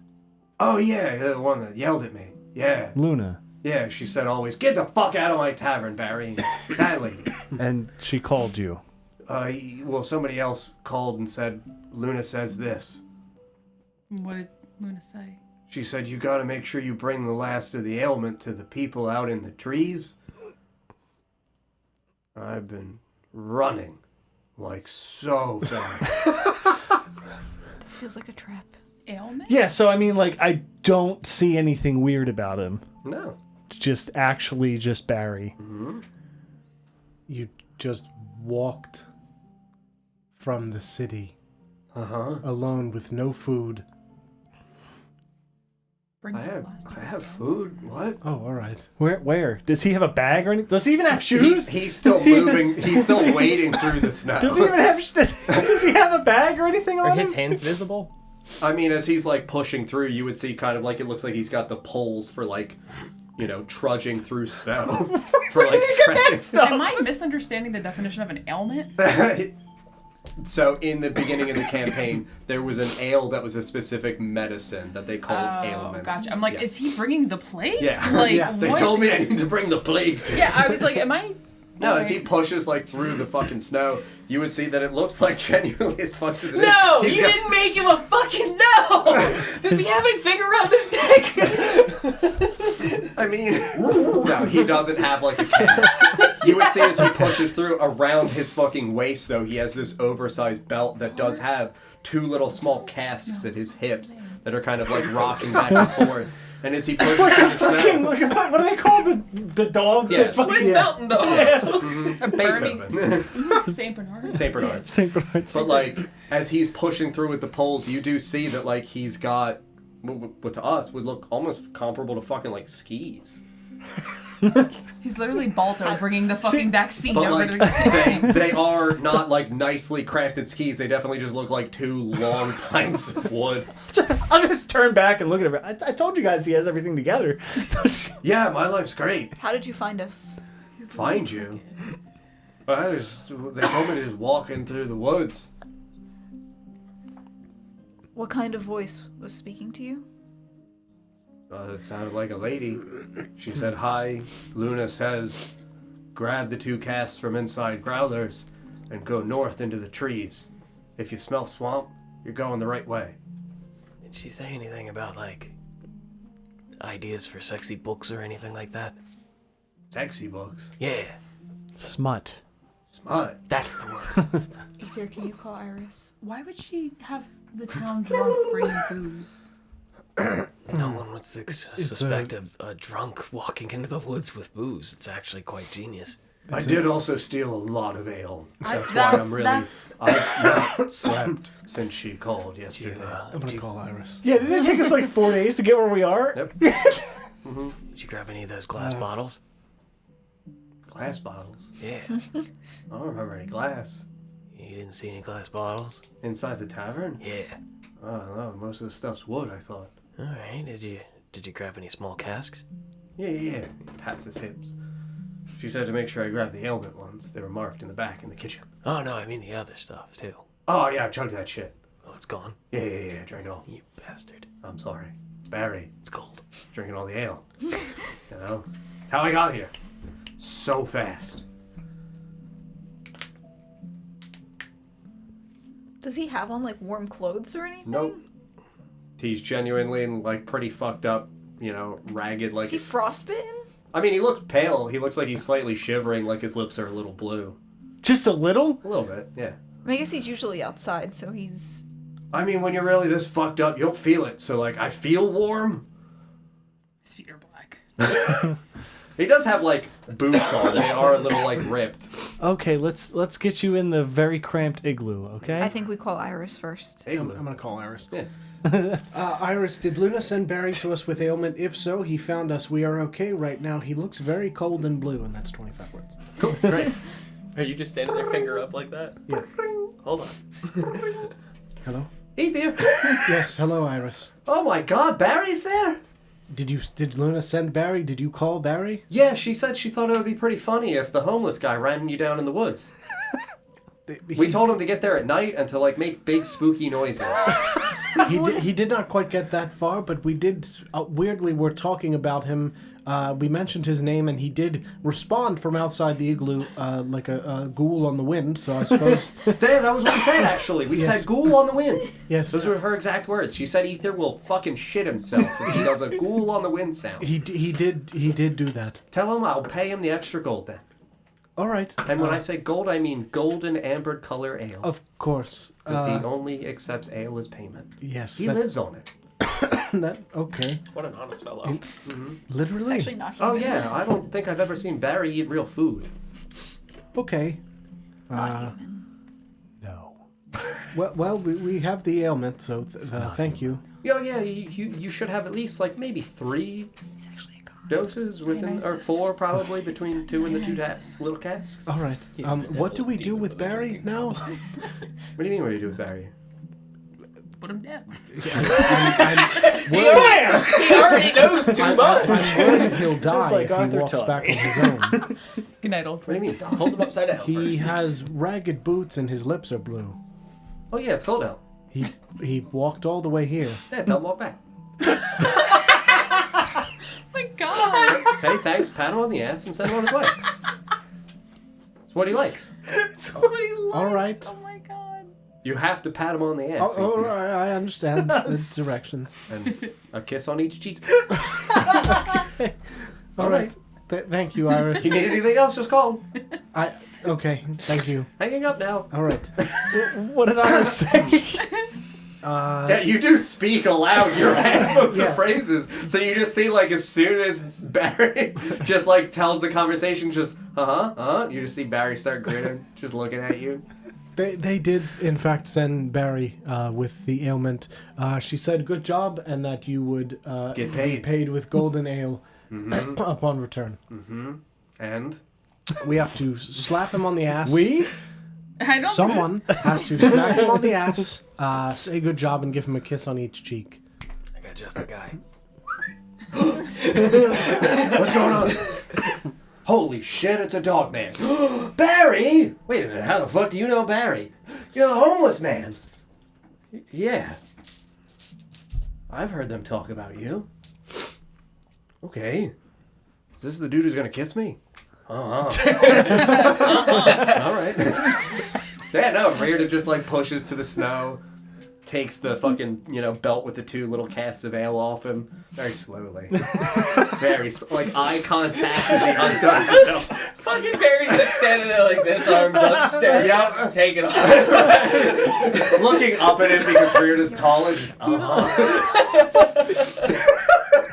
Oh, yeah, the one that yelled at me. Yeah. Luna. Yeah, she said always, get the fuck out of my tavern, Barry. That lady. And she called you. Well, somebody else called and said, Luna says this. What did Luna say? She said, you gotta make sure you bring the last of the ailment to the people out in the trees. I've been running so fast. This feels like a trap. Ailment? Yeah, so I don't see anything weird about him. No. It's just Barry. Mm-hmm. You just walked from the city Uh-huh. alone with no food. Bring I the have last food. What? Oh, all right. Where? Does he have a bag or anything? Does he even have shoes? He's still moving. He's still wading through the snow. Does he even have? Does he have a bag or anything Are on his him? hands visible? I mean, as he's pushing through, you would see kind of it looks like he's got the poles for trudging through snow. For Am I misunderstanding the definition of an ailment? So in the beginning of the campaign, there was an ale that was a specific medicine that they called ailment. Gotcha. I'm like, Yeah. is he bringing the plague? Yeah. Like, They what? told me I need to bring the plague to Yeah, I was like, am I? No, as he pushes through the fucking snow, you would see that it looks like genuinely as fucked as it is. No, He's you got- didn't make him a fucking no. Does he have a finger around his neck? I mean, no, he doesn't have a cast. You would see as he pushes through around his fucking waist, though, he has this oversized belt that does have two little small casks at his hips that are kind of rocking back and forth. And as he pushes through the snow, What are they called? The dogs? Yeah, that fucking- Swiss mountain dogs. Beethoven. Saint Bernard. St. Bernard's. St. Bernard's. But as he's pushing through with the poles, you do see that he's got what to us would look almost comparable to fucking skis. He's literally Balto bringing the fucking vaccine But over like, to the they are not like nicely crafted skis. They definitely just look like 2 long planks of wood. I'll just turn back and look at him. I told you guys he has everything together. Yeah, my life's great. How did you find us? Find you? They told me to just walk in through the woods. What kind of voice was speaking to you? It sounded like a lady. She said, "Hi, Luna says, grab the 2 casks from inside growlers and go north into the trees. If you smell swamp, you're going the right way." Did she say anything about, like, ideas for sexy books or anything like that? Sexy books. Yeah, Smut. Smut. that's the word. Ether, can you call Iris? Why would she have the town drunk bring booze? No one would suspect a drunk walking into the woods with booze. It's actually quite genius. I did also steal a lot of ale. That's why that's- I'm really... that's- I've not slept since she called Do you, yesterday. I'm gonna call Iris. Yeah, didn't it take us like 4 days to get where we are? Yep. did you grab any of those glass bottles? Glass bottles. Yeah. I don't remember any glass. You didn't see any glass bottles? Inside the tavern? Yeah. I don't know. Most of the stuff's wood, I thought. All right. Did you grab any small casks? Yeah. He pats his hips. She said to make sure I grabbed the ailment ones. They were marked in the back in the kitchen. Oh no, I mean the other stuff too. Oh, yeah, I chugged that shit. Oh, it's gone. Yeah, I drank it all. You bastard. I'm sorry. It's Barry. It's cold. Drinking all the ale. You know? It's how I got here. So fast. Does he have on like warm clothes or anything? Nope. He's genuinely like pretty fucked up, ragged. Like Is he frostbitten? I mean, he looks pale. He looks like he's slightly shivering, like his lips are a little blue. Just a little? A little bit, yeah. I mean, I guess he's usually outside, so he's... I mean, when you're really this fucked up, you don't feel it. So, like, I feel warm. His feet are black. He does have, like, boots on. They are a little, like, ripped. Okay, let's get you in the very cramped igloo, okay? I think we call Iris first. I'm gonna call Iris. Yeah. Iris, did Luna send Barry to us with ailment? If so, he found us. We are okay right now. He looks very cold and blue, and that's 25 words. Cool, great. Are you just standing there, finger up like that? Yeah. Hold on. Hello? Hey there. Yes, hello, Iris. Oh my god, Barry's there? Did Luna send Barry? Did you call Barry? Yeah, she said she thought it would be pretty funny if the homeless guy ran you down in the woods. We told him to get there at night and to, like, make big spooky noises. He did not quite get that far, but we did, weirdly, we're talking about him. We mentioned his name, and he did respond from outside the igloo like a ghoul on the wind, so I suppose... There, that was what we said, actually. We said ghoul on the wind. Yes. Those were her exact words. She said Ether will fucking shit himself if he does a ghoul on the wind sound. He did do that. Tell him I'll pay him the extra gold then. All right. And when I say gold, I mean golden ambered color ale. Of course. Because he only accepts ale as payment. Yes. He lives on it. Okay. What an honest fellow. Literally? It's actually not human. Oh yeah, I don't think I've ever seen Barry eat real food. Okay. Not human. No. Well, we have the ailment, so thank you. Yeah, you should have at least like maybe 3 He's actually a god. doses within, or Dionysus. 4 probably between 2 and the 2 Dionysus. little casks. All right. What do we do with Barry now? What do you mean? What do you do with Barry? Put him down. He already knows too much. I'm worried he'll die Just like if he Arthur walks taught back me. on his own. Good night, old What do you friend. mean? Hold him upside down He first. has ragged boots and his lips are blue. Oh yeah, it's cold out. He walked all the way here. Yeah, tell him walk back. My God. Say thanks, pat him on the ass, and send him on his way. It's what he likes. That's what he likes. All right. Oh my God. You have to pat him on the ass. Oh, all right, I understand the directions. And a kiss on each cheek. All right. Thank you, Iris. If you need anything else, just call him. Okay, thank you. Hanging up now. All right. What did I say? Yeah, you do speak aloud your half of the Yeah. phrases. So you just see, like, as soon as Barry just, like, tells the conversation, just, you just see Barry start grinning, just looking at you. They did, in fact, send Barry with the ailment. She said good job and that you would Get paid. be paid with golden ale upon return. And? We have to slap him on the ass. I don't. Someone has to smack him on the ass, say good job, and give him a kiss on each cheek. I got just the guy. What's going on? Holy shit, it's a dog man. Barry! Wait a minute, how the fuck do you know Barry? You're the homeless man. Yeah. I've heard them talk about you. Okay. Is this the dude who's gonna kiss me? Uh-huh. All right. Yeah, no, Reardon just like pushes to the snow, takes the fucking, belt with the 2 little casts of ale off him very slowly. Like eye contact as he undoes the belt. Fucking Barry's just standing there like this, arms up, staring up, taking off. Looking up at him because Reardon's tall and just,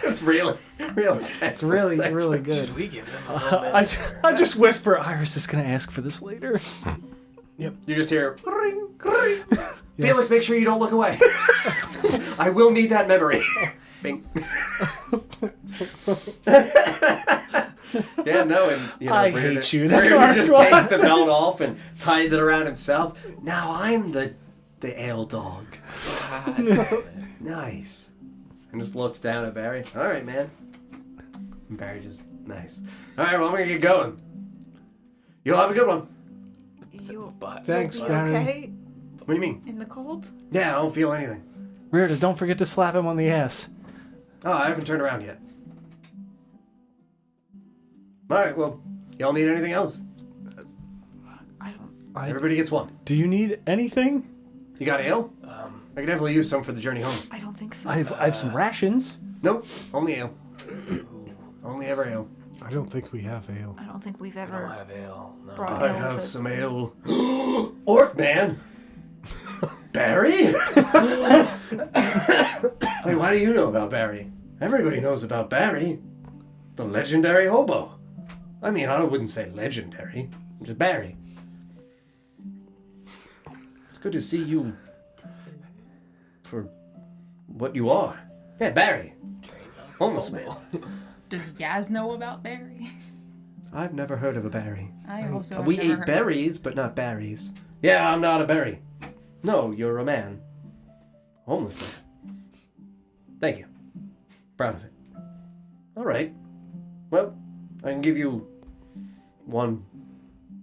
It's really intense. It's really, really good. Should we give them a little bit? I just whisper, Iris is going to ask for this later. You just hear, ring, ring. Felix, make sure you don't look away. I will need that memory. Bing. Yeah, no, and I Reardon, hate you. That's Reardon our just swat. takes the belt off and ties it around himself. Now I'm the ale dog. Nice. And just looks down at Barry. All right, man. And Barry just, nice. All right, well, I'm going to get going. You'll have a good one. Thanks, You'll be Barry. okay What do you mean? in the cold? Yeah, I don't feel anything. Reardon, don't forget to slap him on the ass. Oh, I haven't turned around yet. All right, well, y'all need anything else? Everybody gets one. Do you need anything? You got ale? I could definitely use some for the journey home. I don't think so. I have some rations. Nope, only ale. Only ever ale. I don't think we have ale. I don't think we've I don't ever have ale. No. brought I ale have to- some ale. Orc man! Barry? Wait, why do you know about Barry? Everybody knows about Barry. The legendary hobo. I mean, I wouldn't say legendary. Just Barry. It's good to see you for what you are. Yeah, Barry. Homeless man. Does Yaz know about Barry? I've never heard of a Barry. I also. have We never ate heard- berries, but not berries. Yeah, I'm not a berry. No, you're a man. Homeless man. Thank you. Proud of it. All right. Well, I can give you one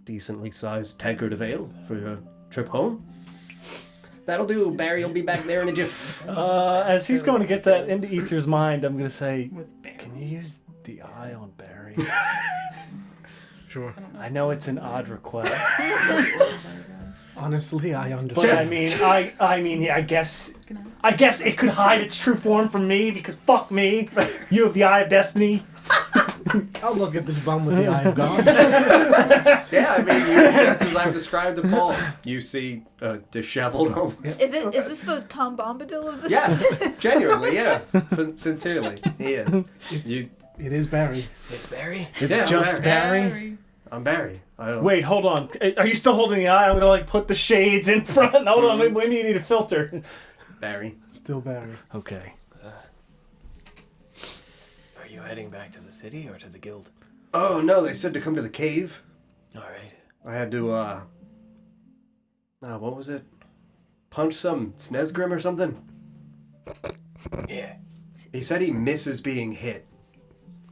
decently sized tankard of ale for your trip home. That'll do. Barry will be back there in a jiff. As he's going to get that into Ether's mind, I'm going to say, With Barry. can you use the eye on Barry? Sure. I know it's an odd request, Honestly, I but understand. I mean, yeah, I guess it could hide its true form from me because fuck me. You have the eye of destiny. I'll look at this bum with the eye of God. Yeah, I mean, just as I've described to Paul, you see a disheveled homeless. Is this the Tom Bombadil of this? Yes, genuinely, yeah. Sincerely, he is. It is Barry. It's Barry? It's Yeah, just Barry. Barry. I'm Barry. I don't. Wait, hold on. Are you still holding the eye? I'm gonna put the shades in front. Hold on, maybe you need a filter. Barry. Still Barry. Okay. Are you heading back to the city or to the guild? Oh no, they said to come to the cave. Alright. I had to what was it? Punch some Snezgrim or something? Yeah. He said he misses being hit.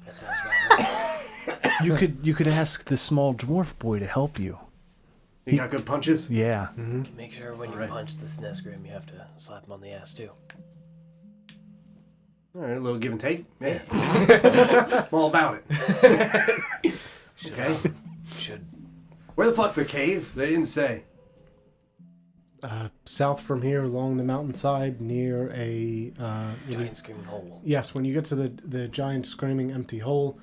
That sounds about right. You could ask the small dwarf boy to help you. He got good punches? Yeah. Make sure when you punch the Snezgrim, you have to slap him on the ass too. Alright, a little give and take. Yeah. I'm all about it. Okay. Should. Where the fuck's the cave? They didn't say. South from here, along the mountainside, near a Giant screaming hole. yes. When you get to the giant screaming empty hole,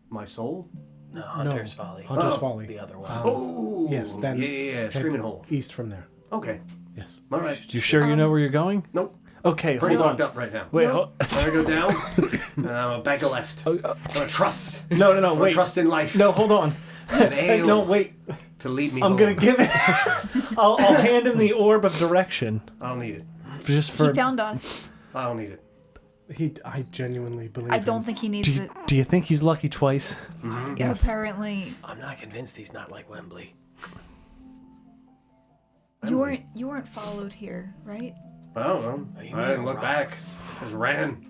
My soul? No, Hunter's Folly. Hunter's Oh, Folly. The other one. Oh! Yes, then Yeah. head Screaming hole. east from there. Okay. Yes. Alright. You sure you know where you're going? Nope. Okay, Pretty hold fucked on. up right now. Wait, Nope. I'm gonna go down, and I'm gonna back a left. I'm gonna trust. no, I'm gonna wait. trust in life. No, hold on. And ale No, wait. to lead me I'm home. gonna give it. I'll hand him the orb of direction, I don't need it. just He for. found us. I don't need it. I genuinely believe. I don't think he needs it. Do you think he's lucky twice? Yes. Apparently, I'm not convinced he's not like Wembley. you weren't followed here, right? I don't know. you I mean didn't look back. rocks? Just ran.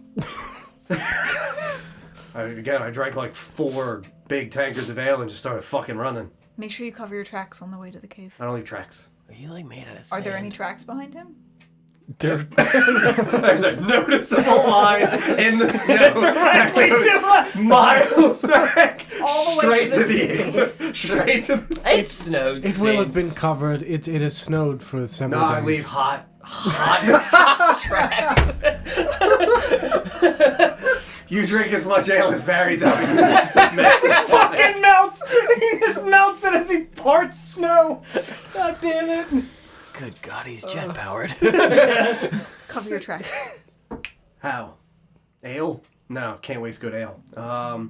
I drank like 4 big tankers of ale and just started fucking running. Make sure you cover your tracks on the way to the cave. I don't leave tracks. Are you like made out of Are sand? there any tracks behind him? There's a noticeable line in the snow directly to miles back, All the way straight to to the the straight to the sea. It snowed. It will have been covered. It has snowed for several No, days. I leave hot tracks. You drink as much ale as Barry does. It fucking melts. He just melts it as he parts snow. God damn it. Good God, he's jet powered. Cover your tracks. How? Ale? No, can't waste good ale.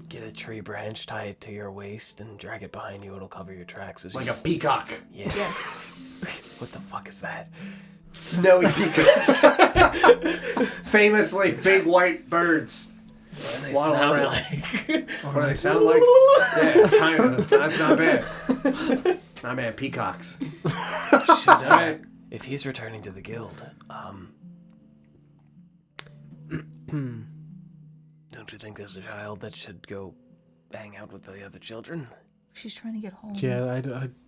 Get a tree branch, tie it to your waist, and drag it behind you. It'll cover your tracks. As Like you... a peacock. Yeah. Yes. What the fuck is that? Snowy peacocks. Famously big white birds. What do they Waddle sound around. like? What do they sound like? Yeah, kind of. That's not bad. Not bad. Peacocks. Should, if he's returning to the guild, don't you think there's a child that should go hang out with the other children? She's trying to get home. Yeah,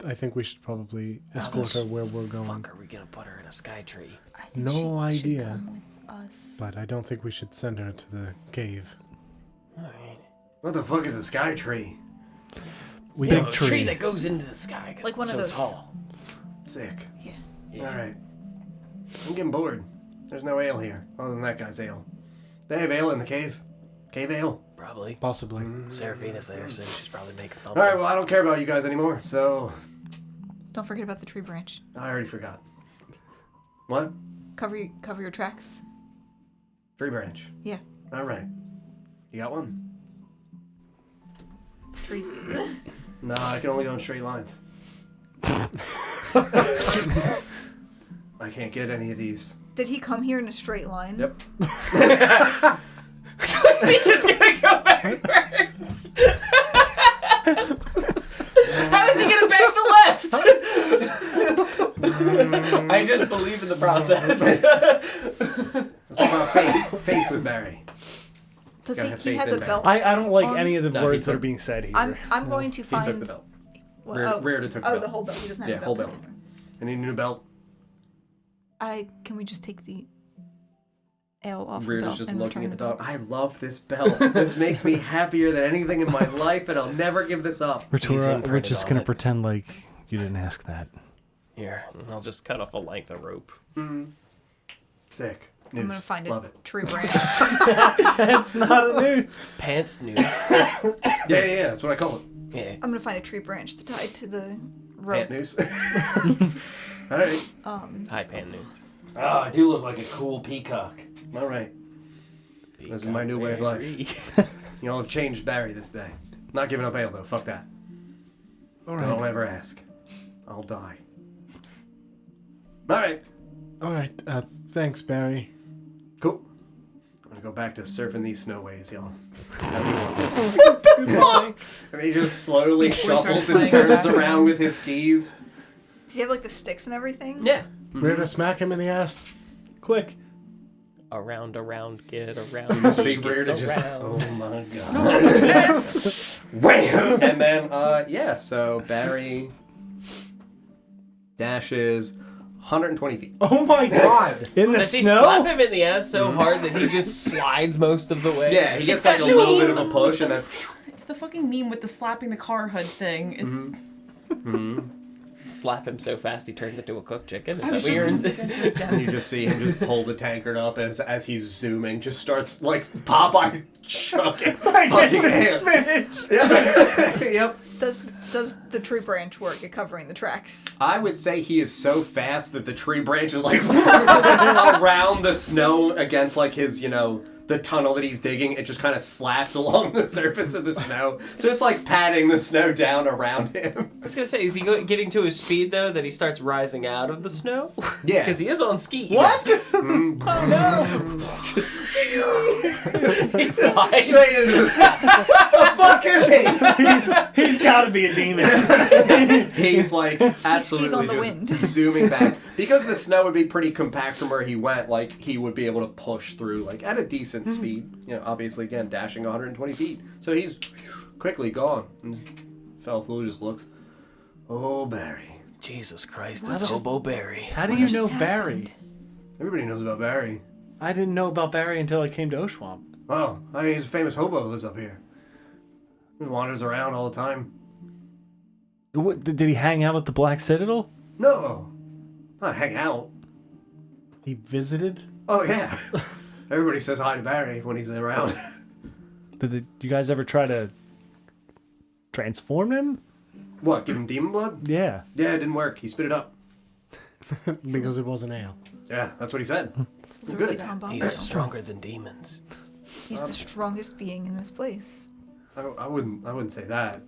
I think we should probably escort her where we're going. Fuck, are we gonna put her in a sky tree? I think No she should idea. come with us. But I don't think we should send her to the cave. Alright. What the fuck is a sky tree? Big A tree. tree that goes into the sky. 'Cause Like one it's of so those. tall. Sick. Yeah. Alright. I'm getting bored. There's no ale here, other than that guy's ale. They have ale in the cave. Cave ale. Probably. Possibly. Seraphina's there, so she's probably making something. Alright, well, I don't care about you guys anymore, so Don't forget about the tree branch. I already forgot. What? Cover your tracks. Tree branch. Yeah. Alright. You got one? Trees. No, I can only go in straight lines. I can't get any of these. Did he come here in a straight line? Yep. He's just gonna go backwards. How does he get it back to left? I just believe in the process. It's about faith. Faith with Barry. Does Gotta he? have He faith has in a there. belt. I don't like on- any of the No, words he that are took- being said here. I'm going to He find. took the belt. Well, Reardon took the oh, belt. the whole belt. He doesn't have Yeah, a belt. whole belt. I need a new belt. Can we just take the ale off the Reardon's belt just and looking return at the the belt. I love this belt. This makes me happier than anything in my life, and I'll never give this up. He's Ratura, we're imprinted just on gonna it. pretend like you didn't ask that. Here, I'll just cut off a length of rope. Sick. I'm News. gonna find Love a it. tree branch. That's not a noose. Pants news. Yeah, that's what I call it. Yeah. I'm gonna find a tree branch to tie to the Pant rope. news. All right. High pan news. Oh, I do look like a cool peacock. All right. This is my new way of life. Y'all have changed Barry this day. Not giving up ale though. Fuck that. All Don't right. ever ask. I'll die. All right. All right. Thanks, Barry. Cool. I'm gonna go back to surfing these snow waves, y'all. What the fuck? And he just slowly starts shuffles and playing turns back. around with his skis. Does he have like the sticks and everything? Yeah. We're gonna smack him in the ass. Quick. Around, get around. You see gets Reardon just, around. oh my god. Wham! And then, so Barry dashes 120 feet. Oh my god! In the Does he snow? slap him in the ass so hard that he just slides most of the way? Yeah, he gets like a little bit of a push and then... It's the fucking meme with the slapping the car hood thing. It's Slap him so fast he turns into a cooked chicken. Is I was that what you're just into? And you just see him just pull the tankard up as he's zooming, just starts like Popeye chucking fucking air. spinach. Yep. Does the tree branch work at covering the tracks? I would say he is so fast that the tree branch is like around the snow against like his, the the tunnel that he's digging, it just kind of slaps along the surface of the snow. So it's like patting the snow down around him. I was gonna say, is he getting to his speed though that he starts rising out of the snow? Yeah. Because he is on skis. What? Oh no! Just he flies. Straight into the sky. What the fuck is he? He's got to be a demon. He's like absolutely on the just wind. zooming back. Because the snow would be pretty compact from where he went, like he would be able to push through like at a decent speed. You know, obviously again dashing 120 feet. So he's quickly gone. And Felflu just looks. Oh, Barry. Jesus Christ, What that's just- Hobo Barry. How do What you just know happened? Barry? Everybody knows about Barry. I didn't know about Barry until I came to Oshuamp. Oh, I mean, he's a famous hobo who lives up here. He wanders around all the time. What, did he hang out at the Black Citadel? No, not hang out. He visited? Oh, yeah. Everybody says hi to Barry when he's around. Did you guys ever try to transform him? What, give him demon blood? Yeah. Yeah, it didn't work. He spit it up. Because it wasn't ale. Yeah, that's what he said. It's Good literally at that. Tom Bombadil. He's stronger than demons. He's the strongest being in this place. I wouldn't say that.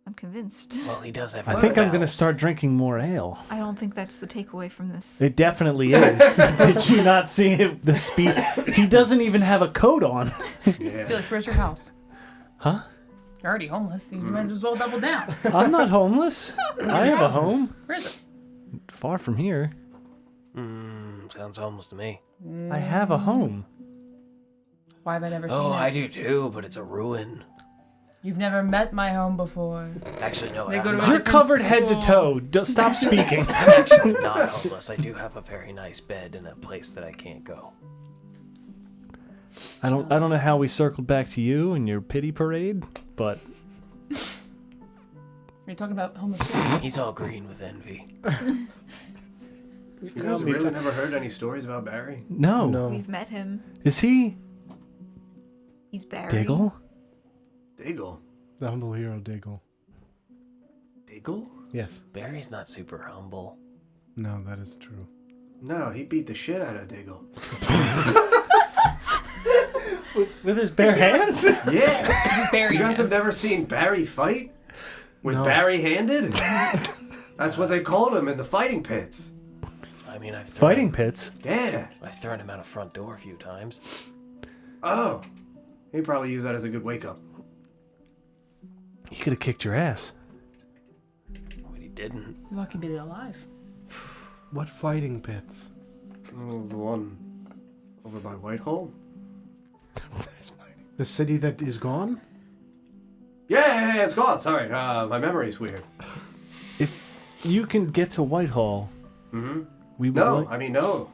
I'm convinced. Well, he does have. I think I'm going to mouths. start drinking more ale. I don't think that's the takeaway from this. It definitely is. Did you not see it, the speed? He doesn't even have a coat on. Yeah. Felix, where's your house? Huh? You're already homeless. You might as well double down. I'm not homeless. I have a home. Where is it? Far from here. Sounds almost to me. I have a home. Why have I never seen Oh, it? I do too, but it's a ruin. You've never met my home before. Actually, no. They I'm go to a not, You're different covered head to school. toe. Stop speaking. I'm actually not homeless. I do have a very nice bed in a place that I can't go. I don't know how we circled back to you and your pity parade, but You're talking about homeless kids. He's all green with envy. You guys really never heard any stories about Barry? no. No. We've met him. Is he He's Barry. Diggle? Diggle. The humble hero Diggle. Diggle? Yes. Barry's not super humble. No, that is true. No, he beat the shit out of Diggle. With his bare hands? Yeah. He's Barry. You guys have hands. never seen Barry fight? With No. Barry handed? That's what they called him in the fighting pits. I mean, I've thrown Fighting pits? Yeah. I've thrown him out a front door a few times. Oh. He probably used that as a good wake up. He could have kicked your ass. But he didn't. You're lucky to be alive. What fighting pits? Oh, the one over by Whitehall? The city that is gone? Yeah, it's gone. Sorry, my memory's weird. If you can get to Whitehall, Mm-hmm. we would No, like, I mean, no.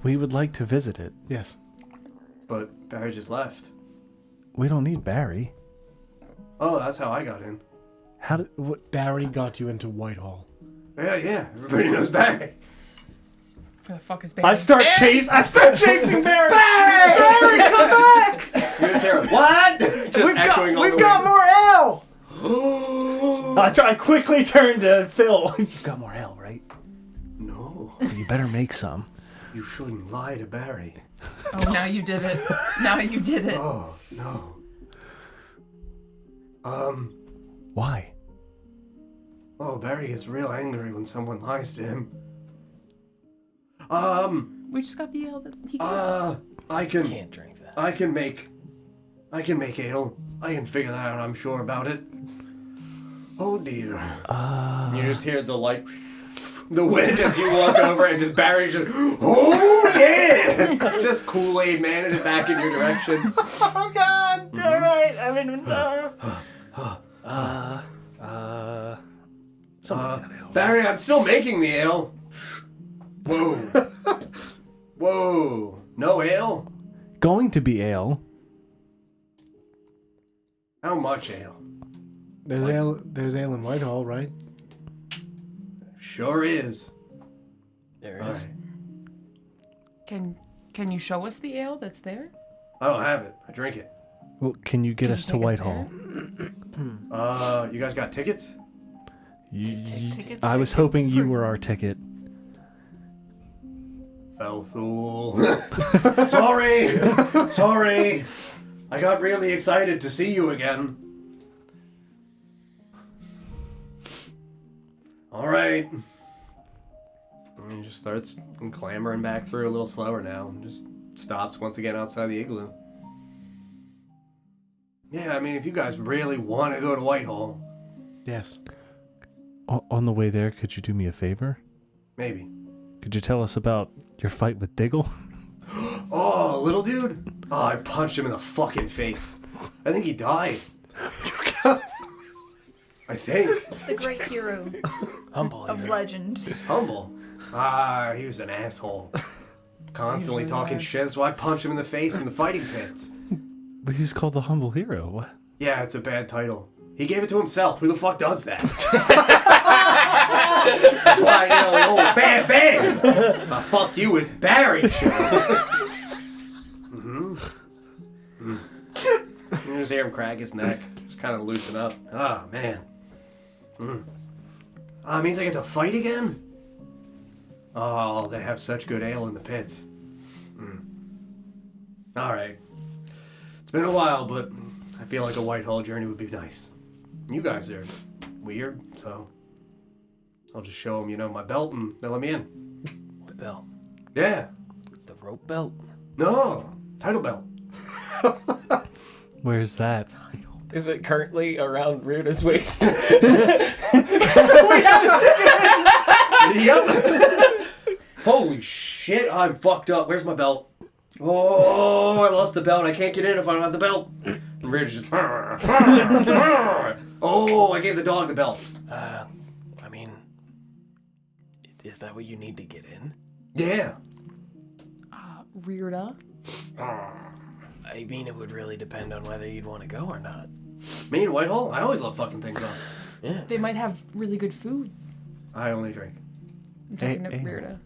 we would like to visit it. Yes. But Barry just left. We don't need Barry. Oh, that's how I got in. How did what? Barry got you into Whitehall. Yeah, everybody knows Barry. Where the fuck is Barry? I start chasing Barry. Barry, come back! You just hear a, what? Just echoing all the We've got way. more ale! I quickly turn to Phil. You got more ale, right? No, You better make some. you shouldn't lie to Barry. Oh, now you did it. Now you did it. Oh, no. Why? Oh, Barry gets real angry when someone lies to him. We just got the ale that he gave us. I can Can't drink that. I can make ale. I can figure that out, I'm sure about it. Oh dear. You just hear the the wind as you walk over and just Barry's just, oh yeah! Just Kool-Aid manning it back in your direction. Oh God! All right. I mean, Barry, I'm still making the ale. Whoa. Whoa. No ale? going to be ale. How much ale? There's ale in Whitehall, right? Sure is. There All is. right. Can you show us the ale that's there? I don't have it. I drink it. Well, can you get Can us you to take Whitehall? You guys got tickets? Tickets? I was hoping you were our ticket. Belthul. Sorry. I got really excited to see you again. All right. And he just starts clambering back through a little slower now and just stops once again outside the igloo. Yeah, I mean, if you guys really want to go to Whitehall, Yes. On the way there, could you do me a favor? maybe. Could you tell us about your fight with Diggle? Oh, little dude? Oh, I punched him in the fucking face. I think he died. I think. The great hero Humble of hero. legend. Humble. He was an asshole. Constantly Usually talking that. shit. That's why I punched him in the face in the fighting pits. But he's called the humble hero. What? Yeah, it's a bad title. He gave it to himself. Who the fuck does that? That's why, you know, the old bam. Fuck you, it's Barry show. You just hear him crack his neck. Just kind of loosen up. Oh, man. It means I get to fight again? Oh, they have such good ale in the pits. Alright. It's been a while, but I feel like a Whitehall journey would be nice. You guys are weird, so I'll just show them, you know, my belt and they'll let me in. The belt. Yeah. The rope belt. No. Title belt. Where's that? Is it currently around Ruda's waist? Yep. Holy shit, I'm fucked up. Where's my belt? Oh, I lost the belt. I can't get in if I don't have the belt. And Ridge just... Oh, I gave the dog the belt. I mean, is that what you need to get in? Yeah. Rirda. I mean, it would really depend on whether you'd want to go or not. Me and Whitehall? I always love fucking things up. Yeah. They might have really good food. I only drink. I'm talking to Hey. Rirda.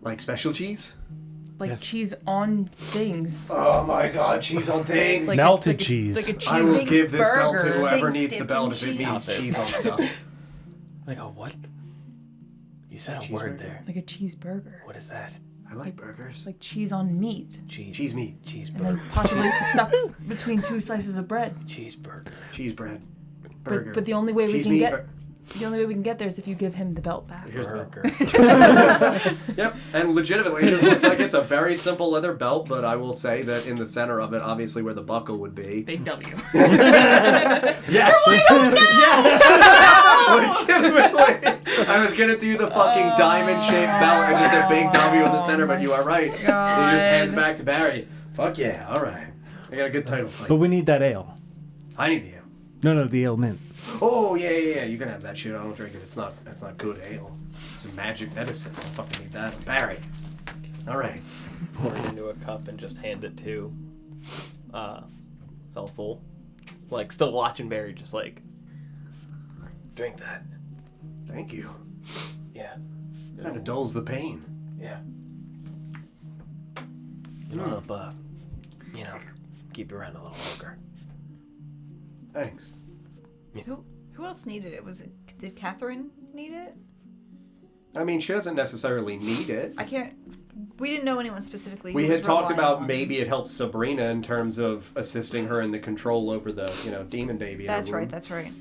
Like special cheese? Like Yes. cheese on things. Oh my god, cheese on things. Like Melted like cheese. Like a cheese I will give this belt to burger. whoever Things needs the dipped belt in if it cheese. means Stop it. cheese on stuff. Like a what? You said a Cheeseburger. word there. Like a cheeseburger. What is that? I like burgers. Like cheese on meat. Cheese meat. And then possibly stuck between two slices of bread. Cheeseburger. Cheese bread. Burger. But the only way we Cheese can meat, get the only way we can get there is if you give him the belt back. Here's the Burger. Yep, and legitimately, it just looks like it's a very simple leather belt, but I will say that in the center of it, obviously where the buckle would be. Big W. Yes! Yes! Legitimately! I was gonna do the fucking diamond-shaped belt and just a big W in the center, but you are right. He just hands back to Barry. Fuck yeah, alright. I got a good title fight. But we need that ale. I need the ale. No, the ale mint. Oh, yeah, you can have that shit. I don't drink it. It's not good ale. It's a magic medicine. I fucking need that. Barry. Alright. Pour it into a cup and just hand it to Felful. Like, still watching Barry, just like, drink that. Thank you. Yeah. Kind of dulls the pain. Yeah. It'll help, keep you around a little longer. Thanks. Who else needed it? Did Catherine need it? I mean, she doesn't necessarily need it. We didn't know anyone specifically. We who had was talked about reliable. maybe it helps Sabrina in terms of assisting her in the control over the, demon baby. in her That's right. womb. That's right.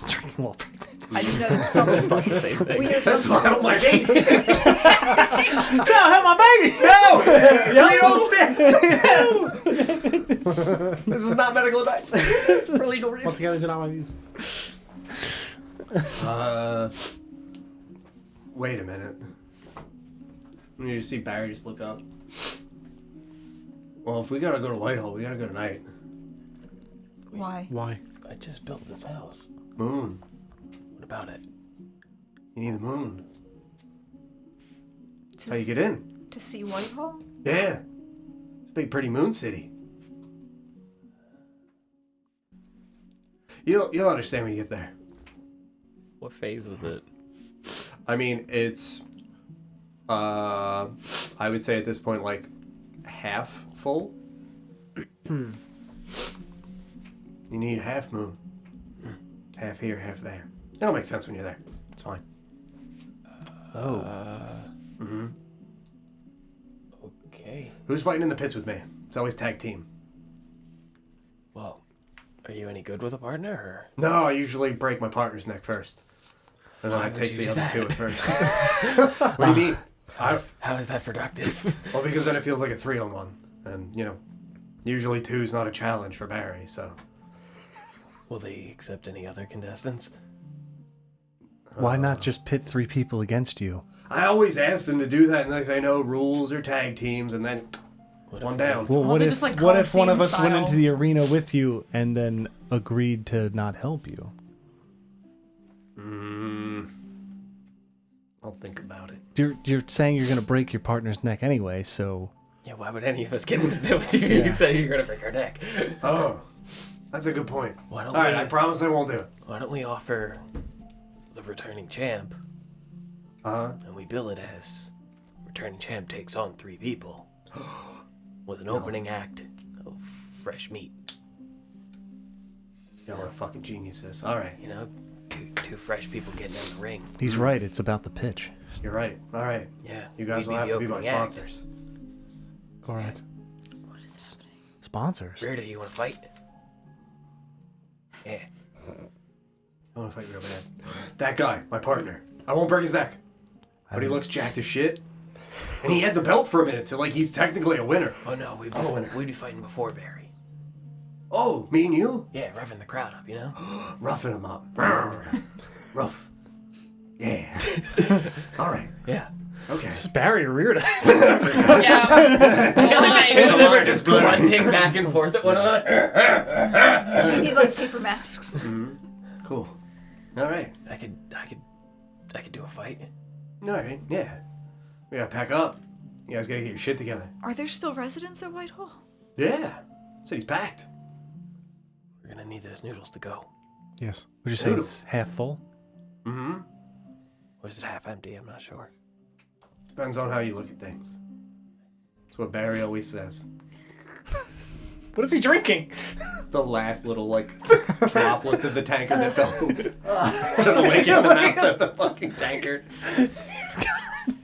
Drinking while pregnant. I didn't know that someone. It's not the same thing. We know That's some, not my baby. Can't have my baby! No! You don't stand. This is not medical advice. For legal reasons. Altogether, is not my views. Wait a minute. You just see Barry just look up. Well, if we gotta go to Whitehall, we gotta go tonight. why? Why? I just built this house. Moon. What about it? You need the moon. That's To, how you get in. to see Whitehall? Yeah. It's a big, pretty moon city. You'll understand when you get there. What phase is it? I mean, it's, I would say at this point, like, half full. You need half moon. Half here, half there. It'll make sense when you're there. It's fine. Oh. Mm-hmm. Okay. Who's fighting in the pits with me? It's always tag team. Well, are you any good with a partner, or? No, I usually break my partner's neck first. And then Why I would take you the do other that? two at first. What do you mean? How is that productive? Well, because then it feels like a 3-on-1. And, usually 2's not a challenge for Barry, so. Will they accept any other contestants? Why not just pit 3 people against you? I always ask them to do that, and they say, no, rules are tag teams, and then one down. Well, Oh, what they're if just like what if one of us Coliseum went into style. the arena with you and then agreed to not help you? I'll think about it. You're saying you're gonna break your partner's neck anyway, so Yeah, why would any of us get in the pit with you? You say you're gonna break our neck. Oh, that's a good point. Why don't All right, we? I promise I won't do it. Why don't we offer the returning champ, Uh-huh. and we bill it as returning champ takes on 3 people, with an opening act of fresh meat. Y'all are fucking geniuses. All right, You know, two fresh people getting in the ring. he's right. It's about the pitch. you're right. All right. Yeah, You guys we'd will have the to be my opening act. sponsors. All right. What is happening? Sponsors. Rita, you want to fight? Yeah. I want to fight real bad. That guy, my partner. I won't break his neck. But he looks jacked as shit. And he had the belt for a minute, so like he's technically a winner. Oh no, we'd be fighting before Barry. Oh, me and you? Yeah, roughing the crowd up, you know? Roughing him up. Rough. Yeah. All right. Yeah. Okay. Barry Reardon. Yeah. Two of them are Why? just grunting back and forth at one another. You need like paper masks. Cool. All right. I could do a fight. All right. Yeah. We gotta pack up. You guys gotta get your shit together. Are there still residents at Whitehall? Yeah. City's packed. We're gonna need those noodles to go. Yes. Would you say it's half full? Mm-hmm. Or is it half empty? I'm not sure. Depends on how you look at things. That's what Barry always says. What is he drinking? The last little, droplets of the tankard that fell. Just licking the mouth of the fucking tankard.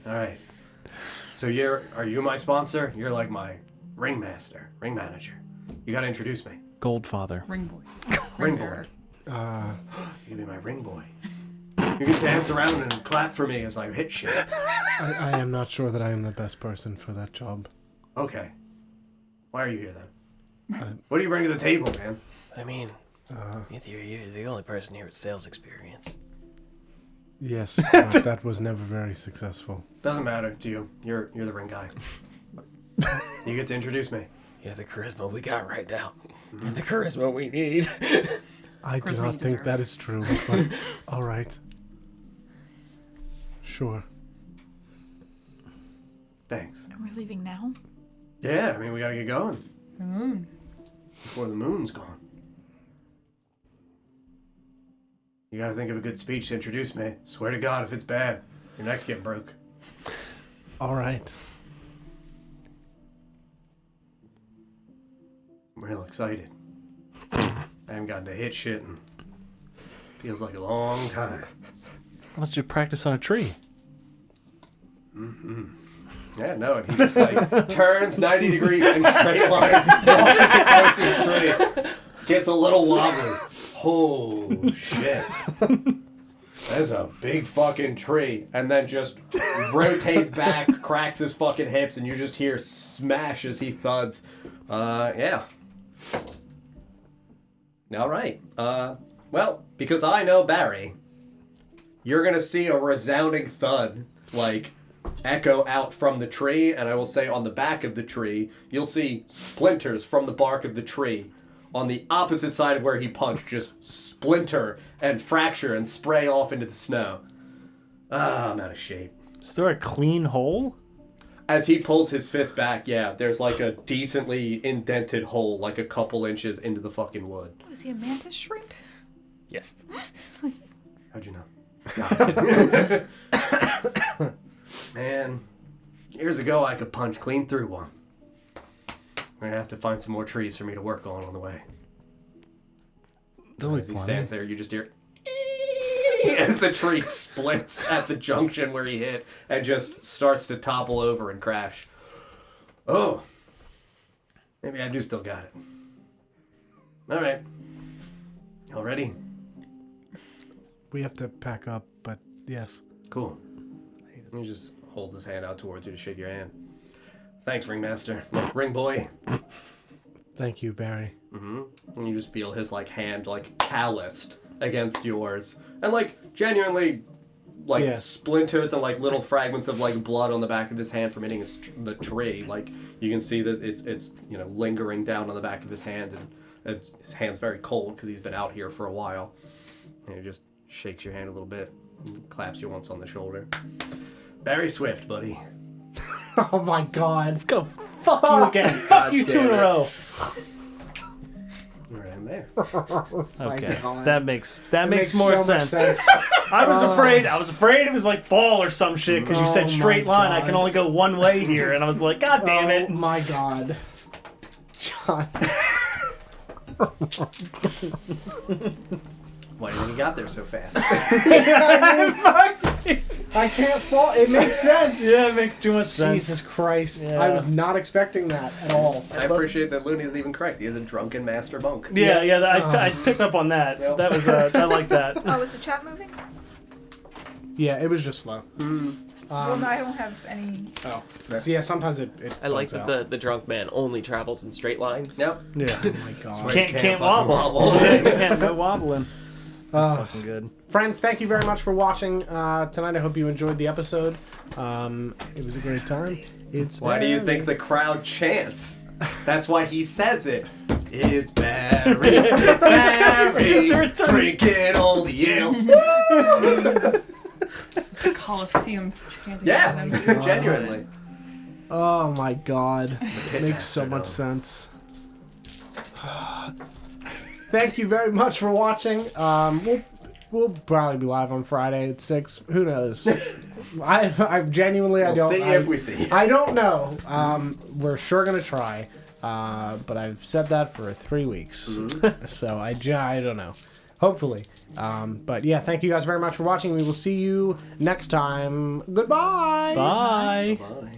All right. So are you my sponsor? You're like my ring master, ring manager. You gotta introduce me. Goldfather. Ring boy. Ring bearer. boy. You can be my ring boy. You can dance around and clap for me as I hit shit. I am not sure that I am the best person for that job. Okay. Why are you here then? What do you bring to the table, man? I mean, you're the only person here with sales experience. Yes, but that was never very successful. Doesn't matter to you. You're the ring guy. You get to introduce me. You have the charisma we got right now. And the charisma we need. I do Charisma not you think deserve. that is true, but all right. Sure. Thanks. And we're leaving now? Yeah, I mean, we gotta get going The moon. before the moon's gone. You gotta think of a good speech to introduce me. Swear to God, if it's bad, your neck's getting broke. All right. I'm real excited. I haven't gotten to hit shit in feels like a long time. Why don't you practice on a tree? Yeah, no, and he just turns 90 degrees in straight line off the closest tree. Gets a little wobbly. Oh shit. That's a big fucking tree. And then just rotates back, cracks his fucking hips, and you just hear smash as he thuds. Yeah. Alright. Well, because I know Barry, you're gonna see a resounding thud, echo out from the tree, and I will say on the back of the tree, you'll see splinters from the bark of the tree on the opposite side of where he punched, just splinter and fracture and spray off into the snow. I'm out of shape. Is there a clean hole? As he pulls his fist back, yeah, there's a decently indented hole, a couple inches into the fucking wood. What is he, a mantis shrimp? Yes. How'd you know? Man, years ago I could punch clean through one. We're gonna have to find some more trees for me to work on the way. There'll be As he plenty. stands there, you just hear. as the tree splits at the junction where he hit and just starts to topple over and crash. Oh. Maybe I do still got it. All right. Y'all ready? We have to pack up, but yes. Cool. He just holds his hand out towards you to shake your hand. Thanks, Ringmaster. Look, Ring Boy. Thank you, Barry. Mm-hmm. And you just feel his, like, hand, like, calloused against yours. And, like, genuinely, like, splinters and, like, little fragments of, like, blood on the back of his hand from hitting the tree. Like, you can see that it's you know, lingering down on the back of his hand. And his hand's very cold because he's been out here for a while. And he just shakes your hand a little bit and claps you once on the shoulder. Barry Swift, buddy. Oh my God. Go fuck you again. Fuck you 2 in a row. Right in there. Okay, God. that makes Makes more so much sense. I was afraid it was like fall or some shit because you said Oh straight my line. I God. can only go one way here, and I was like, God damn it! Oh my God. John. Why do you think he got there so fast? I can't fall. It makes sense. Yeah, it makes too much sense. Jesus Christ. Yeah. I was not expecting that at all. I appreciate that Looney is even correct. He is a drunken master monk. Yeah, I picked up on that. Yep. That was I like that. Oh, is the chat moving? Yeah, it was just slow. Well, no, I don't have any. Oh. So yeah, sometimes it I like bugs that out. the drunk man only travels in straight lines. Yep. Yeah, Oh my God. can't fucking wobble. Can't go wobbling. That's fucking good. Friends, thank you very much for watching tonight. I hope you enjoyed the episode. It was a great time. It's Why do you Barry. think the crowd chants? That's why he says it. It's Barry. Barry. Drinking all the ale. The Colosseum's chanting. Yeah, at him. genuinely. Oh my God. It makes so much sense. Thank you very much for watching. We'll probably be live on Friday at 6. Who knows? I genuinely I We'll don't. see you if we see you. I don't know. We're sure gonna try. But I've said that for 3 weeks. So I don't know. Hopefully. But yeah, thank you guys very much for watching. We will see you next time. Goodbye. Bye. Bye.